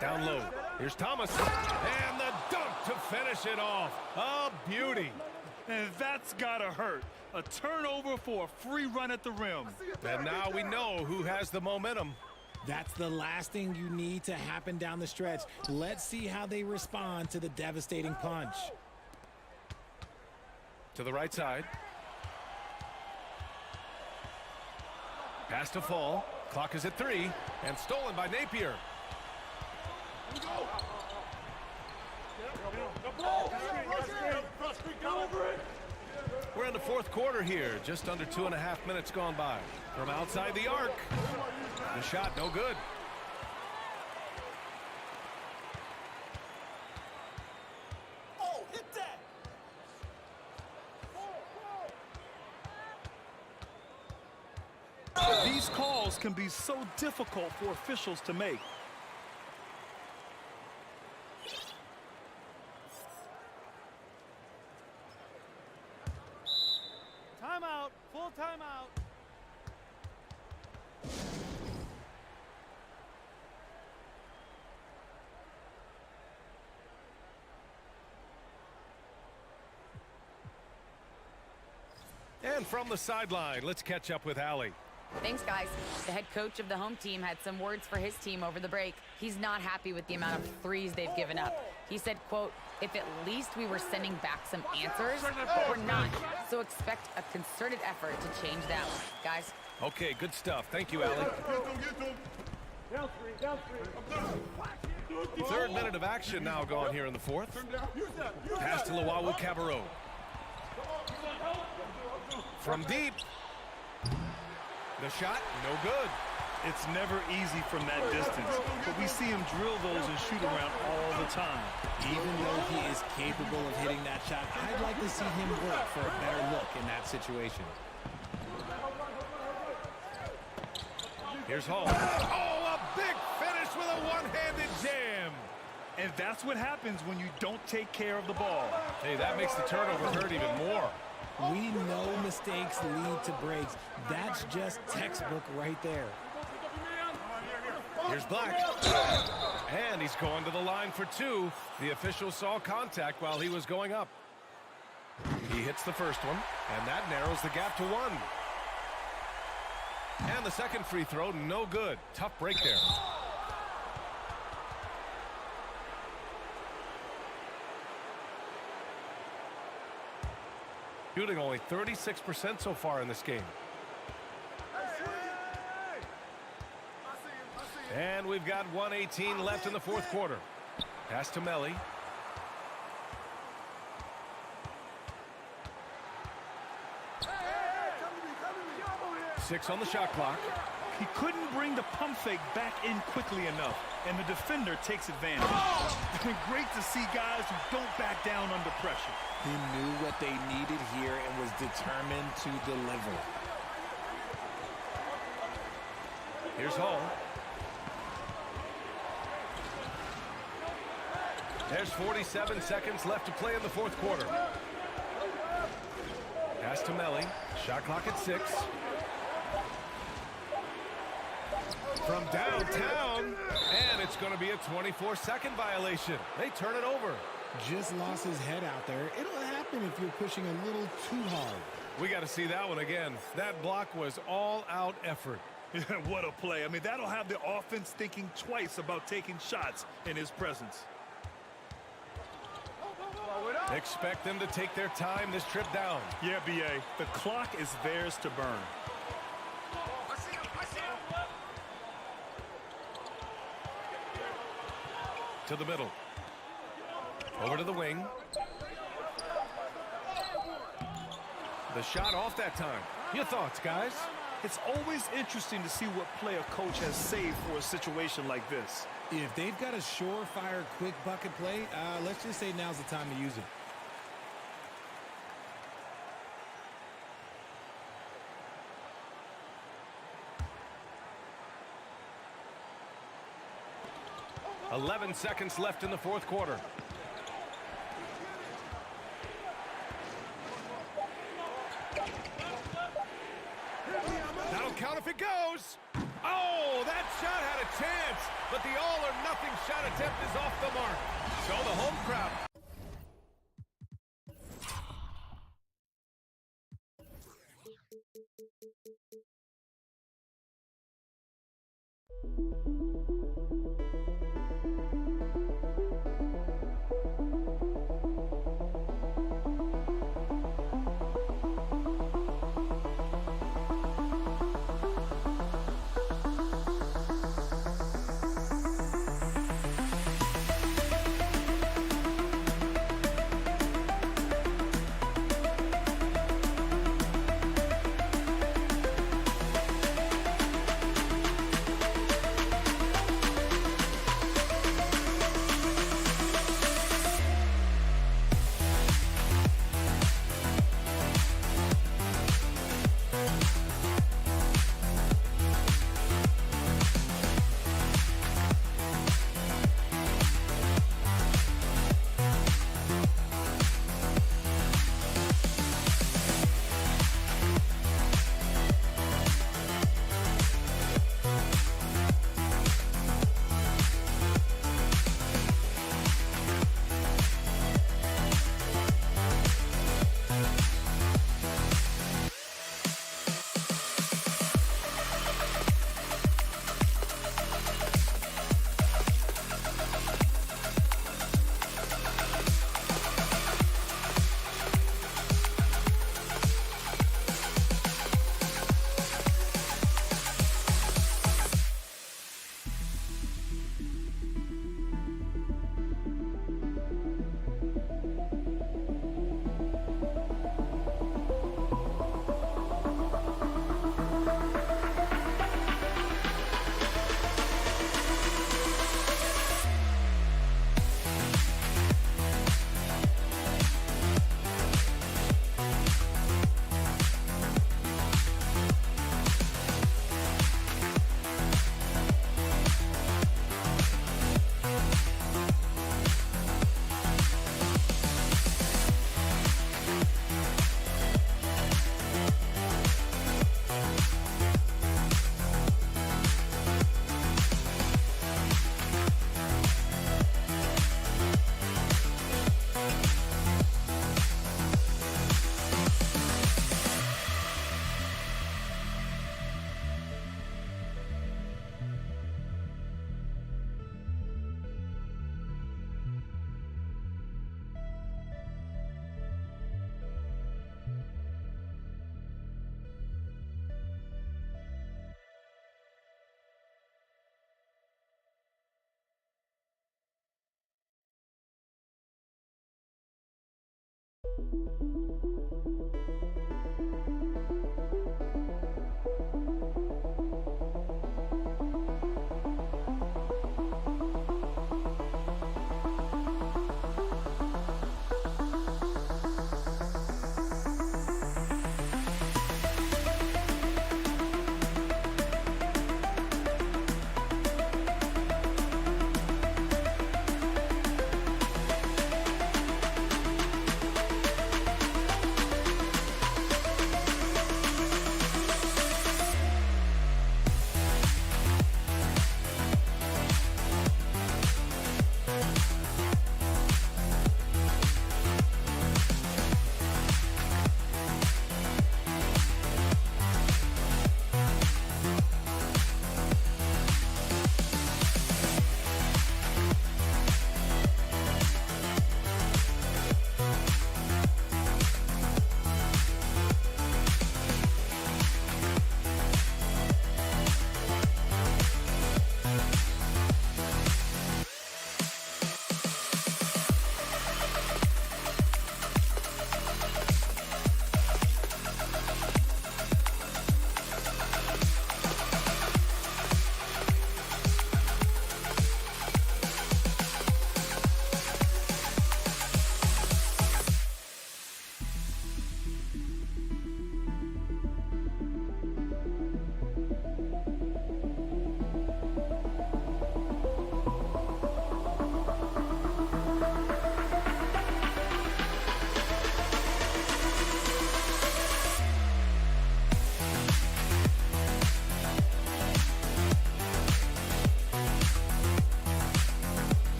Down low. Here's Thomas. And the dunk to finish it off. A beauty. And that's gotta hurt. A turnover for a free run at the rim. And now we know who has the momentum. That's the last thing you need to happen down the stretch. Let's see how they respond to the devastating punch. To the right side. Pass to Fall. Clock is at 3. And stolen by Napier. We're in the fourth quarter here. Just under 2.5 minutes gone by. From outside the arc. The shot no good. Oh, hit that. These calls can be so difficult for officials to make. Timeout. Full timeout. And from the sideline, let's catch up with Allie. Thanks, guys. The head coach of the home team had some words for his team over the break. He's not happy with the amount of threes they've given up. He said, quote, "If at least we were sending back some answers, but we're not. So expect a concerted effort to change that one." Guys. Okay, good stuff. Thank you, Allie. Third minute of action now gone here in the fourth. Pass to Luau Cabarro. From deep. The shot, no good. It's never easy from that distance, but we see him drill those and shoot around all the time. Even though he is capable of hitting that shot, I'd like to see him work for a better look in that situation. Here's Hall. Oh, a big finish with a one-handed jam. And that's what happens when you don't take care of the ball. Hey, that makes the turnover hurt even more. We know mistakes lead to breaks. That's just textbook right there. Here's Black. And he's going to the line for two. The official saw contact while he was going up. He hits the first one, and that narrows the gap to one. And the second free throw, no good. Tough break there. Shooting only 36% so far in this game. And we've got 1:18 left in the fourth quarter. Pass to Melly. Six on the shot clock. He couldn't bring the pump fake back in quickly enough, and the defender takes advantage. It's been great to see guys who don't back down under pressure. He knew what they needed here and was determined to deliver. Here's Hall. There's 47 seconds left to play in the fourth quarter. Pass to Melly. Shot clock at 6. From downtown, and it's going to be a 24-second violation. They turn it over. Just lost his head out there. It'll happen if you're pushing a little too hard. We got to see that one again. That block was all-out effort. What a play. I mean, that'll have the offense thinking twice about taking shots in his presence. Expect them to take their time this trip down. Yeah, B.A., the clock is theirs to burn. To the middle. Over to the wing. The shot off that time. Your thoughts, guys? It's always interesting to see what play a coach has saved for a situation like this. If they've got a surefire, quick bucket play, let's just say now's the time to use it. .11 seconds left in the fourth quarter. That'll count if it goes. Oh, that shot had a chance, but the all-or-nothing shot attempt is off the mark. So the home crowd.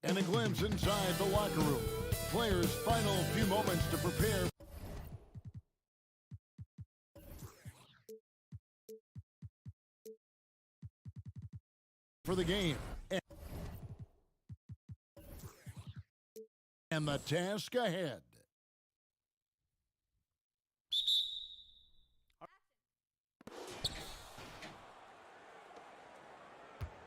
And a glimpse inside the locker room. Players' final few moments to prepare for the game. And the task ahead.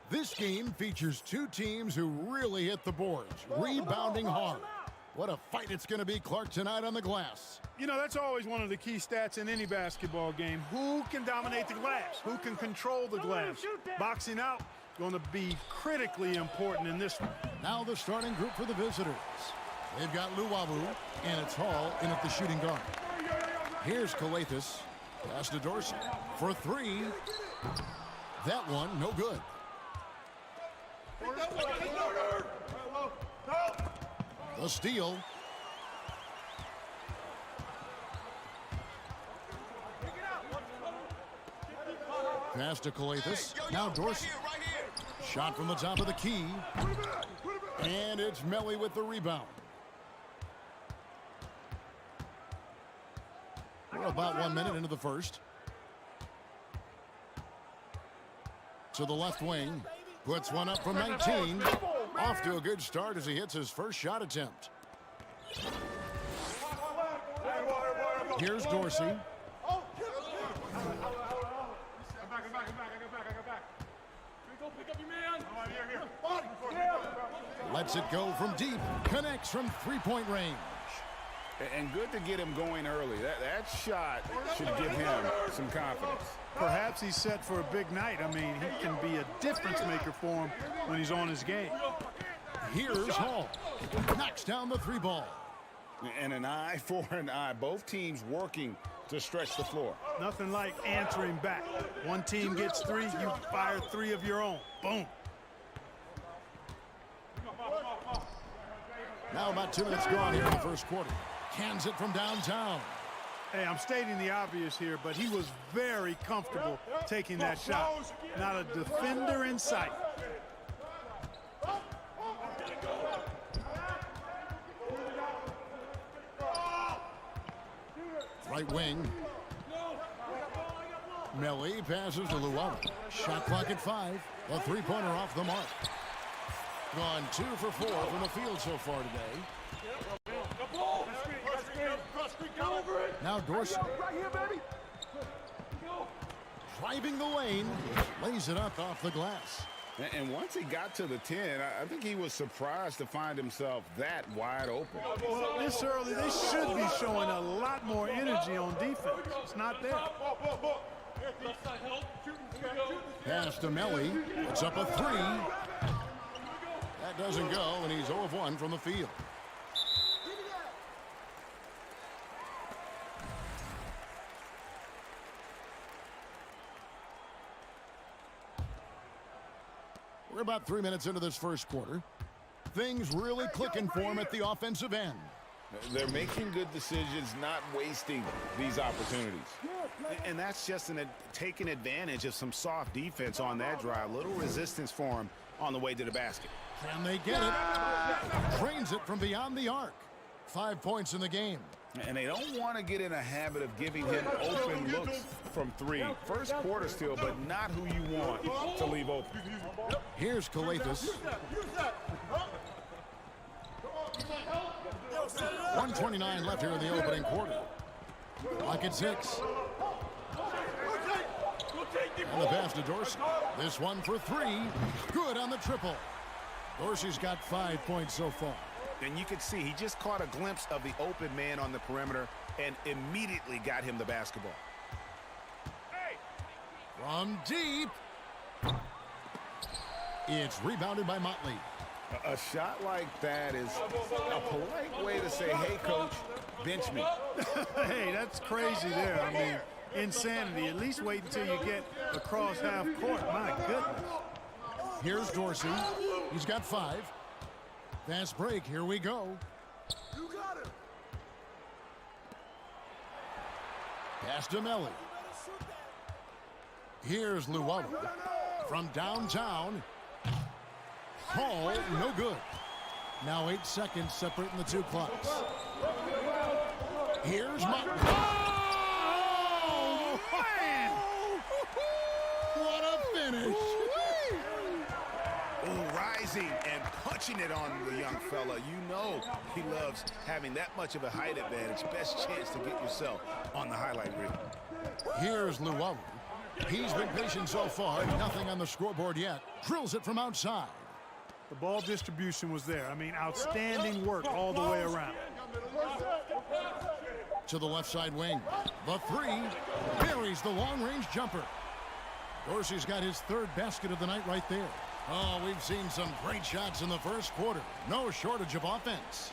This game features two teams who really hit the boards, rebounding hard. What a fight it's going to be, Clark, tonight on the glass. You know, that's always one of the key stats in any basketball game. Who can dominate the glass? Who can control the glass? Boxing out going to be critically important in this one. Now the starting group for the visitors. They've got Luwawu, and it's Hall in at the shooting guard. Here's Kalathis. Pass to Dorsey for three. That one, no good. The steal. Pass to Calathes. Now Dorsey. Shot from the top of the key. And it's Melly with the rebound. We're about 1 minute into the first. To the left wing. Puts one up from 19. Off to a good start as he hits his first shot attempt. Here's Dorsey. Lets it go from deep. Connects from three-point range. And good to get him going early. That shot should give him some confidence. Perhaps he's set for a big night. I mean, he can be a difference maker for him when he's on his game. Here's Hall. Knocks down the three ball. And an eye for an eye. Both teams working to stretch the floor. Nothing like answering back. One team gets three, you fire three of your own. Boom. Now about 2 minutes gone here in the first quarter. Cans it from downtown. Hey, I'm stating the obvious here, but he was very comfortable taking that shot. Not a defender in sight. Right wing. Melly passes to Luau. Shot clock at 5. A three-pointer off the mark. Gone 2 for 4 from the field so far today. Now Dorsey. Driving the lane. Lays it up off the glass. And once he got to the 10, I think he was surprised to find himself that wide open. Well, this early, they should be showing a lot more energy on defense. It's not there. Pass to Melly. It's up a 3. That doesn't go, and he's 0 of 1 from the field. We're about 3 minutes into this first quarter. Things really clicking for him at the offensive end. They're making good decisions, not wasting these opportunities. And that's just taking advantage of some soft defense on that drive. Little resistance for him on the way to the basket. Can they get it? Drains it from beyond the arc. 5 points in the game. And they don't want to get in a habit of giving him open looks from 3. First quarter still, but not who you want to leave open. Here's Calathes. 1:29 left here in the opening quarter. Clock at 6. And the pass to Dorsey. This one for 3. Good on the triple. Dorsey's got 5 points so far. And you can see he just caught a glimpse of the open man on the perimeter and immediately got him the basketball. From deep. It's rebounded by Motley. A shot like that is a polite way to say, hey, coach, bench me. Hey, that's crazy there. I mean, insanity. At least wait until you get across half court. My goodness. Here's Dorsey. He's got 5. Fast break. Here we go. You got it. Pass to Melly. Here's Luau. From downtown. Hall, no good. Now 8 seconds separating the 2 clocks. Here's Motley. Oh, man! What a finish. Oh, rising and punching it on the young fella. You know he loves having that much of a height advantage. Best chance to get yourself on the highlight reel. Here's Luau. He's been patient so far. Nothing on the scoreboard yet. Drills it from outside. The ball distribution was there. I mean, outstanding work all the way around. To the left side wing. The 3. Buries the long-range jumper. Dorsey's got his 3rd basket of the night right there. Oh, we've seen some great shots in the first quarter. No shortage of offense.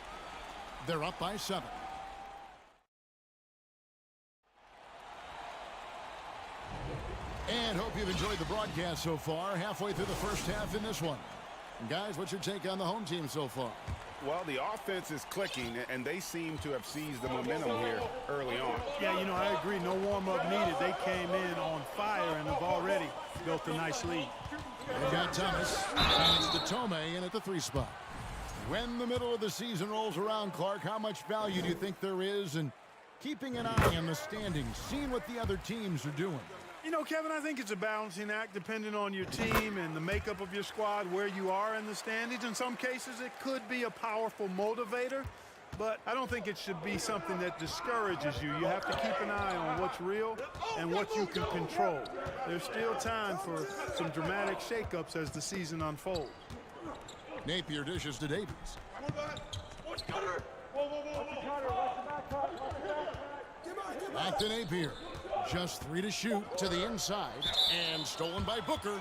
They're up by 7. And hope you've enjoyed the broadcast so far. Halfway through the first half in this one. And guys, what's your take on the home team so far? Well, the offense is clicking, and they seem to have seized the momentum here early on. Yeah, you know, I agree. No warm-up needed. They came in on fire and have already built a nice lead. They've got Thomas, and it's the Tome in at the 3 spot. When the middle of the season rolls around, Clark, how much value do you think there is in keeping an eye on the standings, seeing what the other teams are doing? You know, Kevin, I think it's a balancing act depending on your team and the makeup of your squad, where you are in the standings. In some cases, it could be a powerful motivator, but I don't think it should be something that discourages you. You have to keep an eye on what's real and what you can control. There's still time for some dramatic shakeups as the season unfolds. Napier dishes to Davies. Back to Napier. Just 3 to shoot to the inside, and stolen by Booker.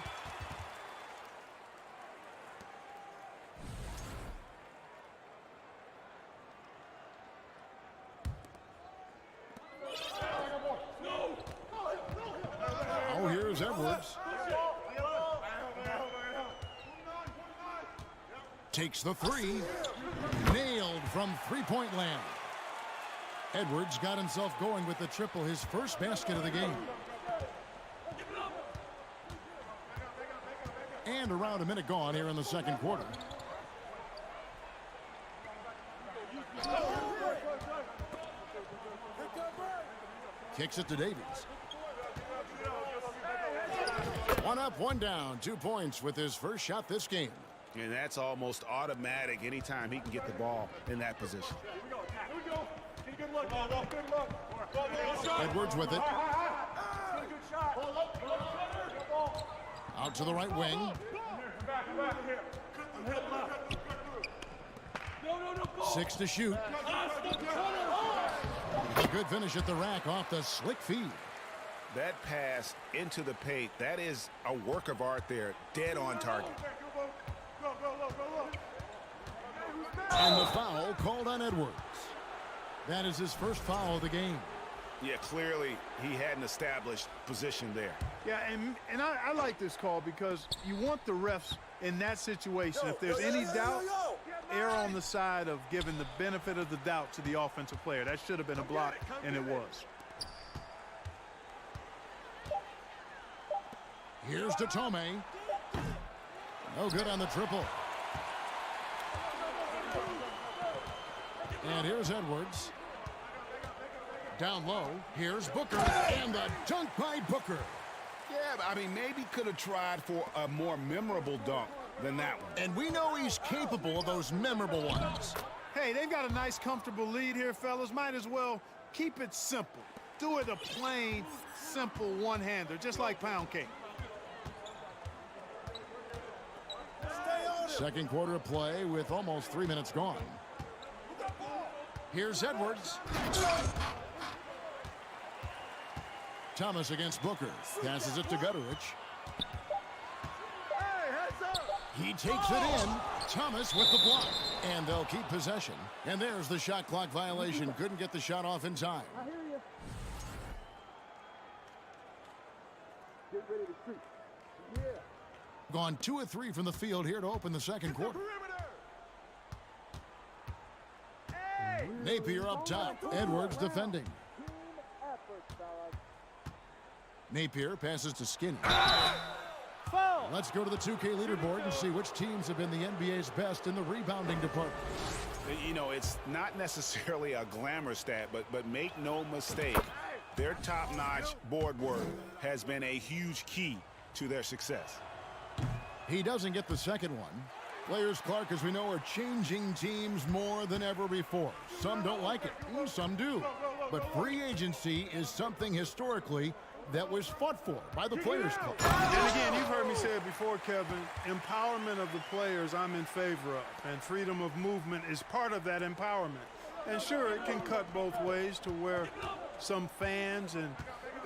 Oh, here's Edwards. Takes the 3. Nailed from three-point land. Edwards got himself going with the triple, his first basket of the game. And around a minute gone here in the second quarter. Kicks it to Davies. 1 up, 1 down, 2 points with his first shot this game. And that's almost automatic anytime he can get the ball in that position. Edwards with it. Out to the right wing. 6 to shoot. A good finish at the rack off the slick feed. That pass into the paint, that is a work of art there, dead on target. And the foul called on Edwards. That is his first foul of the game. Yeah, clearly he had an established position there. Yeah, and I like this call because you want the refs in that situation. If there's any doubt, err on the side of giving the benefit of the doubt to the offensive player. That should have been a block, and it was. Here's to Tome. No good on the triple. And here's Edwards. Down low, here's Booker, and the dunk by Booker. Yeah, I mean, maybe could have tried for a more memorable dunk than that one. And we know he's capable of those memorable ones. Hey, they've got a nice, comfortable lead here, fellas. Might as well keep it simple. Do it a plain, simple one-hander, just like pound cake. Second quarter of play with almost 3 minutes gone. Here's Edwards. Thomas against Booker. Passes it to Gutterich. He takes it in. Thomas with the block. And they'll keep possession. And there's the shot clock violation. Couldn't get the shot off in time. I hear you. Get ready to shoot. Yeah. Gone 2 of 3 from the field here to open the second quarter. Napier up top. Edwards defending. Napier passes to Skinny. Let's go to the 2K leaderboard and see which teams have been the NBA's best in the rebounding department. You know, it's not necessarily a glamour stat, but make no mistake, their top-notch board work has been a huge key to their success. He doesn't get the second one. Players, Clark, as we know, are changing teams more than ever before. Some don't like it, some do. But free agency is something historically that was fought for by the Players Club. And again, you've heard me say it before, Kevin, empowerment of the players I'm in favor of, and freedom of movement is part of that empowerment. And sure, it can cut both ways to where some fans and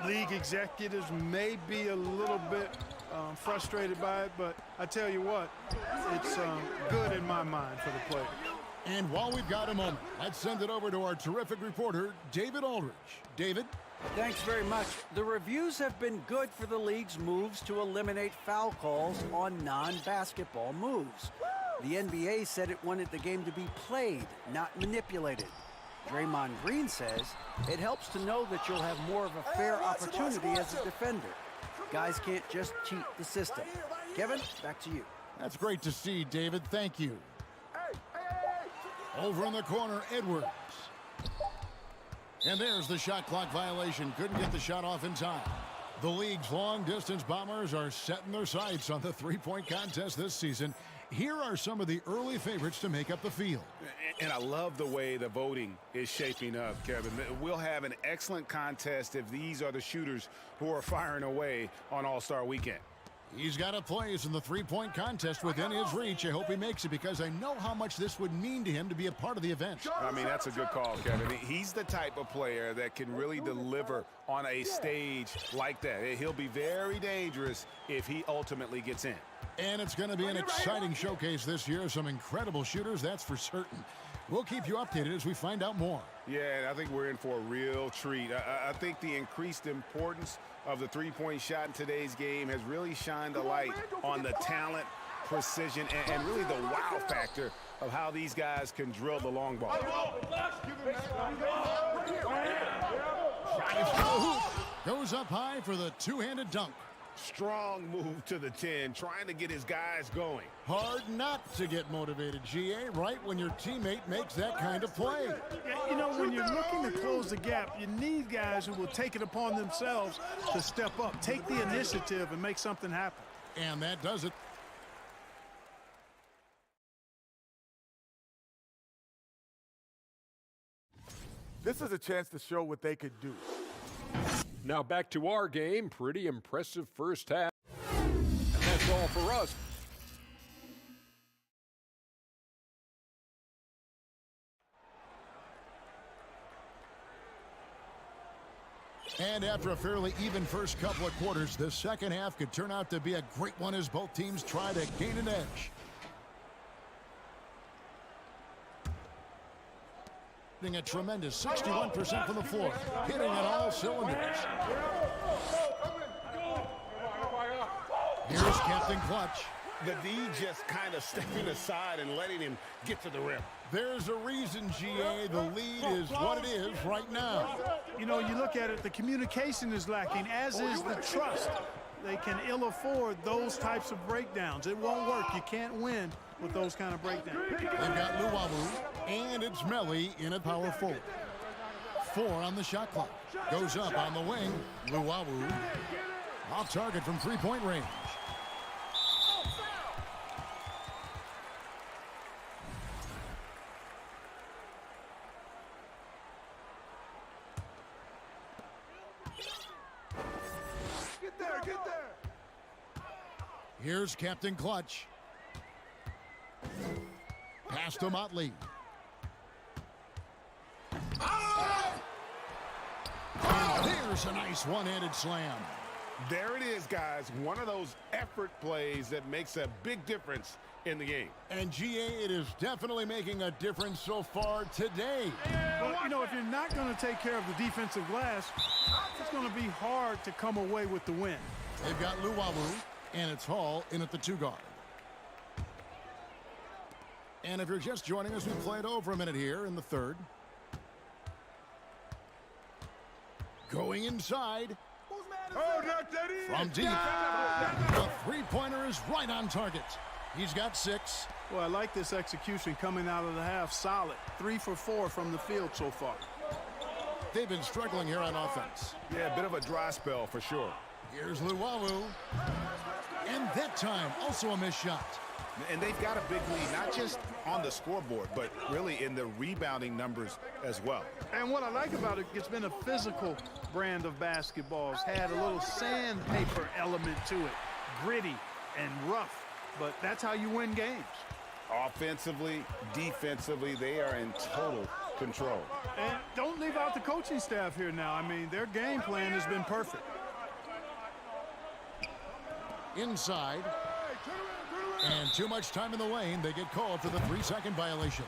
league executives may be a little bit frustrated by it, but I tell you what, it's good in my mind for the players. And while we've got a moment, let's send it over to our terrific reporter, David Aldridge. David? Thanks very much. The reviews have been good for the league's moves to eliminate foul calls on non-basketball moves. The NBA said it wanted the game to be played, not manipulated. Draymond Green says it helps to know that you'll have more of a fair opportunity as a defender. Guys can't just cheat the system. Kevin, back to you. That's great to see, David. Thank you. Over in the corner, Edwards. And there's the shot clock violation. Couldn't get the shot off in time. The league's long-distance bombers are setting their sights on the three-point contest this season. Here are some of the early favorites to make up the field. And I love the way the voting is shaping up, Kevin. We'll have an excellent contest if these are the shooters who are firing away on All-Star Weekend. He's got a place in the three-point contest within his reach. I hope he makes it because I know how much this would mean to him to be a part of the event. I mean, that's a good call, Kevin. He's the type of player that can really deliver on a stage like that. He'll be very dangerous if he ultimately gets in. And it's going to be an exciting showcase this year. Some incredible shooters, that's for certain. We'll keep you updated as we find out more. Yeah, I think we're in for a real treat. I think the increased importance of the three-point shot in today's game has really shined a light on the talent, precision, and really the wow factor of how these guys can drill the long ball. Goes up high for the two-handed dunk. Strong move to the 10, trying to get his guys going. Hard not to get motivated, GA, right when your teammate makes that kind of play. You know, when you're looking to close the gap, you need guys who will take it upon themselves to step up, take the initiative, and make something happen. And that does it. This is a chance to show what they could do. Now back to our game. Pretty impressive first half. And that's all for us. And after a fairly even first couple of quarters, the second half could turn out to be a great one as both teams try to gain an edge. A tremendous 61% from the floor, hitting on all cylinders. Here's Captain Clutch. The D just kind of stepping aside and letting him get to the rim. There's a reason, GA, the lead is what it is right now. You know, you look at it, the communication is lacking, as is the trust. They can ill afford those types of breakdowns. It won't work. You can't win with those kind of breakdowns. They've got Luwawu, and it's Melly in a power forward. 4 on the shot clock. Goes up on the wing. Luwawu off target from three-point range. Here's Captain Clutch. Pass to Motley. And there's a nice one-handed slam. There it is, guys. One of those effort plays that makes a big difference in the game. And GA, it is definitely making a difference so far today. Well, you know, if you're not going to take care of the defensive glass, it's going to be hard to come away with the win. They've got Luwawu, and it's Hall in at the 2 guard. And if you're just joining us, we played over a minute here in the third. Going inside. From deep. The three-pointer is right on target. He's got 6. Well, I like this execution coming out of the half. Solid. 3 for 4 from the field so far. They've been struggling here on offense. Yeah, a bit of a dry spell for sure. Here's Luwawu. And that time, also a missed shot. And they've got a big lead, not just on the scoreboard, but really in the rebounding numbers as well. And what I like about it, it's been a physical brand of basketball. It's had a little sandpaper element to it. Gritty and rough, but that's how you win games. Offensively, defensively, they are in total control. And don't leave out the coaching staff here now. I mean, their game plan has been perfect. Inside. And too much time in the lane. They get called for the 3-second violation.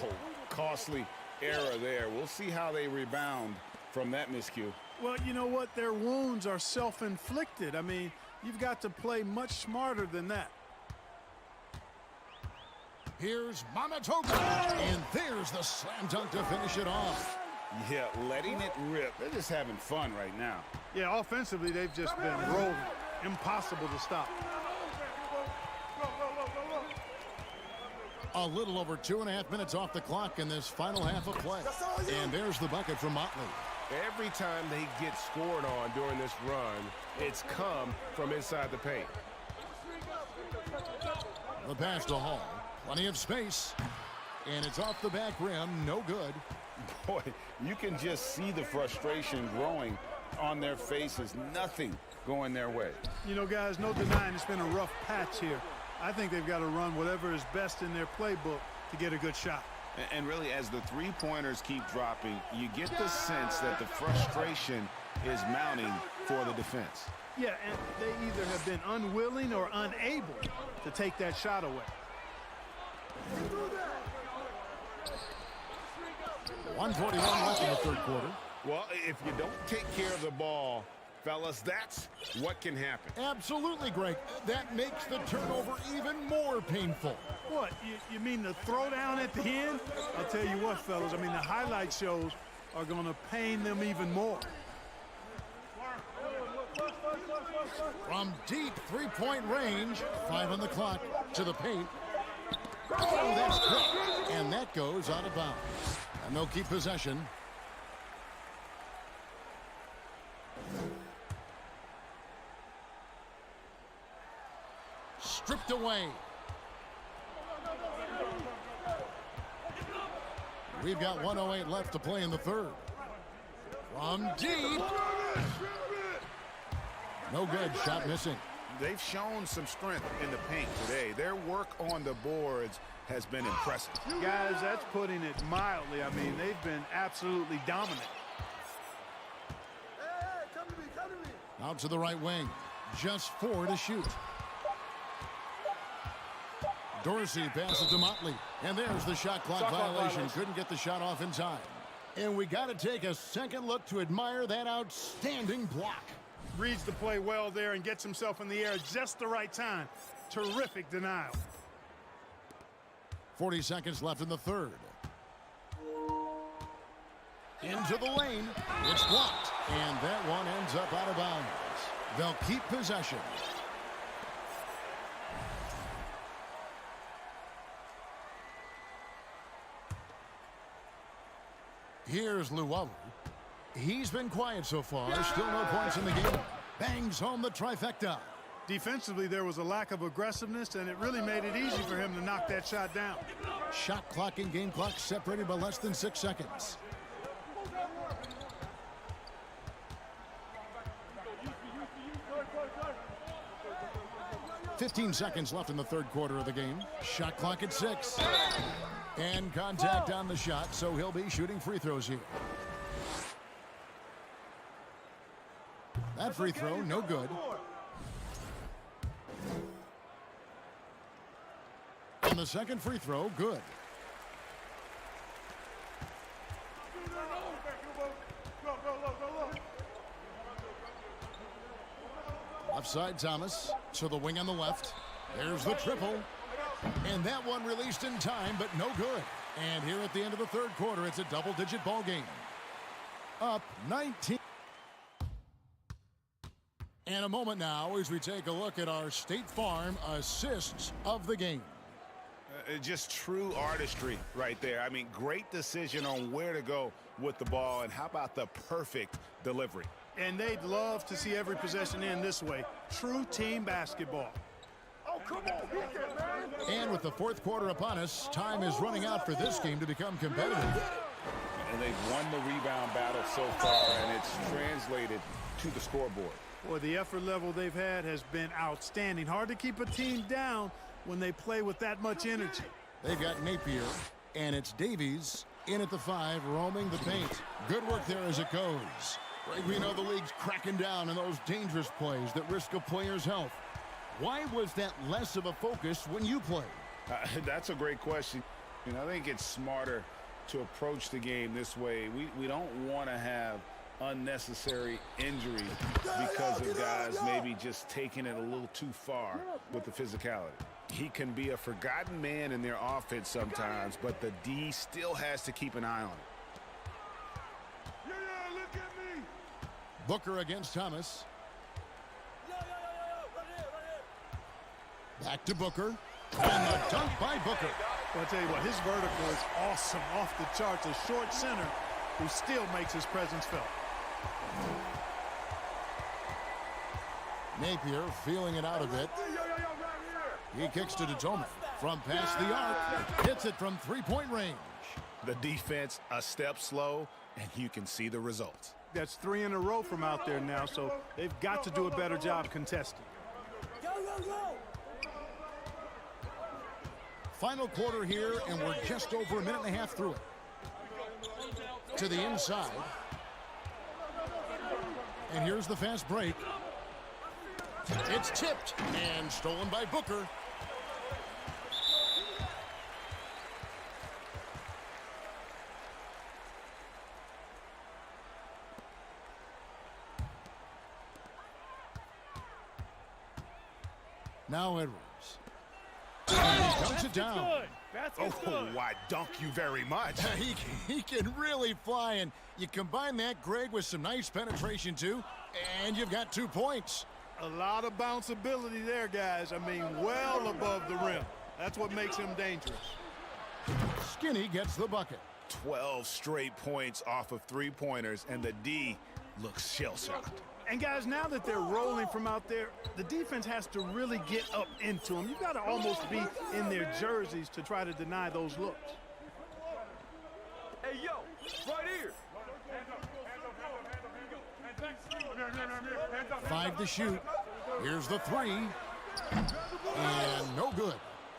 Oh, costly error there. We'll see how they rebound from that miscue. Well, you know what? Their wounds are self-inflicted. I mean, you've got to play much smarter than that. Here's Mamatovic, and there's the slam dunk to finish it off. Yeah, letting it rip. They're just having fun right now. Yeah, offensively, they've just been rolling. Impossible to stop. A little over 2.5 minutes off the clock in this final half of play. And there's the bucket from Motley. Every time they get scored on during this run, it's come from inside the paint. The pass to Hall. Plenty of space. And it's off the back rim. No good. Boy, you can just see the frustration growing on their faces. Nothing going their way. You know, guys, no denying it's been a rough patch here. I think they've got to run whatever is best in their playbook to get a good shot. And really, as the three-pointers keep dropping, you get the sense that the frustration is mounting for the defense. Yeah, and they either have been unwilling or unable to take that shot away. 1:41 left in the third quarter. Well, if you don't take care of the ball, fellas, that's what can happen. Absolutely, Greg. That makes the turnover even more painful. What, you mean the throwdown at the end? I'll tell you what, fellas, I mean, the highlight shows are going to pain them even more. From deep three-point range, 5 on the clock, to the paint. Oh, that's quick. And that goes out of bounds. And they'll keep possession. Stripped away. We've got 1:08 left to play in the third. From deep. No good. Shot missing. They've shown some strength in the paint today. Their work on the boards has been impressive. Guys, that's putting it mildly. I mean, they've been absolutely dominant. Out to the right wing. Just 4 to shoot. Dorsey passes to Motley. And there's the shot clock violation. Couldn't get the shot off in time. And we got to take a second look to admire that outstanding block. Reads the play well there and gets himself in the air at just the right time. Terrific denial. 40 seconds left in the third. Into the lane. It's blocked. And that one ends up out of bounds. They'll keep possession. Here's Luwawu. He's been quiet so far. Still no points in the game. Bangs home the trifecta. Defensively, there was a lack of aggressiveness, and it really made it easy for him to knock that shot down. Shot clock and game clock separated by less than 6 seconds. "15 seconds left in the third quarter of the game. Shot clock at 6. And contact on the shot, so he'll be shooting free throws here. That free throw, no good. And the second free throw, good. Left side, Thomas. To the wing on the left. There's the triple. And that one released in time, but no good. And here at the end of the third quarter, it's a double-digit ball game. Up 19. And a moment now as we take a look at our State Farm assists of the game. Just true artistry right there. I mean, great decision on where to go with the ball, and how about the perfect delivery? And they'd love to see every possession end this way. True team basketball. Oh, come on, beat it, man. And with the fourth quarter upon us, time is running out for this game to become competitive. And they've won the rebound battle so far, and it's translated to the scoreboard. Boy, the effort level they've had has been outstanding. Hard to keep a team down when they play with that much energy. They've got Napier, and it's Davies in at the 5, roaming the paint. Good work there as it goes. Right, we know the league's cracking down on those dangerous plays that risk a player's health. Why was that less of a focus when you played? That's a great question. And I think it's smarter to approach the game this way. We don't want to have unnecessary injury because of guys maybe just taking it a little too far with the physicality. He can be a forgotten man in their offense sometimes, but the D still has to keep an eye on him. Booker against Thomas. Back to Booker. And the dunk by Booker. Well, I'll tell you what, his vertical is awesome, off the charts. A short center who still makes his presence felt. Napier feeling it out a bit. He kicks to Datome. From past the arc, hits it from three-point range. The defense a step slow, and you can see the results. That's 3 in a row from out there now, so they've got to do a better job contesting. Final quarter here, and we're just over a minute and a half through it. To the inside. And here's the fast break. It's tipped and stolen by Booker. Now Edwards. And he dunks it down. Oh, I dunk you very much. He can really fly, and you combine that, Greg, with some nice penetration, too, and you've got 2 points. A lot of bounceability there, guys. I mean, well above the rim. That's what makes him dangerous. Skinny gets the bucket. 12 straight points off of three-pointers, and the D looks shell-shocked. And, guys, now that they're rolling from out there, the defense has to really get up into them. You've got to almost be in their jerseys to try to deny those looks. Hey, yo, right here. 5 to shoot. Here's the 3. And no good.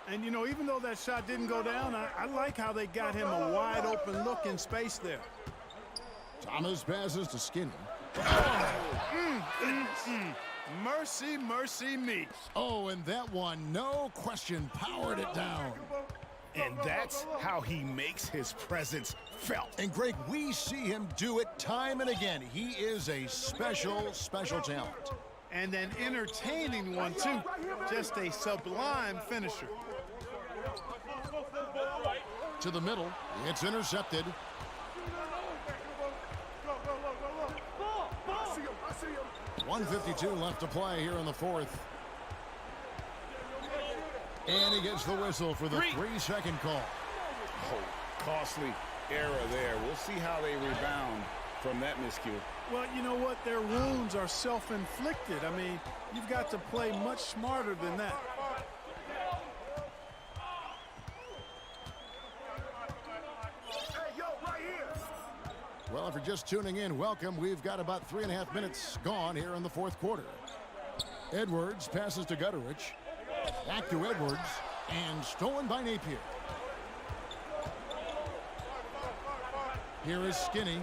And, you know, even though that shot didn't go down, I like how they got him a wide-open look in space there. Thomas passes to Skinny. Mercy, mercy me. Oh, and that one, no question, powered it down. And that's how he makes his presence felt. And, Greg, we see him do it time and again. He is a special, special talent. And an entertaining one, too. Just a sublime finisher. To the middle. It's intercepted. 1:52 left to play here in the fourth. And he gets the whistle for the 3-second call. Oh, costly error there. We'll see how they rebound from that miscue. Well, you know what? Their wounds are self-inflicted. I mean, you've got to play much smarter than that. Well, if you're just tuning in, welcome. We've got about 3.5 minutes gone here in the fourth quarter. Edwards passes to Gutterich. Back to Edwards. And stolen by Napier. Here is Skinny.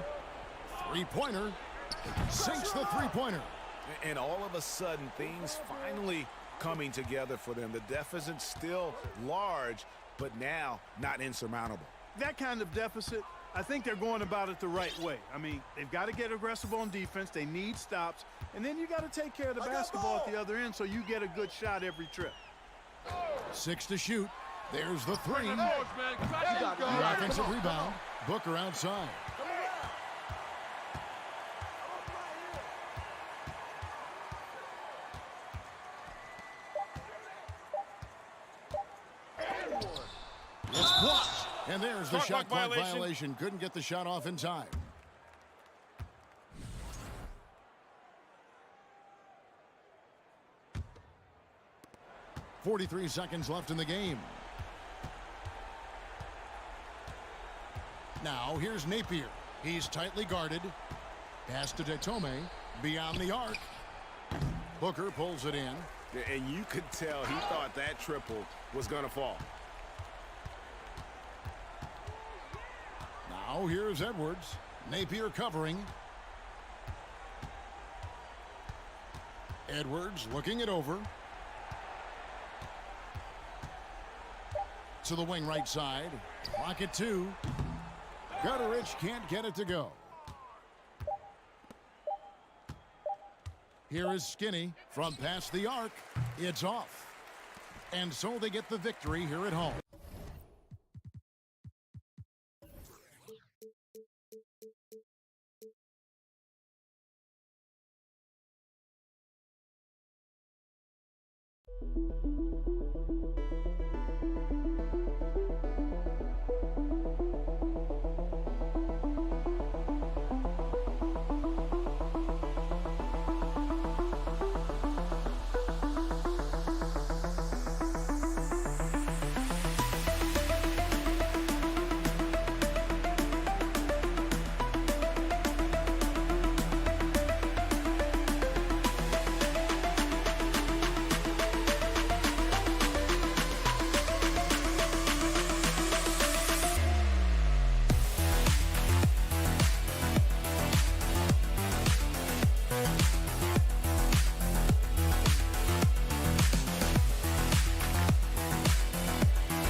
Three-pointer. Sinks the three-pointer. And all of a sudden, things finally coming together for them. The deficit's still large, but now not insurmountable. That kind of deficit, I think they're going about it the right way. I mean, they've got to get aggressive on defense. They need stops. And then you got to take care of the basketball at the other end so you get a good shot every trip. 6 to shoot. There's the 3. The offensive rebound. Booker outside. It's blocked. And there's the shot clock violation. Couldn't get the shot off in time. .43 seconds left in the game. Now here's Napier. He's tightly guarded. Pass to Datome. Beyond the arc. Booker pulls it in. And you could tell he thought that triple was going to fall. Now here's Edwards. Napier covering. Edwards looking it over. To the wing right side. Clock at 2. Gutterich can't get it to go. Here is Skinny from past the arc. It's off. And so they get the victory here at home.